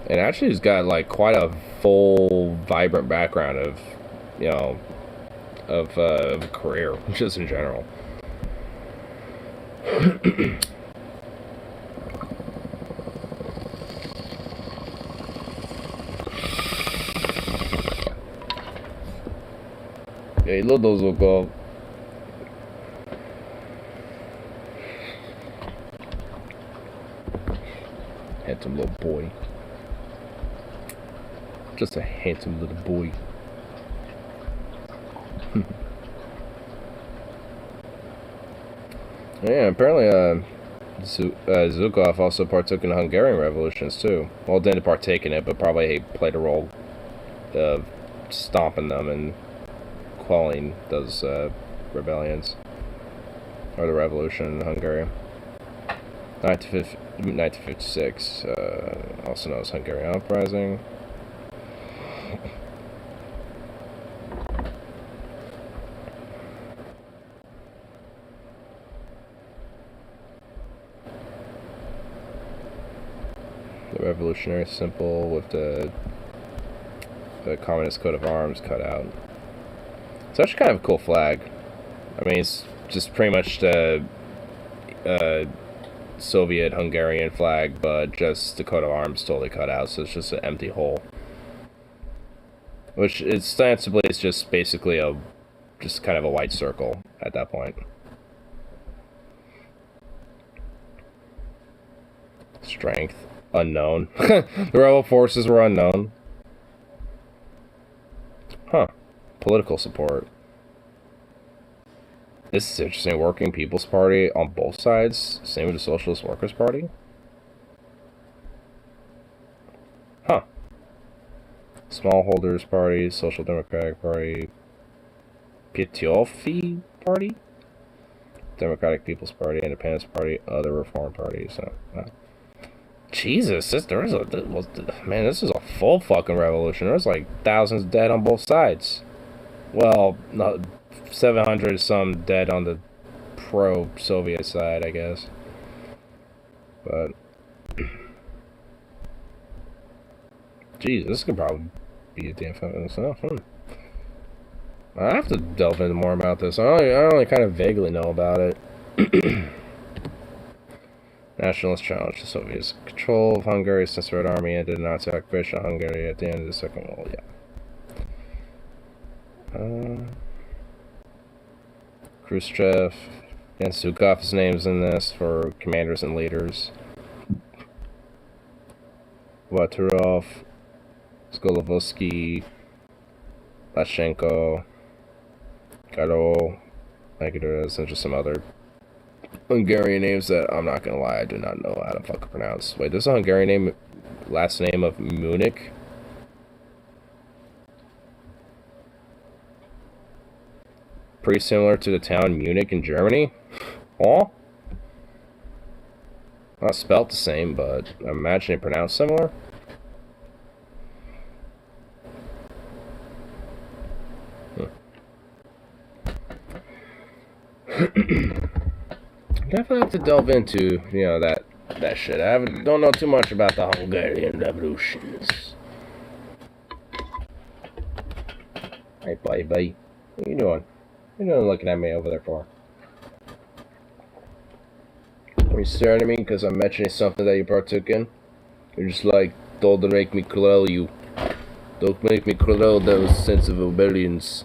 And actually, he's got quite a full, vibrant background of, of a career, just in general. Hey, little those will go. Handsome little boy. Just a handsome little boy. Yeah, apparently, Zhukov also partook in the Hungarian revolutions too. Well, didn't partake in it, but probably played a role of stomping them and quelling those rebellions, or the revolution in Hungary. 1956, also known as Hungarian Uprising. The revolutionary symbol with the communist coat of arms cut out. It's actually kind of a cool flag. I mean, it's just pretty much the Soviet Hungarian flag, but just the coat of arms totally cut out, so it's just an empty hole. Which ostensibly is just basically just kind of a white circle at that point. Strength unknown. The rebel forces were unknown. Huh. Political support. This is interesting. Working People's Party on both sides. Same with the Socialist Workers' Party. Huh. Smallholders Party, Social Democratic Party, Pietiofi Party, Democratic People's Party, Independence Party, other reform parties. Jesus, this is a full fucking revolution. There's like thousands dead on both sides. Well, not 700 some dead on the pro-Soviet side, I guess. But Jesus, this could probably be a damn fun stuff. I have to delve into more about this. I only kind of vaguely know about it. Nationalist challenge the Soviets. Control of Hungary since the Red Army ended Nazi occupation of Hungary at the end of the Second World War. Yeah. Khrushchev and Sukov's names in this for commanders and leaders. Vaturov, Skolovsky, Lashenko, Karo, Magidores, and just some other Hungarian names that I'm not gonna lie, I do not know how to fucking pronounce. Wait, there's a Hungarian name, last name of Munich? Pretty similar to the town Munich in Germany? Oh? Not spelt the same, but I imagine it pronounced similar. Definitely have to delve into, you know, that shit. Don't know too much about the Hungarian revolutions. Hey, baby. What are you doing? What are you doing looking at me over there for? Are you staring at me because I'm mentioning something that you partook in? You're just like, don't make me corral you. Don't make me corral those sense of rebellions.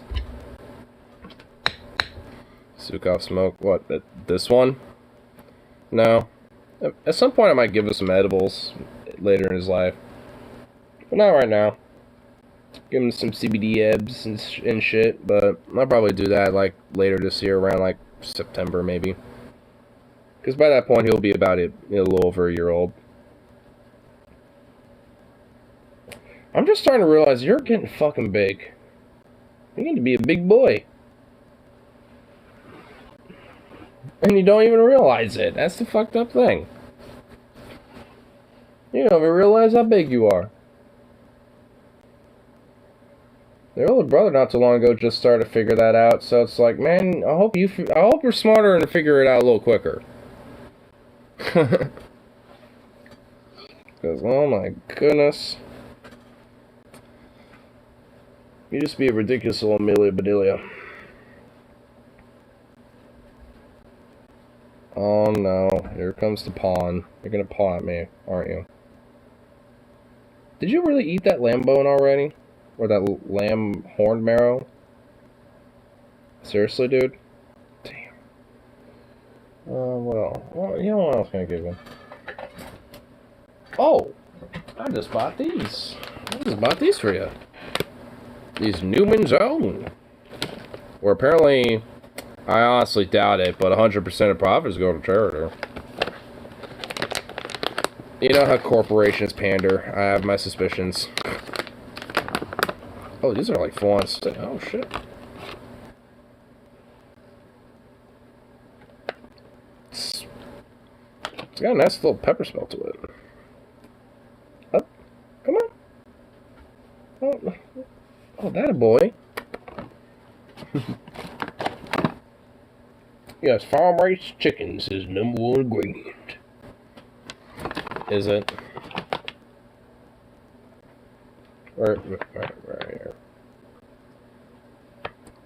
Sukov smoke. What? This one? No. At some point I might give him some edibles later in his life. But not right now. Give him some CBD ebs and shit, but I'll probably do that like later this year, around like September maybe. Because by that point he'll be about a little over a year old. I'm just starting to realize you're getting fucking big. You're going to be a big boy. And you don't even realize it. That's the fucked up thing. You don't even realize how big you are. Their older brother not too long ago just started to figure that out, so it's like, man, I hope you're smarter and figure it out a little quicker. Because, oh my goodness. You just be a ridiculous little Amelia Bedelia. Oh no, here comes the pawn. You're gonna paw at me, aren't you? Did you really eat that lamb bone already? Or that lamb horn marrow? Seriously, dude? Damn. Well, you know what else can I give you? Oh! I just bought these. I just bought these for you. These Newman's Own. Where apparently, I honestly doubt it, but 100% of profits go to charity. You know how corporations pander. I have my suspicions. Oh, these are like full on stick. Oh, shit. It's got a nice little pepper smell to it. Up. Come on. Oh, that a boy. Yes, farm-raised chickens is #1 ingredient. Is it? Right here.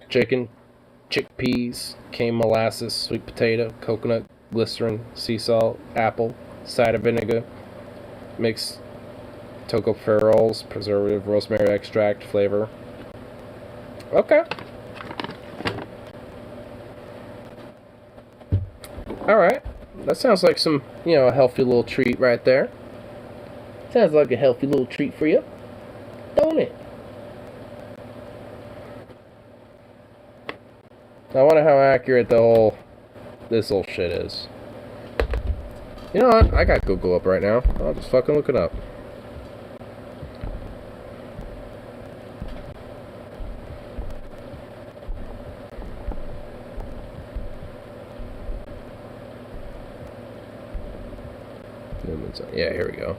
Chicken, chickpeas, cane molasses, sweet potato, coconut, glycerin, sea salt, apple, cider vinegar, mixed tocopherols, preservative, rosemary extract, flavor. Okay. Alright. That sounds like some, you know, a healthy little treat right there. Sounds like a healthy little treat for you. Don't it? I wonder how accurate this whole shit is. You know what? I got Google up right now. I'll just fucking look it up. Yeah, here we go.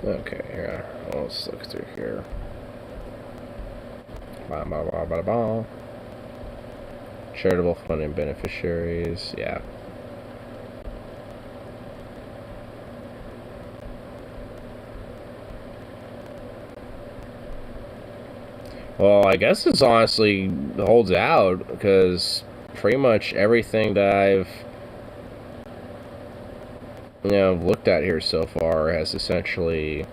Okay, here. Let's look through here. Charitable funding beneficiaries, yeah. Well, I guess this honestly holds out, because pretty much everything that I've, you know, looked at here so far has essentially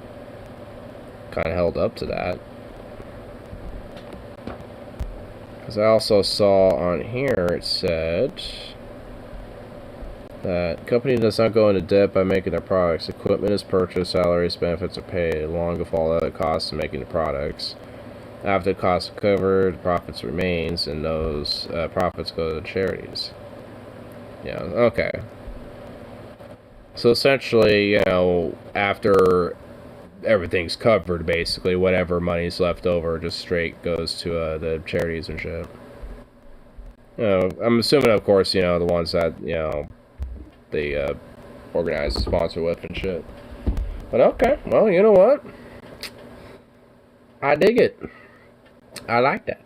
kind of held up to that. Because I also saw on here it said that company does not go into debt by making their products. Equipment is purchased, salaries, benefits are paid, along with all other costs of making the products. After the costs are covered, profits remains, and those profits go to charities. Yeah, okay. So essentially, you know, after everything's covered, basically, whatever money's left over just straight goes to the charities and shit. You know, I'm assuming, of course, you know, the ones that, you know, they organize and sponsor with and shit. But okay, well, you know what? I dig it. I like that.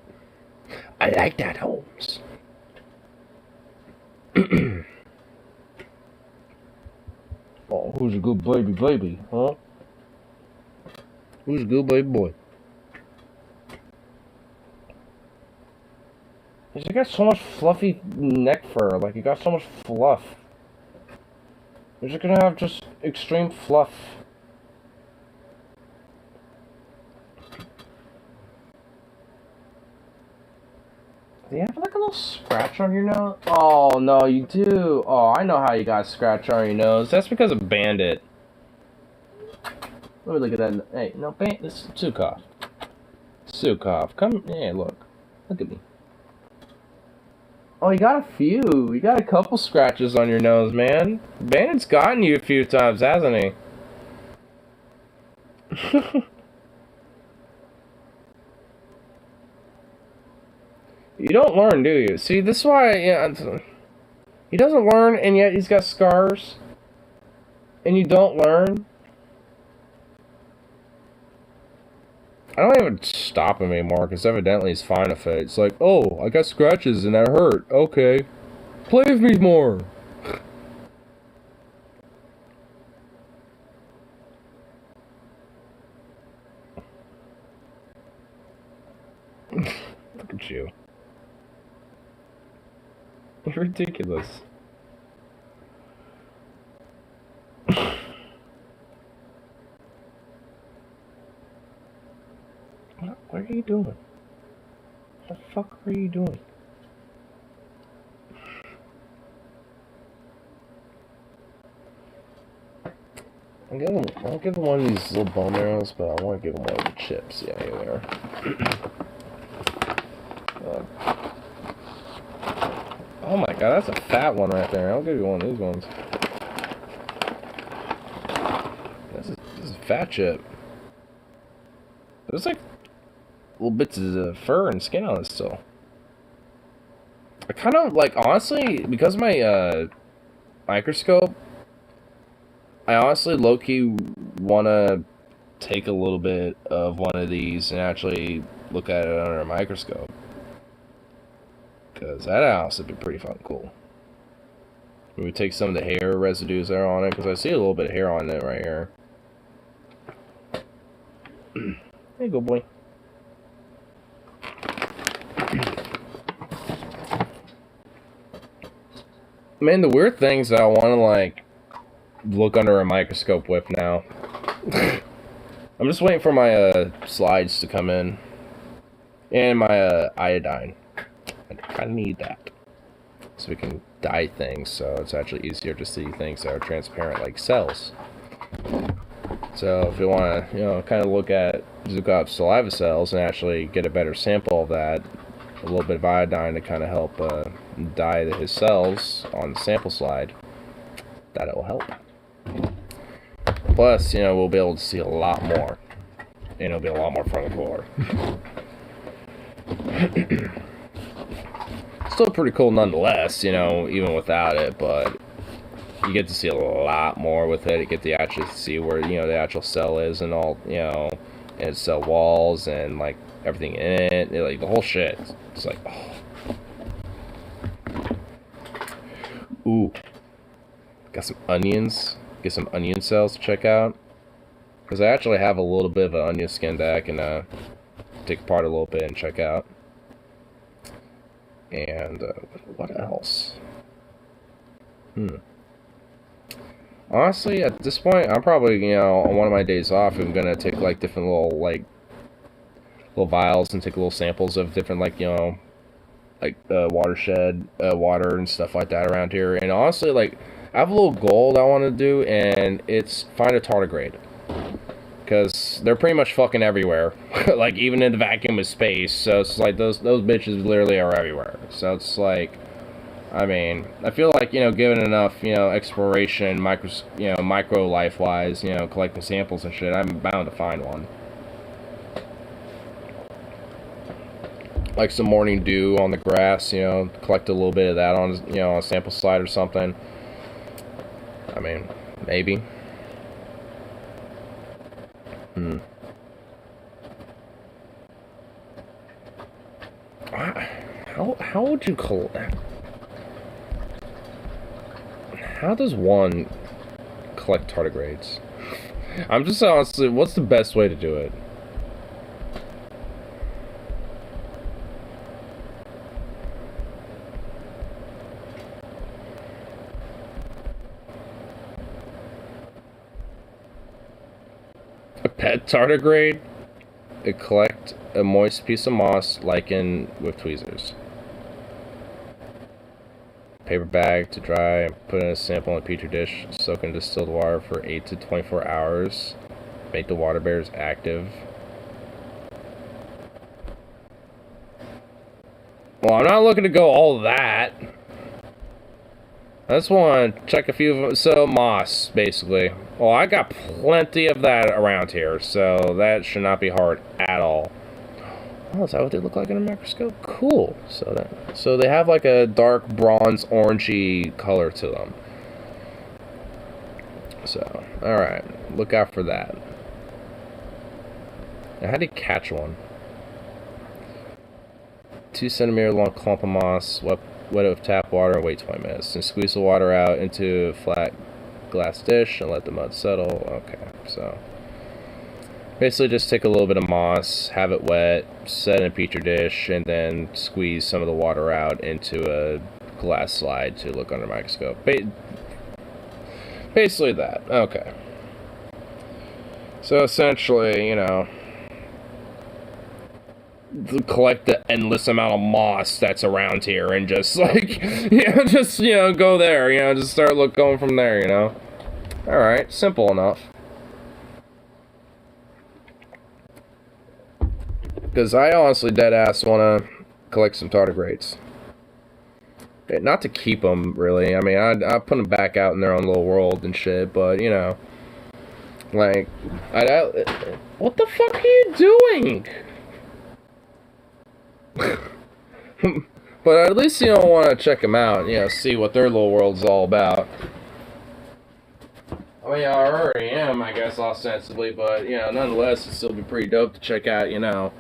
I like that, Holmes. Oh, who's a good baby, huh? Who's a good baby boy? He's got so much fluffy neck fur, like he got so much fluff. You're just gonna have just extreme fluff. Do you have like a little scratch on your nose? Oh no, you do. Oh, I know how you got a scratch on your nose. That's because of Bandit. Let me look at that. Hey, no, Bandit. This is Sukov. Sukov, come. Hey, look. Look at me. Oh, you got a few. You got a couple scratches on your nose, man. Bandit's gotten you a few times, hasn't he? You don't learn, do you? See, this is why, yeah, he doesn't learn, and yet he's got scars. And you don't learn. I don't even stop him anymore, because evidently he's fine with it. It's like, oh, I got scratches and that hurt. Okay. Play with me more. Look at you. You're ridiculous. What are you doing? What the fuck are you doing? I'll give him one of these little bone arrows, but I want to give him one of the chips. Yeah, here they are. Oh my god, that's a fat one right there. I'll give you one of these ones. This is a fat chip. There's like little bits of fur and skin on it still. I kind of, like, honestly, because of my, microscope, I honestly low-key want to take a little bit of one of these and actually look at it under a microscope. Because that'd honestly be pretty fucking cool. We would take some of the hair residues that are on it, because I see a little bit of hair on it right here. There you go, boy. Man, the weird things that I want to, like, look under a microscope with now. I'm just waiting for my, slides to come in. And my, iodine. I kind of need that. So we can dye things, so it's actually easier to see things that are transparent, like cells. So if you want to, you know, kind of look at saliva cells and actually get a better sample of that, a little bit of iodine to kind of help dye his cells on the sample slide, that it will help. Plus, you know, we'll be able to see a lot more, and it'll be a lot more from the floor. Still pretty cool nonetheless, you know, even without it, but you get to see a lot more with it. You get to actually see where, you know, the actual cell is and all, you know, and its cell walls and, like, everything in it, like, the whole shit. It's like, oh. Ooh. Got some onions. Get some onion cells to check out. Because I actually have a little bit of an onion skin that I can take apart a little bit and check out. And what else? Honestly, at this point, I'm probably, you know, on one of my days off, I'm gonna take, like, different little vials and take little samples of different, like, you know, like, watershed, water and stuff like that around here. And honestly, like, I have a little goal that I want to do, and it's find a tardigrade. Because they're pretty much fucking everywhere. Like, even in the vacuum of space. So it's like, those bitches literally are everywhere. So it's like, I mean, I feel like, you know, given enough, you know, exploration, micro life-wise, you know, collecting samples and shit, I'm bound to find one. Like some morning dew on the grass, you know, collect a little bit of that on, you know, a sample slide or something. I mean, maybe. How would you collect? How does one collect tardigrades? I'm just honestly, what's the best way to do it? A pet tardigrade? Collect a moist piece of moss, lichen with tweezers. Paper bag to dry, put in a sample in a petri dish, soak in distilled water for 8 to 24 hours. Make the water bears active. Well, I'm not looking to go all that. I just want to check a few of them. So, moss, basically. Well, I got plenty of that around here, so that should not be hard at all. Oh, is that what they look like in a microscope? Cool. So they have like a dark bronze orangey color to them. So, alright. Look out for that. Now, how do you catch one? 2 centimeter long clump of moss, wet it with tap water and wait 20 minutes. And squeeze the water out into a flat glass dish and let the mud settle. Okay, so basically just take a little bit of moss, have it wet, set in a petri dish, and then squeeze some of the water out into a glass slide to look under a microscope. Basically that. Okay. So essentially, you know, collect the endless amount of moss that's around here and just like, just, go there, just start going from there, Alright, simple enough. Because I honestly deadass want to collect some tardigrades. Not to keep them, really. I mean, I put them back out in their own little world and shit, but, like, what the fuck are you doing? But at least, you know, want to check them out, you know, see what their little world's all about. I mean, I already am, I guess, ostensibly, but, you know, nonetheless, it'd still be pretty dope to check out, you know,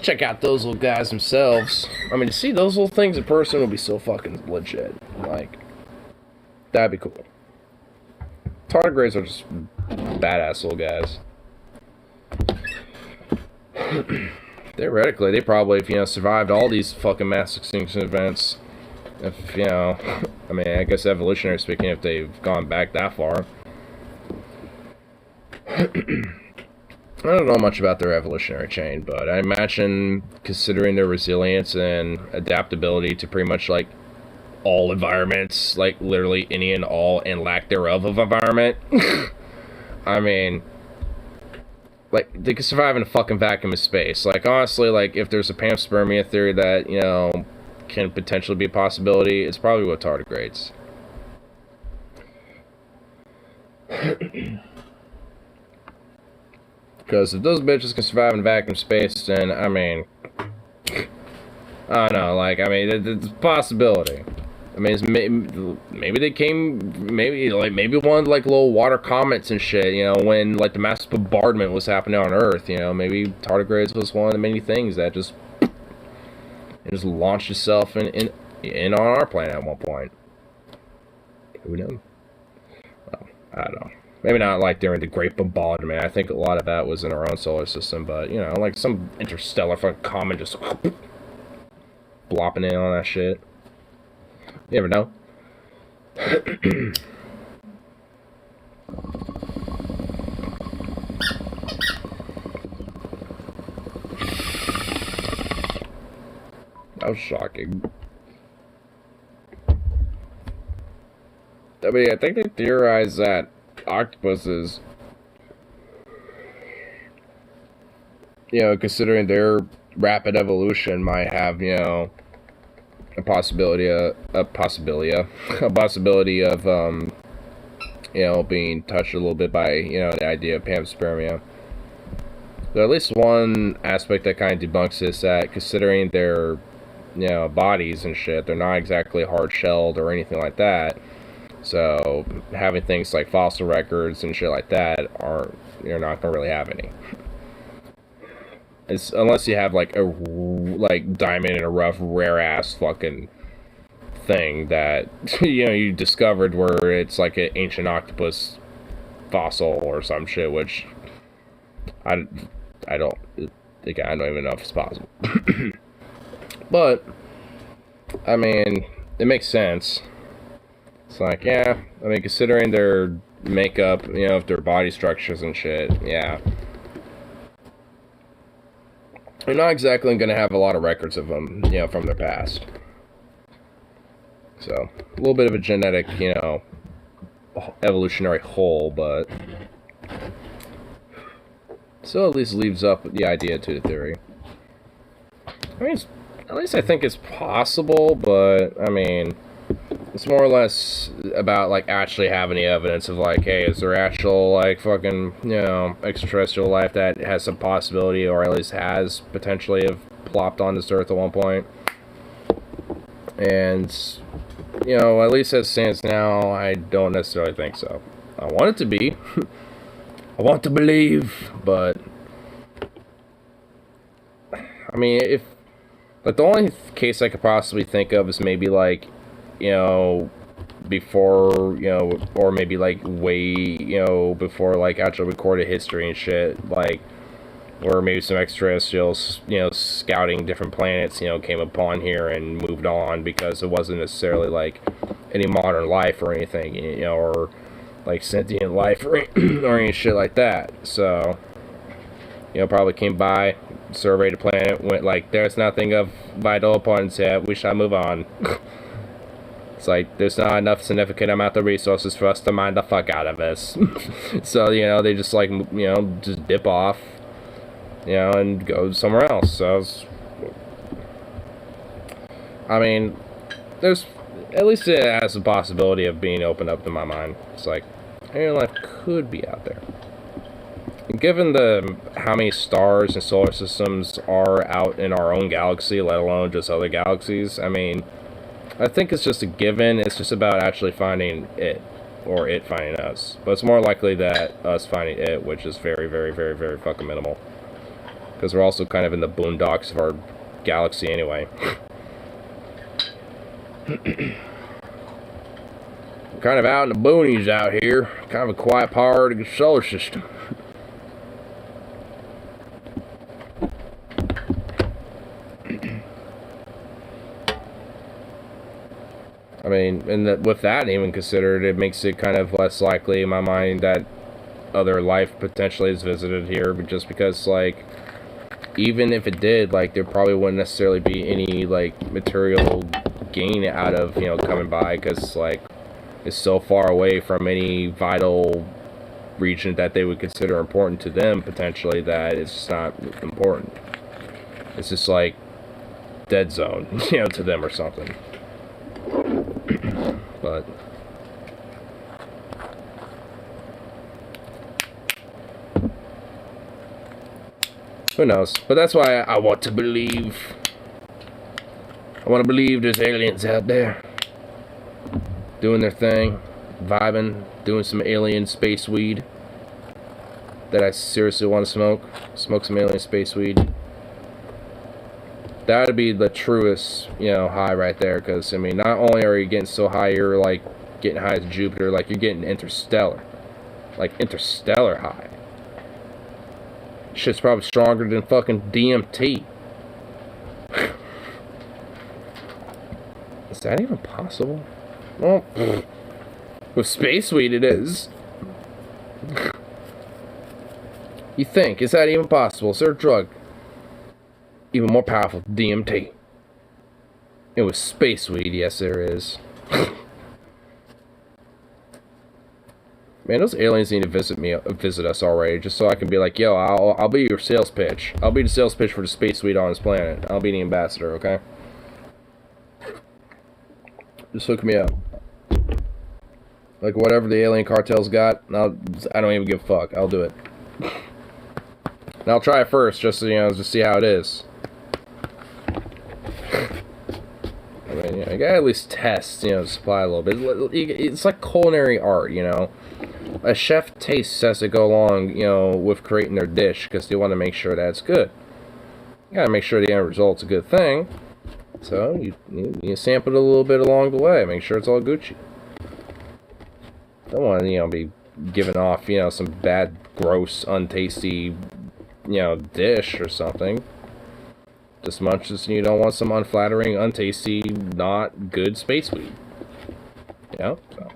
check out those little guys themselves. I mean, to see those little things in person would be so fucking legit. Like, that'd be cool. Tardigrades are just badass little guys. Theoretically, they probably, if, you know, survived all these fucking mass extinction events, if, you know, I mean, I guess evolutionary speaking, if they've gone back that far. I don't know much about their evolutionary chain, but I imagine, considering their resilience and adaptability to pretty much, like, all environments, like, literally any and all and lack thereof of environment, I mean, like, they could survive in a fucking vacuum of space. Like, honestly, like, if there's a panspermia theory that, you know, can potentially be a possibility, it's probably with tardigrades. Because if those bitches can survive in a vacuum space, then, I mean, I don't know, like, I mean, it's a possibility. I mean, it's maybe they came, maybe one, like, little water comets and shit, you know, when, like, the massive bombardment was happening on Earth, you know, maybe tardigrades was one of the many things that just launched itself in on our planet at one point. Who knows? Well, I don't know. Maybe not like during the Great Bombardment. I think a lot of that was in our own solar system, but, you know, like some interstellar fucking comet just blopping in on that shit. You never know. That was shocking. I mean, I think they theorize that octopuses, you know, considering their rapid evolution, might have, you know, a possibility of, you know, being touched a little bit by, you know, the idea of panspermia. So at least one aspect that kind of debunks this, that considering their, you know, bodies and shit, they're not exactly hard-shelled or anything like that. So having things like fossil records and shit like that you're not gonna really have any. It's unless you have like a diamond in a rough, rare ass fucking thing that you know you discovered where it's like an ancient octopus fossil or some shit, which I don't even know if it's possible. But I mean, it makes sense. It's like, yeah, I mean, considering their makeup, you know, their body structures and shit, yeah. They're not exactly going to have a lot of records of them, you know, from their past. So, a little bit of a genetic, you know, evolutionary hole, but still at least leaves up the idea to the theory. I mean, at least I think it's possible, but, I mean, it's more or less about, like, actually having the evidence of, like, hey, is there actual, like, fucking, you know, extraterrestrial life that has some possibility, or at least has potentially have plopped on this Earth at one point? And, you know, at least as it stands now, I don't necessarily think so. I want it to be. I want to believe, but I mean, if, like, the only case I could possibly think of is maybe, like, you know, before, you know, or maybe, like, way, you know, before, like, actual recorded history and shit, like, where maybe some extraterrestrials, you know, scouting different planets, you know, came upon here and moved on because it wasn't necessarily, like, any modern life or anything, you know, or, like, sentient life or any shit like that. So, you know, probably came by, surveyed the planet, went like, there's nothing of vital importance yet, we shall move on. It's like, there's not enough significant amount of resources for us to mine the fuck out of this. So, you know, they just, like, you know, just dip off, you know, and go somewhere else. So, I mean, there's, at least it has the possibility of being opened up in my mind. It's like, alien life could be out there. Given how many stars and solar systems are out in our own galaxy, let alone just other galaxies, I mean, I think it's just a given. It's just about actually finding it, or it finding us. But it's more likely that us finding it, which is very, very, very, very fucking minimal. Because we're also kind of in the boondocks of our galaxy anyway. Kind of out in the boonies out here. Kind of a quiet part of the solar system. I mean, and with that even considered, it makes it kind of less likely in my mind that other life potentially is visited here, but just because, like, even if it did, like, there probably wouldn't necessarily be any, like, material gain out of, you know, coming by, because, like, it's so far away from any vital region that they would consider important to them, potentially, that it's just not important. It's just, like, dead zone, you know, to them or something. But who knows? But that's why I want to believe. I want to believe there's aliens out there doing their thing, vibing, doing some alien space weed that I seriously want to smoke. Smoke some alien space weed. That would be the truest, you know, high right there. Because, I mean, not only are you getting so high, you're, like, getting high as Jupiter. Like, you're getting interstellar. Like, interstellar high. Shit's probably stronger than fucking DMT. Is that even possible? Well, with space weed it is. You think, is that even possible? Is there a drug even more powerful than DMT? And with space weed, yes there is. Man, those aliens need to visit us already, just so I can be like, yo, I'll be your sales pitch. I'll be the sales pitch for the space weed on this planet. I'll be the ambassador, okay? Just hook me up. Like, whatever the alien cartel's got, I don't even give a fuck. I'll do it. And I'll try it first, just so, you know, just see how it is. I mean, you know, you gotta at least test, you know, supply a little bit. It's like culinary art, you know. A chef tastes as they go along, you know, with creating their dish, because they want to make sure that it's good. You gotta make sure the end result's a good thing. So, you sample it a little bit along the way, make sure it's all Gucci. Don't want to, you know, be giving off, you know, some bad, gross, untasty, you know, dish or something. Just as much as you don't want some unflattering, untasty, not good space weed. You know? So.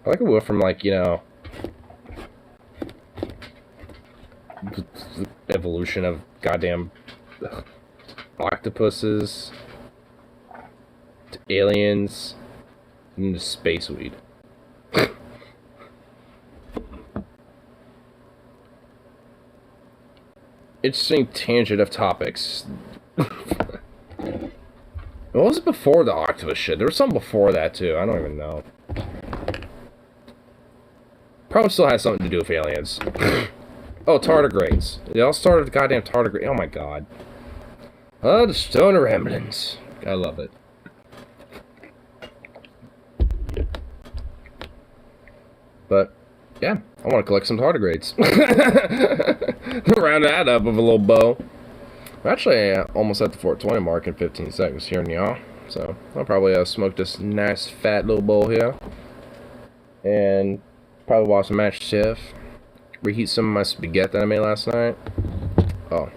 I like a whiff from, like, you know, the evolution of goddamn octopuses to aliens and to space weed. Interesting tangent of topics. What was it before the octopus shit? There was something before that too. I don't even know. Probably still has something to do with aliens. Oh, tardigrades. They all started with goddamn tardigrade. Oh my god. Oh, the stoner remnants. I love it. But, yeah, I want to collect some tardigrades. Round that up with a little bow. We're actually almost at the 420 mark in 15 seconds here, y'all. So, I'll probably smoke this nice fat little bowl here. And probably watch some Match Chef. Reheat some of my spaghetti that I made last night. Oh,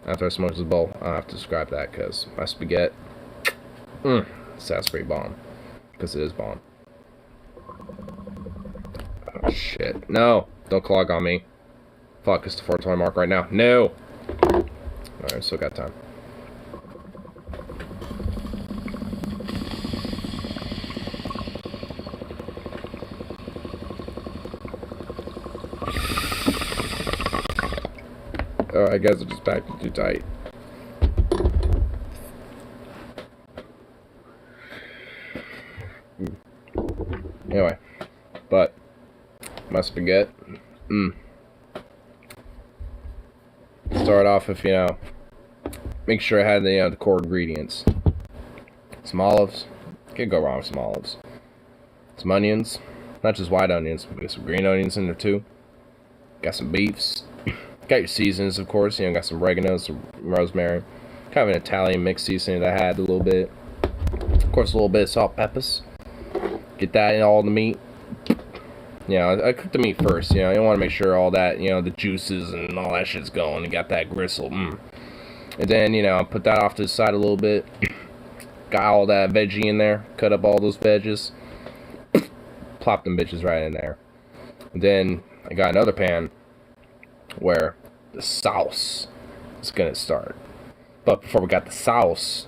after I smoke this bowl, I'll have to describe that because my spaghetti, sounds pretty bomb. Because it is bomb. Oh, shit. No, don't clog on me. Fuck, it's the 420 mark right now. No! Alright, still got time. Oh, I guess it's just packed too tight. Anyway, but my spaghetti. Start off with, make sure I had the, the core ingredients. Some olives. Can't go wrong with some olives. Some onions. Not just white onions, but some green onions in there too. Got some beefs. Got your seasonings, of course. Got some oregano, some rosemary. Kind of an Italian mixed seasoning that I had a little bit. Of course, a little bit of salt, peppers. Get that in all the meat. I cooked the meat first. You want to make sure all that, the juices and all that shit's going. You got that gristle. And then, put that off to the side a little bit. Got all that veggie in there. Cut up all those veggies. Plop them bitches right in there. And then I got another pan where the sauce is going to start. But before we got the sauce,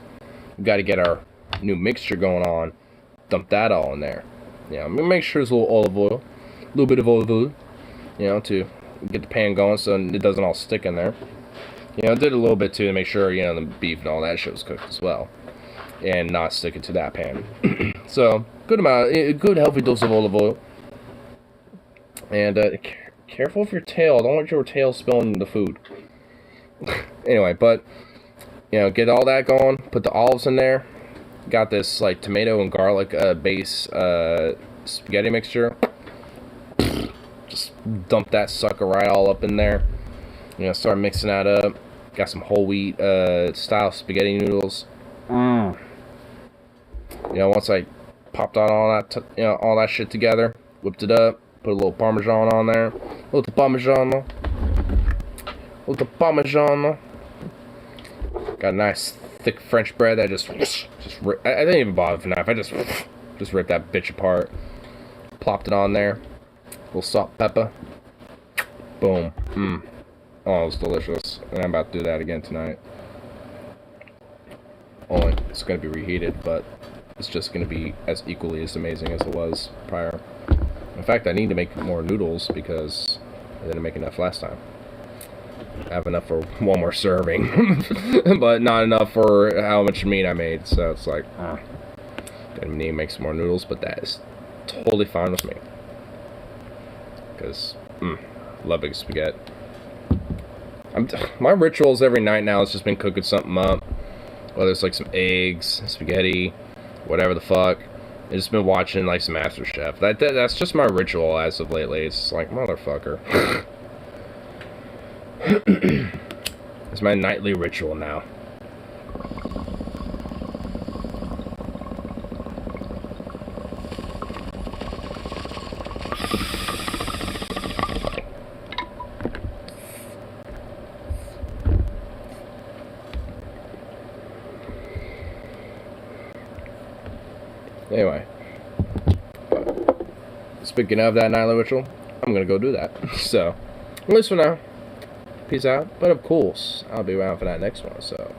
we got to get our new mixture going on. Dump that all in there. Make sure there's a little olive oil. A little bit of olive oil. To get the pan going so it doesn't all stick in there. I did a little bit too to make sure, the beef and all that shit was cooked as well. And not stick it to that pan. So, good amount, a good healthy dose of olive oil. And careful with your tail. Don't want your tail spilling the food. Anyway, but, get all that going. Put the olives in there. Got this, like, tomato and garlic base spaghetti mixture. Just dump that sucker right all up in there. Start mixing that up. Got some whole wheat style spaghetti noodles. Once I popped on all that, all that shit together, whipped it up, put a little Parmesan on there, little Parmesan. Got a nice thick French bread that I didn't even bother with a knife. I just ripped that bitch apart, plopped it on there, a little salt, pepper, boom. Oh, it was delicious, and I'm about to do that again tonight. Only it's going to be reheated, but it's just going to be as equally as amazing as it was prior. In fact, I need to make more noodles because I didn't make enough last time. I have enough for one more serving, but not enough for how much meat I made, so it's like, didn't need to make some more noodles, but that is totally fine with me. Because, love big spaghetti. My rituals every night now has just been cooking something up. Whether it's like some eggs, spaghetti, whatever the fuck. I've just been watching like some Master Chef. That's just my ritual as of lately. It's just like, motherfucker. It's my nightly ritual now. Anyway, speaking of that nightly ritual, I'm gonna go do that. So, at least for now, peace out. But of course, I'll be around for that next one. So.